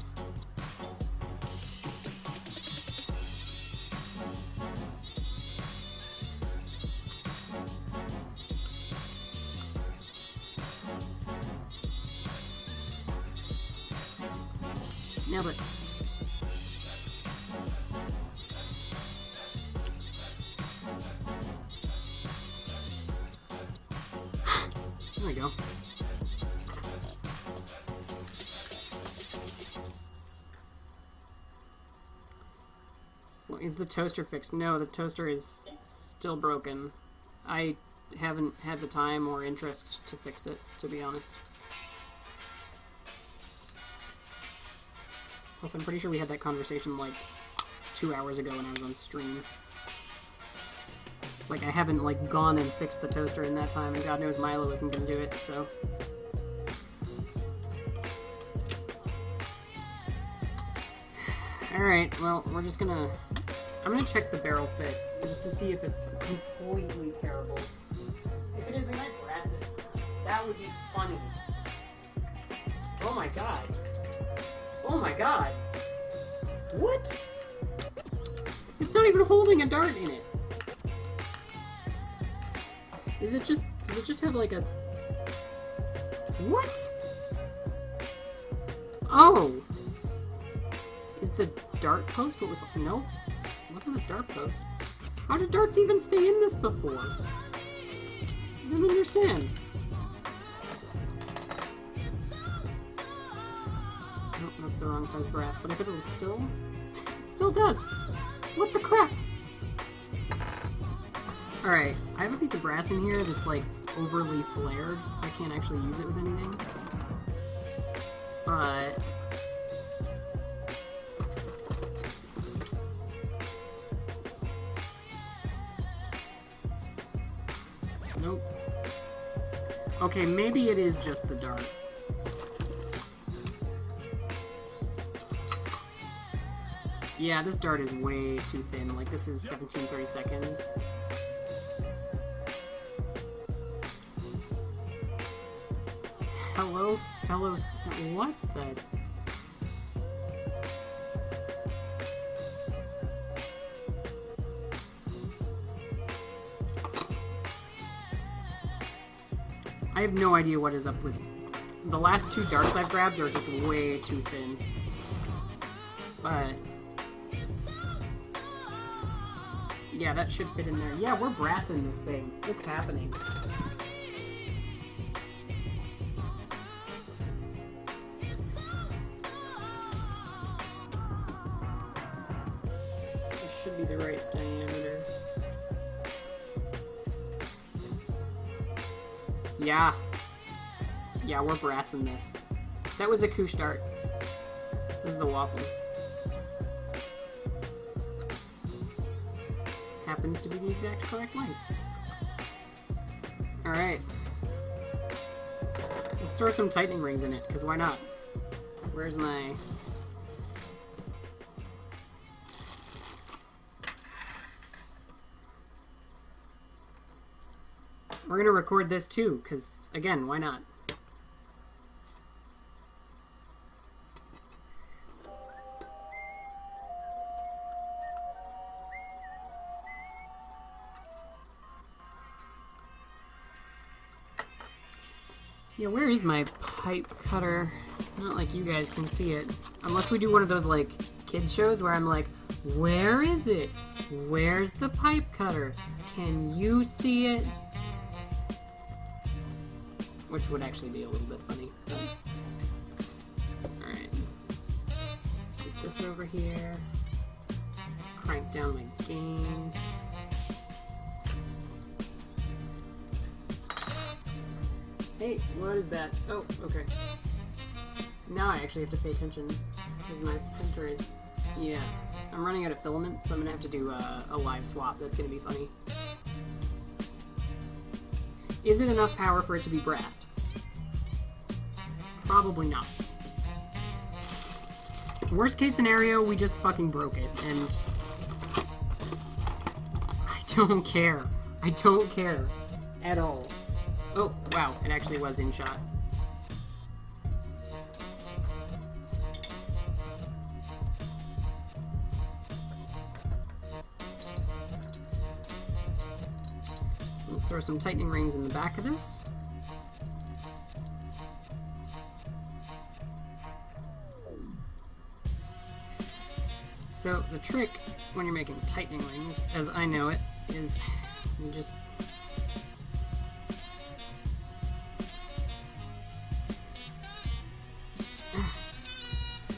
Nailed it. There we go. So is the toaster fixed? No, the toaster is still broken. I haven't had the time or interest to fix it, to be honest. Plus, I'm pretty sure we had that conversation like 2 hours ago when I was on stream. It's like I haven't like gone and fixed the toaster in that time, and God knows Milo isn't gonna do it, so. Alright, well, we're just gonna... I'm gonna check the barrel fit, just to see if it's completely terrible. If it is, we might brass it. That would be funny. Oh my god. Oh my god. What? It's not even holding a dart in it. Does it just have like a... What? Oh! Is the dart post what was... Nope. It wasn't a dart post. How did darts even stay in this before? I don't understand. Nope, that's the wrong size brass, but if it will still... It still does! What the crap? Alright, I have a piece of brass in here that's like overly flared, so I can't actually use it with anything. But nope. Okay, maybe it is just the dart. Yeah, this dart is way too thin. Like, this is 1730 seconds. Hello, fellow... What the... I have no idea what is up with... The last two darts I've grabbed are just way too thin. But... yeah, that should fit in there. Yeah, we're brassing this thing. It's happening. This should be the right diameter. Yeah. Yeah, we're brassing this. That was a koosh dart. This is a waffle. Happens to be the exact correct length. Alright. Let's throw some tightening rings in it, because why not? Where's my... We're gonna record this too, because, again, why not? Yeah, where is my pipe cutter? Not like you guys can see it. Unless we do one of those, like, kids shows where I'm like, where is it? Where's the pipe cutter? Can you see it? Which would actually be a little bit funny. Alright. Get this over here. Crank down my gain. Hey, what is that? Oh, okay. Now I actually have to pay attention because my printer is... yeah. I'm running out of filament, so I'm gonna have to do a live swap. That's gonna be funny. Is it enough power for it to be brassed? Probably not. Worst case scenario, we just fucking broke it, and... I don't care. I don't care. At all. Oh, wow, it actually was in shot. So let's throw some tightening rings in the back of this. So the trick when you're making tightening rings, as I know it, is you just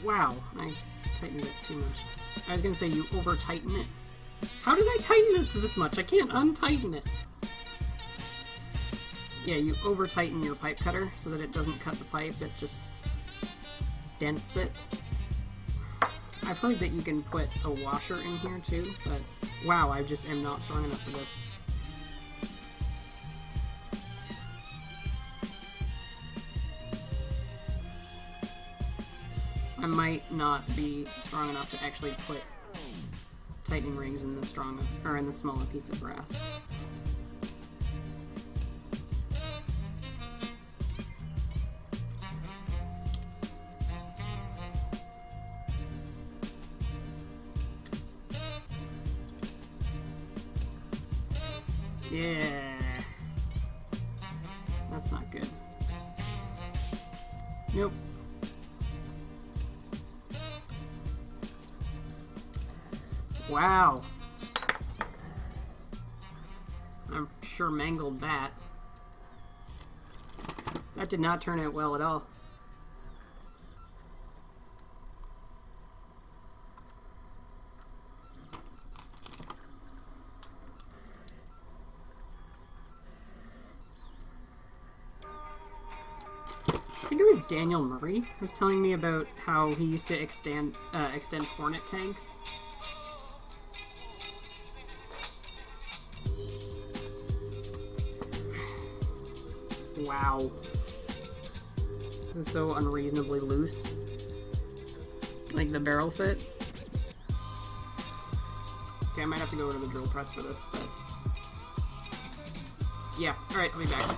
wow, I tightened it too much. I was gonna say you over-tighten it. How did I tighten it this much? I can't untighten it. Yeah, you over-tighten your pipe cutter so that it doesn't cut the pipe, it just dents it. I've heard that you can put a washer in here too, but wow, I just am not strong enough for this. I might not be strong enough to actually put tightening rings in the smaller piece of brass. Yeah. That's not good. Nope. Wow. I'm sure mangled that. That did not turn out well at all. Daniel Murray was telling me about how he used to extend Hornet tanks. Wow. This is so unreasonably loose. Like the barrel fit. Okay, I might have to go to the drill press for this, but... yeah, alright, I'll be back.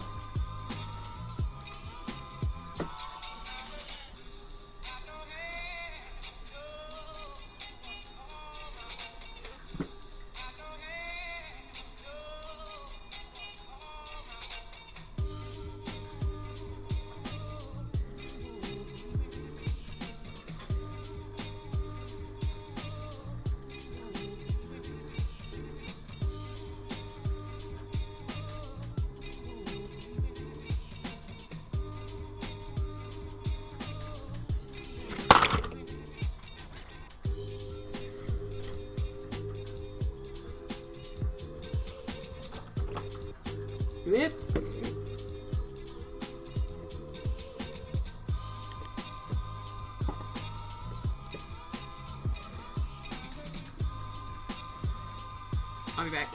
Whoops. I'll be back.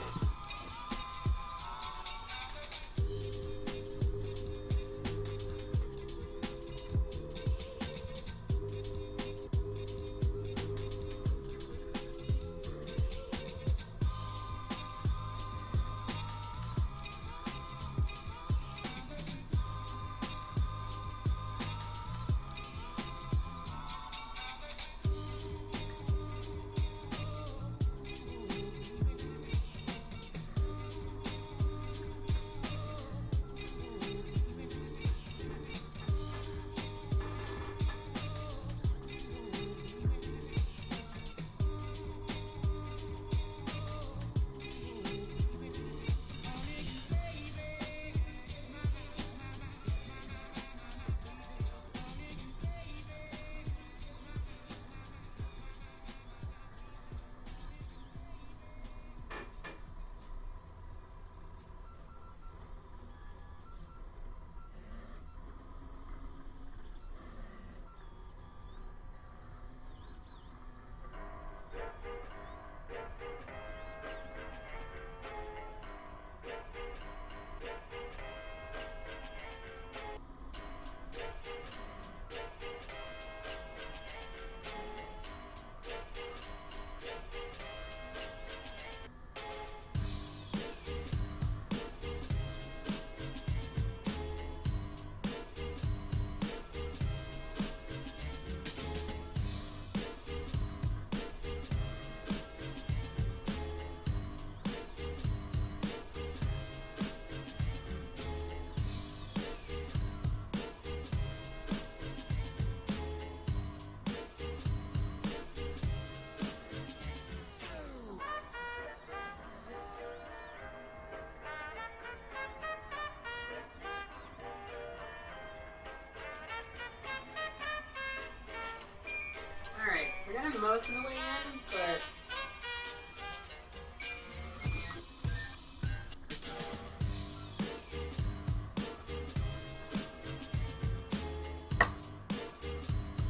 I got him most of the way in, but...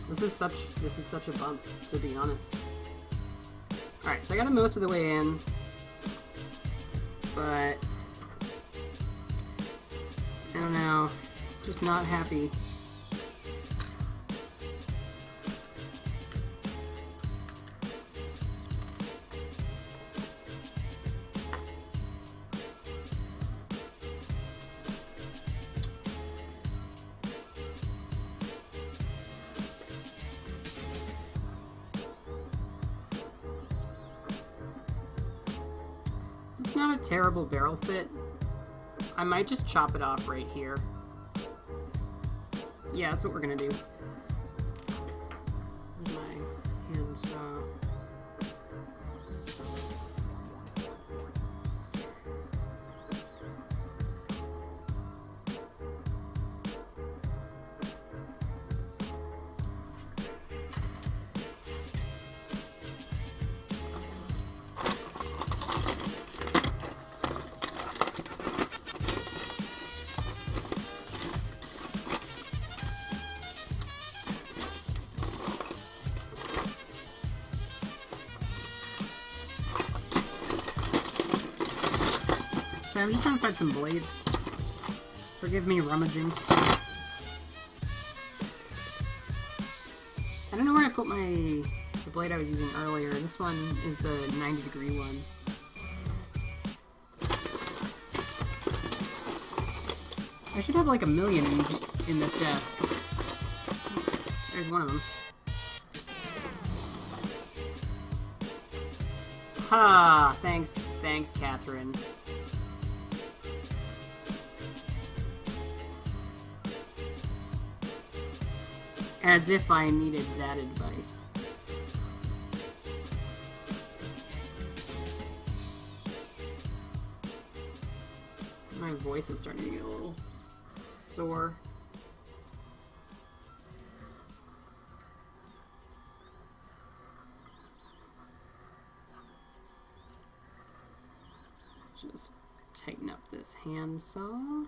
This is such a bump, to be honest. Alright, so I got him most of the way in, but... I don't know. It's just not happy. It's not a terrible barrel fit. I might just chop it off right here. Yeah, that's what we're gonna do. Where's my hand saw? So I'm just trying to find some blades. Forgive me rummaging. I don't know where I put the blade I was using earlier. This one is the 90-degree one. I should have like a million in this desk. There's one of them. Ha! Thanks, Catherine. As if I needed that advice. My voice is starting to get a little sore. Just tighten up this handsaw.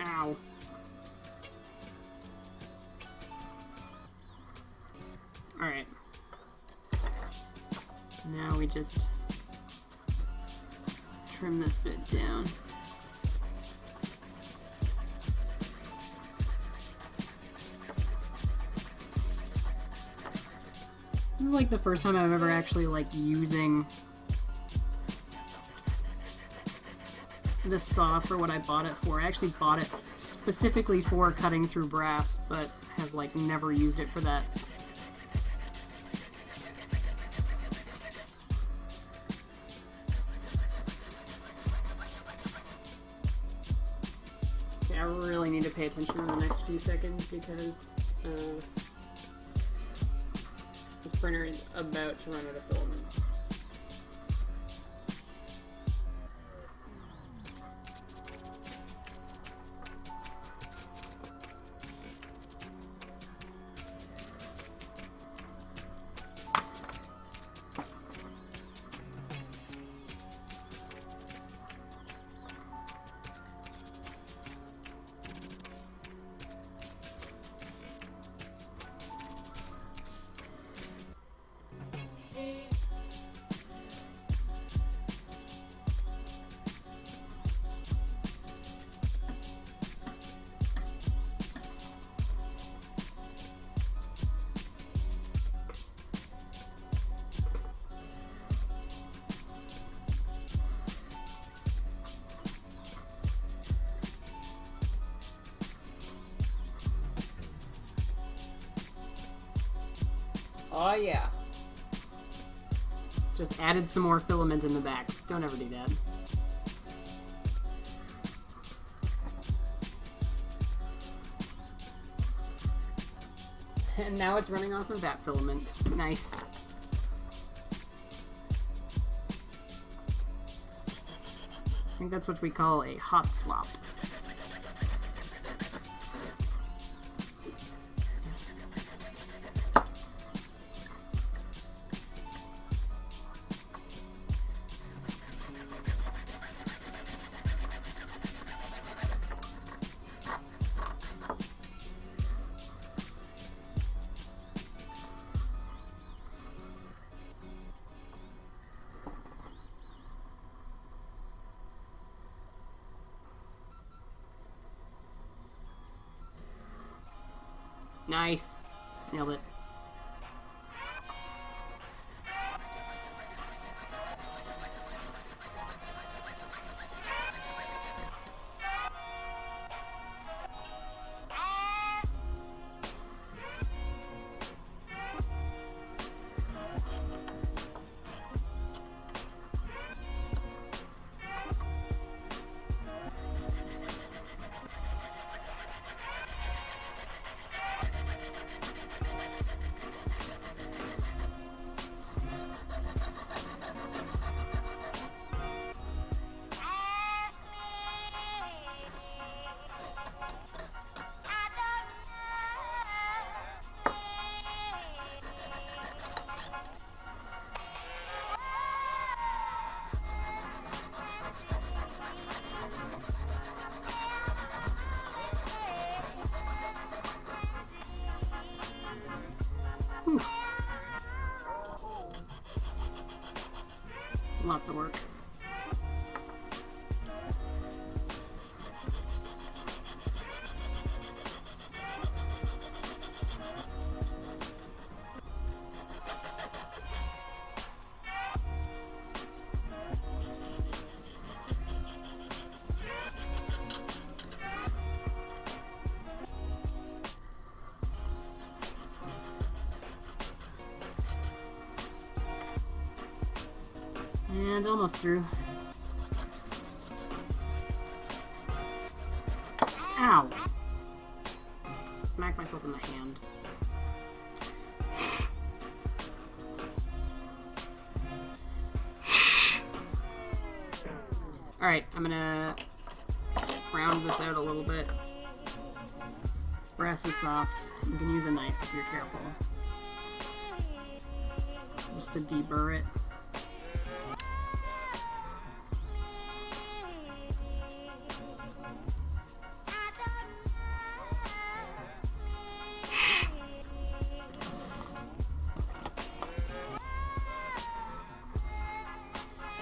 Ow. Alright. Now we just trim this bit down. This is like the first time I've ever actually like using this saw for what I bought it for. I actually bought it specifically for cutting through brass, but have like never used it for that. Okay, I really need to pay attention in the next few seconds because this printer is about to run out of filament. Oh yeah. Just added some more filament in the back. Don't ever do that. And now it's running off of that filament. Nice. I think that's what we call a hot swap. Nice. Nailed it. Lots of work. And almost through. Ow! Smacked myself in the hand. Alright, I'm gonna round this out a little bit. Brass is soft. You can use a knife if you're careful. Just to deburr it.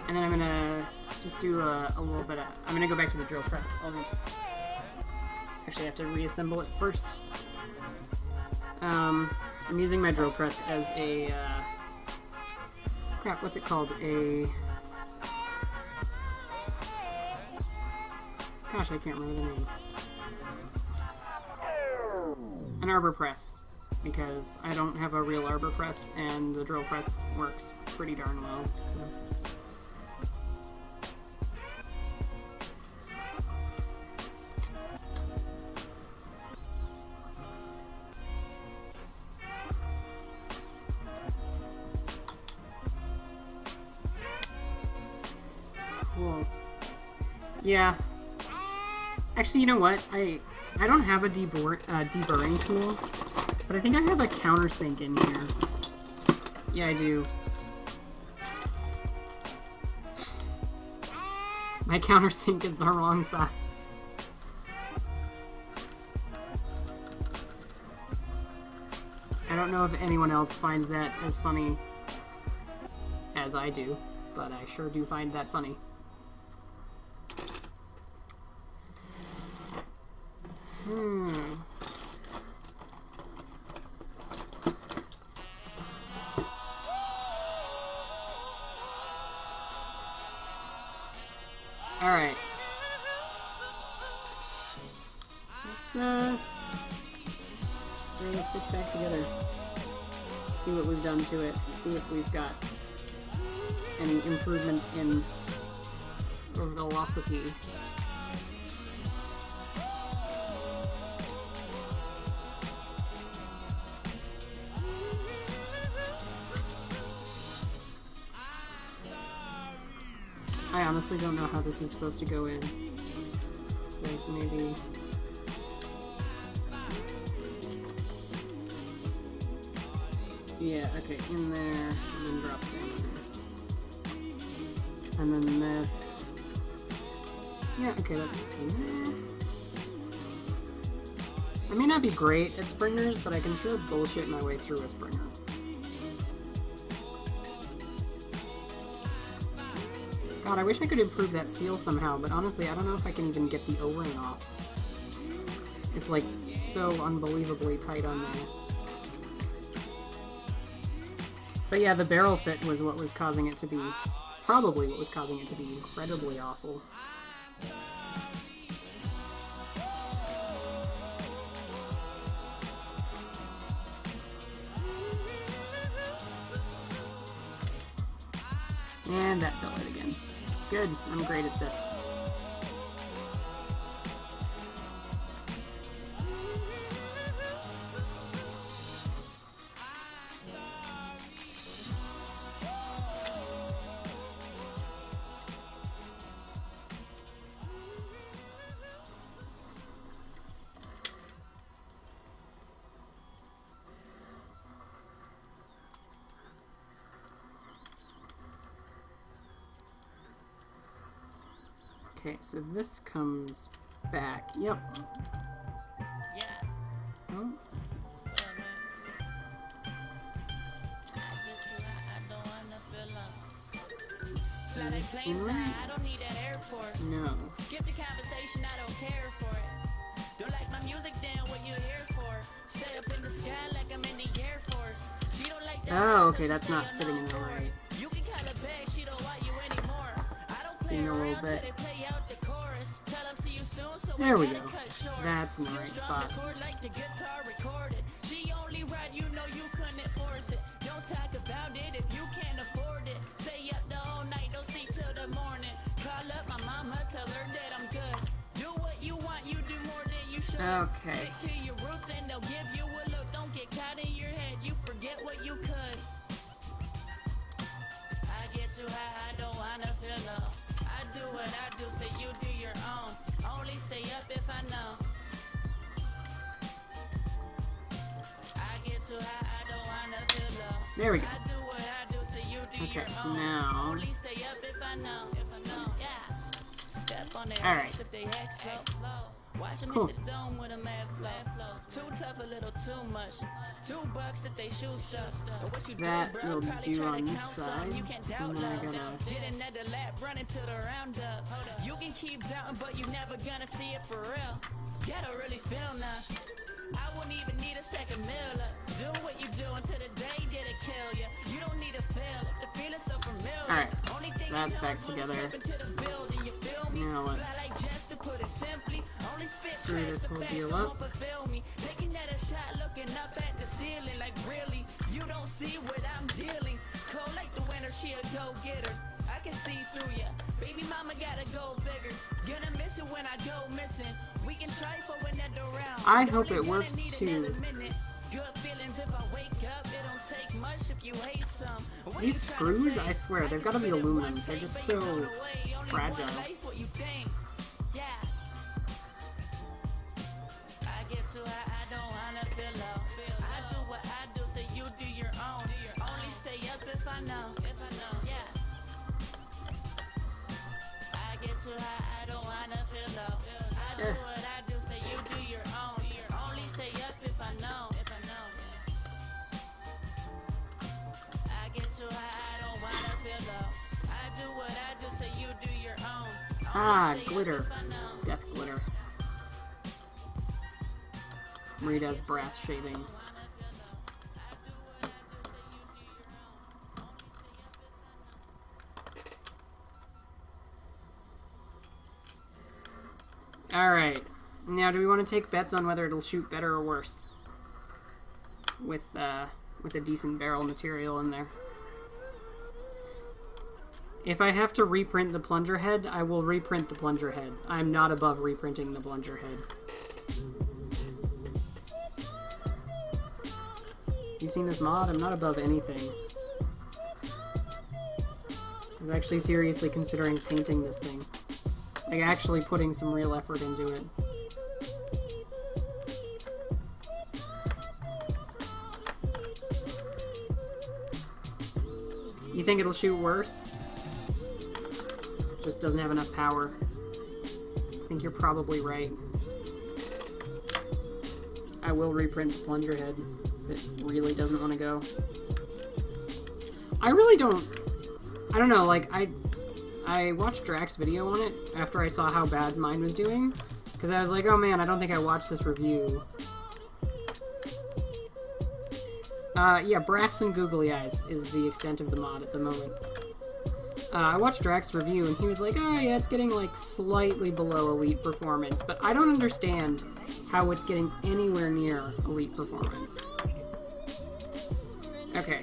And then I'm gonna just do a little bit of... I'm gonna go back to the drill press. Actually, I have to reassemble it first. I'm using my drill press as a... crap, what's it called? Gosh, I can't remember the name. An arbor press. Because I don't have a real arbor press, and the drill press works pretty darn well, so... Cool. Yeah. Actually, you know what? I don't have a deburring tool, but I think I have a countersink in here. Yeah, I do. My countersink is the wrong size. I don't know if anyone else finds that as funny as I do, but I sure do find that funny. Alright. Let's throw this bitch back together. See what we've done to it. See if we've got any improvement in velocity. I honestly don't know how this is supposed to go in. It's like maybe... Yeah, okay, in there, and then drops down there. And then this... Yeah, okay, that sits in there. I may not be great at springers, but I can sure bullshit my way through a springer. God, I wish I could improve that seal somehow, but honestly, I don't know if I can even get the O-ring off. It's like so unbelievably tight on there. But yeah, the barrel fit was what was causing it to be, probably what was causing it to be incredibly awful. And that fell out again. Good, I'm great at this. Okay, so if this comes back, yep. Yeah. Oh, Well, man. I get you, I don't wanna feel like. is inland? I don't need that airport. No. Skip the conversation, I don't care for it. Don't like my music, then what you here for? Stay up in the sky like I'm in the Air Force. She don't like that. Oh, okay, that's not sitting in the right. You can call her back, she don't want you anymore. I don't play Being a little around till bit. they play out the chorus. Tell them see you soon, so There we gotta go. cut short. That's in the Still right drum spot. the chord like the guitar recorded. She only ride, you know you couldn't force it. Don't talk about it if you can't afford it. Stay up the whole night, don't sleep till the morning. Call up my mama, tell her that I'm good. Do what you want, you do more than you should. Okay. Stick to your roots and they'll give you a look. Don't get caught in your head, you forget what you could. I get too high, I don't wanna feel low. I do what I do, so you do your own. Only stay up if I know. I get too high, I don't wanna feel low. There we go. I do what I do, so you do Okay, your own. now- Only stay up if I know, yeah. Step on their All right. ass if they act slow. Watch them Cool. hit the dome with a mad flow. Too tough, a little too much. $2 if they shoot stuff. So what you That do, bro? will Probably do try to on this count some. side. You can't doubt And then I love. gotta- Get another lap, running to the roundup. You can keep doubting, but you never gonna see it for real. Gotta really feel now. I wouldn't even need a second meal up. Do what you do until the day that it kill you. You don't need to feel it. The feeling's so familiar. Alright, Only so thing that's you know back is when you together. step into the building, you feel me? Now Fly let's like just to put it simply. Only spit screw trash, this the whole facts deal that up. won't fulfill me. Taking another shot, looking up at the ceiling like really. You don't see what I'm dealing. Cold like the winter, she a go-getter. I can see through ya. Baby mama gotta go bigger. Gonna miss it when I go missing. We can try for another round. I hope Only it gonna works need too. another minute. Good feelings if I wake up. It don't take much if you hate some. What These you tryna screws, say? I swear, they've I gotta can be spit it aluminum. one They're take, just but you so know the way. Only fragile. one life, what you think? Yeah. I get too high, I don't wanna feel low. I do what I do, so you do your own. Only stay up if I know. Yeah. I get too high, I don't wanna feel low. I do what I do, so you do your own. Only stay up if I know. I get too high, I don't wanna feel low. I do what I do, so you do your own. Ah, Only stay up glitter. if I know. Death glitter. Rita's brass shavings. Alright. Now, do we want to take bets on whether it'll shoot better or worse? With a decent barrel material in there. If I have to reprint the plunger head, I will reprint the plunger head. I'm not above reprinting the plunger head. You seen this mod? I'm not above anything. I was actually seriously considering painting this thing. Like, actually putting some real effort into it. You think it'll shoot worse? Just doesn't have enough power. I think you're probably right. I will reprint the plunger head if it really doesn't want to go. I really don't... I don't know, like, I watched Drax's video on it after I saw how bad mine was doing, because I was like, oh man, I don't think I watched this review. Yeah, brass and googly eyes is the extent of the mod at the moment. I watched Drax's review, and he was like, oh yeah, it's getting, like, slightly below elite performance, but I don't understand how it's getting anywhere near elite performance. Okay,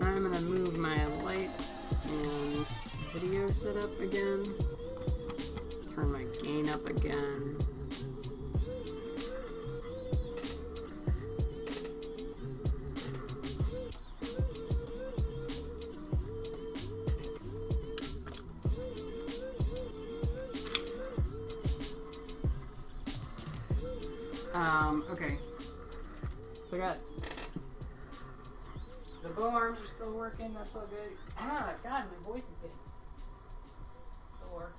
I'm gonna move my lights and video setup again. Turn my gain up again. Okay. So I got... The bow arms are still working, that's all good. Ah, God, my voice is getting sore.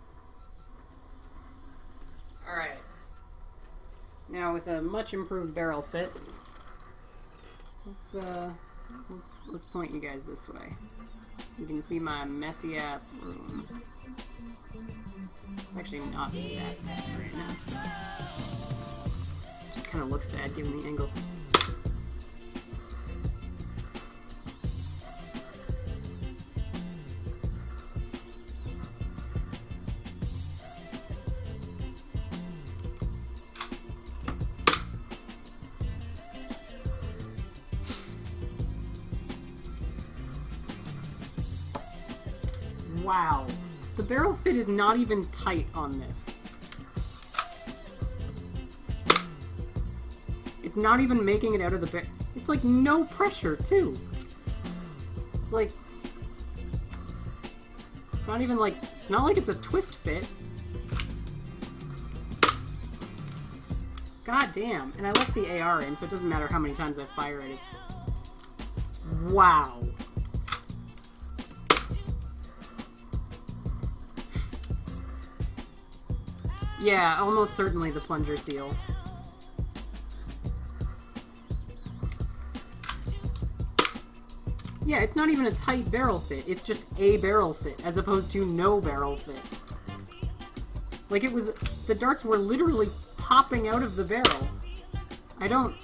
Alright. Now with a much improved barrel fit, let's let's point you guys this way. You can see my messy ass room. It's actually not that bad right now. Just kind of looks bad given the angle. Wow. The barrel fit is not even tight on this. It's not even making it out of the barrel. It's like no pressure, too. It's like... not even like... not like it's a twist fit. God damn. And I left the AR in, so it doesn't matter how many times I fire it. It's... wow. Yeah, almost certainly the plunger seal. Yeah, it's not even a tight barrel fit. It's just a barrel fit, as opposed to no barrel fit. Like, it was... the darts were literally popping out of the barrel. I don't...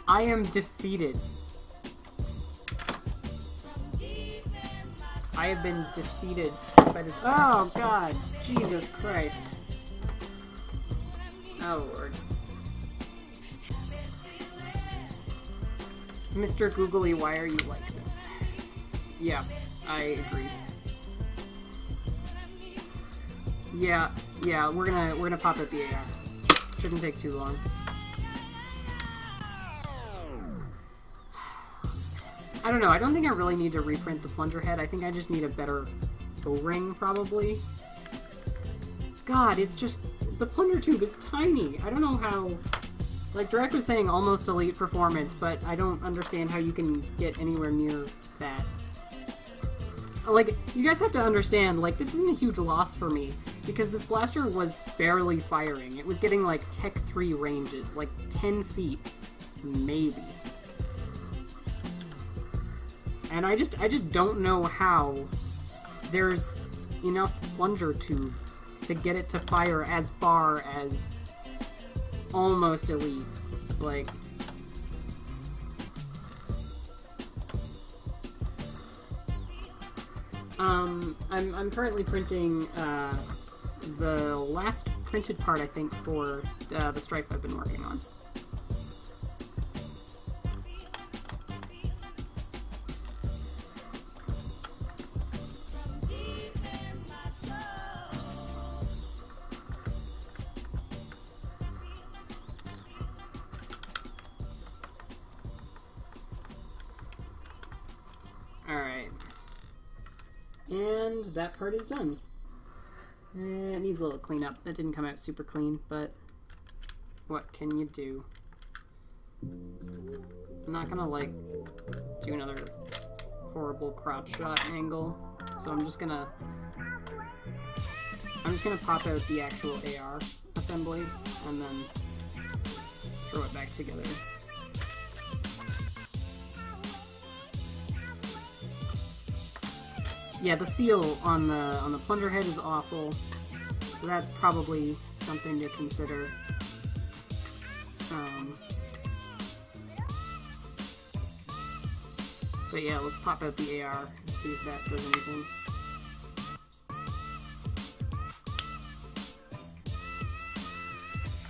I am defeated. I have been defeated by this. Oh, God. Jesus Christ. Oh, Lord. Mr. Googly, why are you like this? Yeah, I agree. Yeah, we're gonna pop out the AR. Shouldn't take too long. I don't know, I don't think I really need to reprint the plunger head. I think I just need a better O-ring, probably. God, it's just... the plunger tube is tiny. I don't know how... like, Direct was saying almost elite performance, but I don't understand how you can get anywhere near that. Like, you guys have to understand, like, this isn't a huge loss for me, because this blaster was barely firing. It was getting, like, Tech 3 ranges, like 10 feet, maybe. And I just don't know how there's enough plunger tube to get it to fire as far as almost elite. Like, I'm currently printing the last printed part, I think, for the Strife I've been working on. Alright. And that part is done. It needs a little cleanup. That didn't come out super clean, but what can you do? I'm not gonna, like, do another horrible crotch shot angle, so I'm just gonna pop out the actual AR assembly, and then throw it back together. Yeah, the seal on the plunger head is awful, so that's probably something to consider. But yeah, let's pop out the AR and see if that does anything.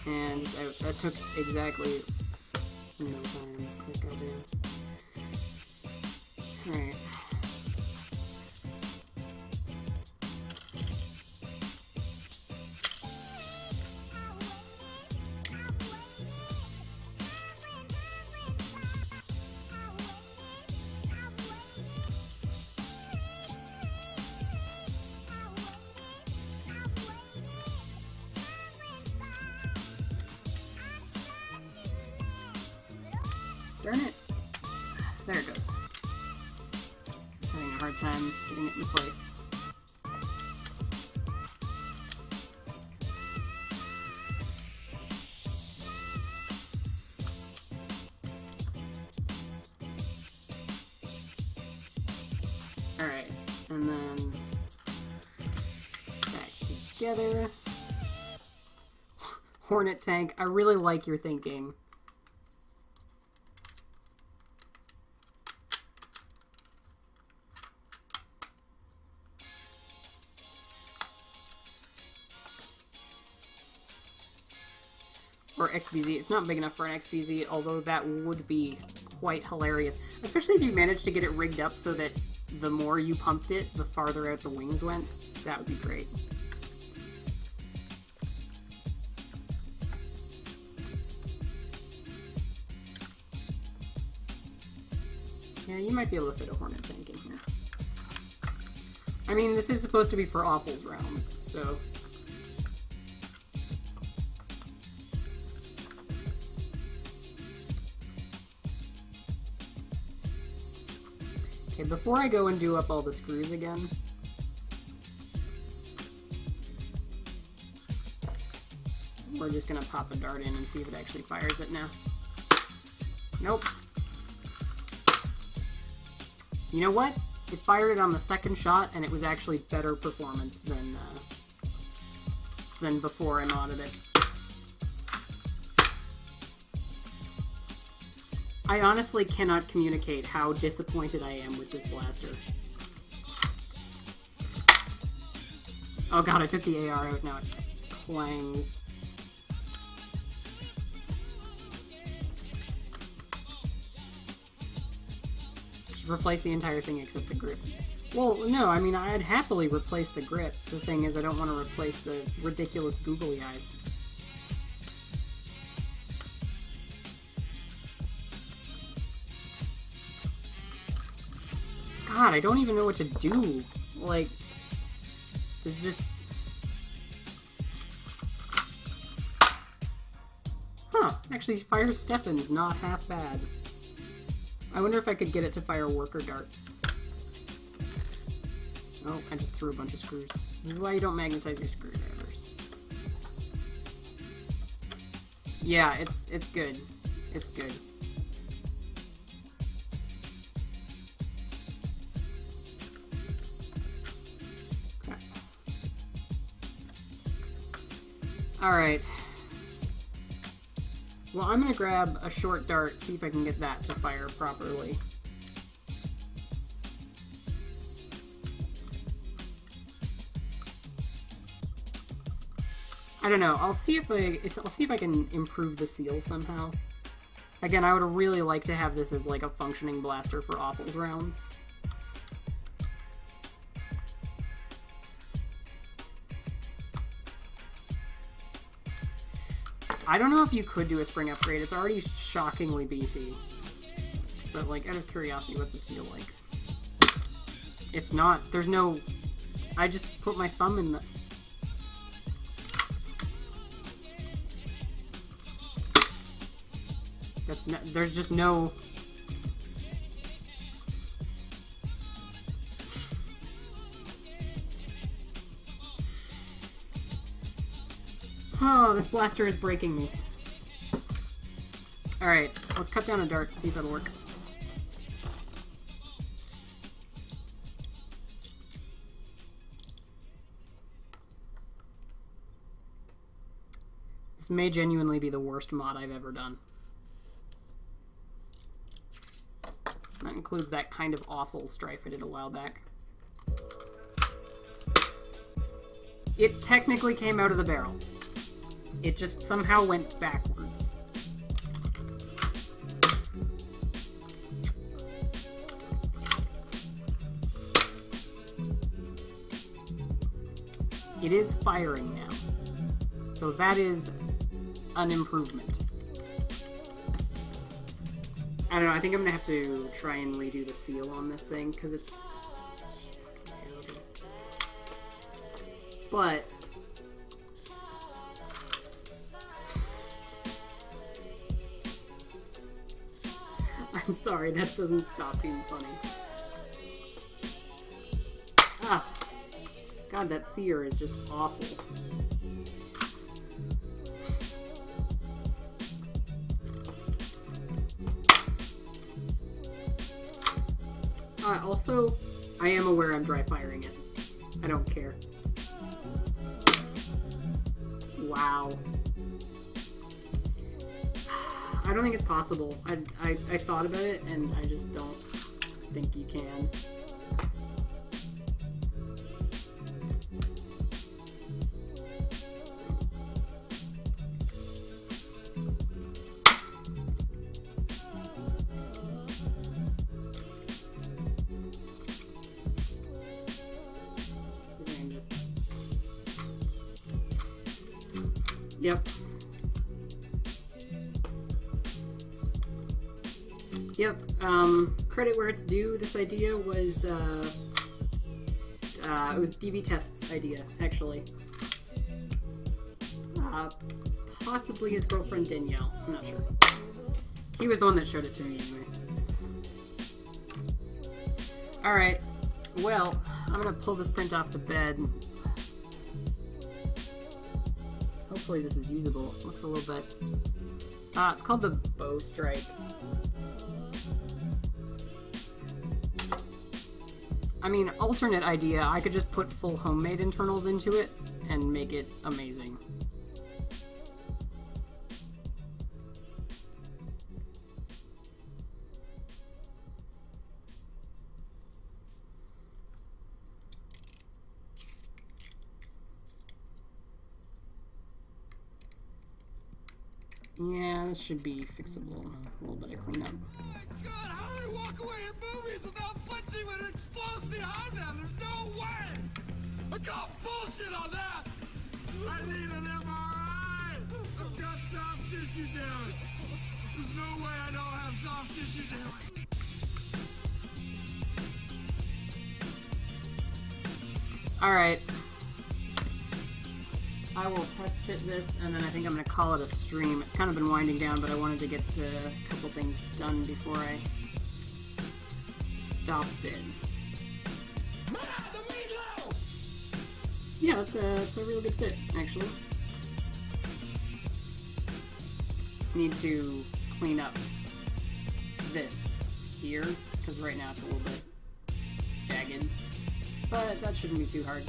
And it's out. That took exactly no time. Quick, goddamn. Alright. Darn it. There it goes. Having a hard time getting it in place. together. Hornet tank. I really like your thinking. Or XBZ. It's not big enough for an XBZ, although that would be quite hilarious. Especially if you managed to get it rigged up so that the more you pumped it, the farther out the wings went. That would be great. Yeah, you might be able to fit a Hornet tank in here. I mean, this is supposed to be for Awful's rounds, so... Okay, before I go and do up all the screws again... we're just gonna pop a dart in and see if it actually fires it now. Nope. You know what? It fired it on the second shot, and it was actually better performance than before I modded it. I honestly cannot communicate how disappointed I am with this blaster. Oh god, I took the AR out, now it clangs. Replace the entire thing except the grip. Well, no, I mean, I'd happily replace the grip. The thing is, I don't want to replace the ridiculous googly eyes. God, I don't even know what to do. Like, it's just... Huh, actually, fire Stefan's not half bad. I wonder if I could get it to fire worker darts. Oh, I just threw a bunch of screws. This is why you don't magnetize your screwdrivers. Yeah, it's good. It's good. Okay. Alright. Well, I'm gonna grab a short dart, see if I can get that to fire properly. I don't know. I'll see if I can improve the seal somehow. Again, I would really like to have this as like a functioning blaster for Awful's rounds. I don't know if you could do a spring upgrade. It's already shockingly beefy. But, like, out of curiosity, what's the seal like? It's not. There's no... I just put my thumb in the... That's no, there's just no... Oh, this blaster is breaking me. Alright, let's cut down a dart and see if that'll work. This may genuinely be the worst mod I've ever done. That includes that kind of awful strife I did a while back. It technically came out of the barrel. It just somehow went backwards. It is firing now. So that is an improvement. I don't know, I think I'm gonna have to try and redo the seal on this thing, because it's fucking terrible. But... I'm sorry, that doesn't stop being funny. Ah! God, that sear is just awful. Also, I am aware I'm dry firing it. I don't care. Wow. I don't think it's possible. I thought about it, and I just don't think you can. Yep. Yep. Credit where it's due. This idea was it was DV Test's idea, actually. Possibly his girlfriend Danielle. I'm not sure. He was the one that showed it to me anyway. All right. Well, I'm gonna pull this print off the bed. Hopefully this is usable. It looks a little bit... it's called the Bow Strike. I mean, alternate idea, I could just put full homemade internals into it and make it amazing. Yeah, this should be fixable. A little bit of cleanup. God, how do they walk away in movies without flinching when it explodes behind them? There's no way! I call bullshit on that! I need an MRI! I've got soft tissue damage! There's no way I don't have soft tissue damage! Alright. I will test fit this, and then I think I'm going to call it a stream. It's kind of been winding down, but I wanted to get a couple things done before I stopped it. Yeah, it's a really good fit, actually. Need to clean up this here, because right now it's a little bit jagged, but that shouldn't be too hard.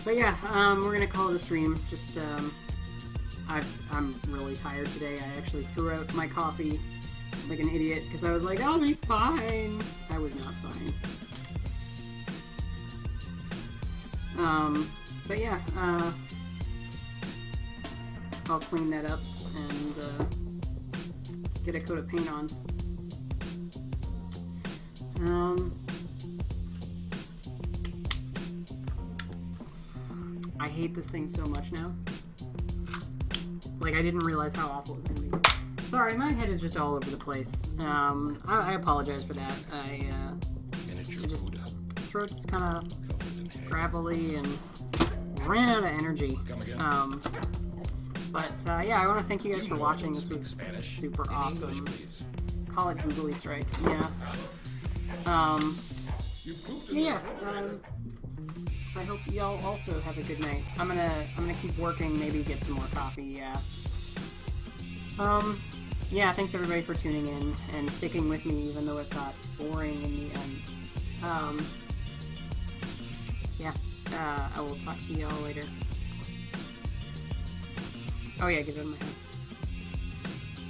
But yeah, we're gonna call it a stream. Just, I'm really tired today. I actually threw out my coffee like an idiot because I was like, I'll be fine. I was not fine. But yeah, I'll clean that up and get a coat of paint on. I hate this thing so much now. Like, I didn't realize how awful it was gonna be. Sorry, my head is just all over the place. I apologize for that. Just throat's kind of gravelly and ran out of energy. But yeah, I want to thank you guys for watching. This was super awesome. Call it Googly Strike. Yeah. Yeah. I hope y'all also have a good night. I'm gonna keep working, maybe get some more coffee, yeah. Yeah, thanks everybody for tuning in and sticking with me even though it got boring in the end. Yeah, I will talk to y'all later. Oh yeah, get out of my house.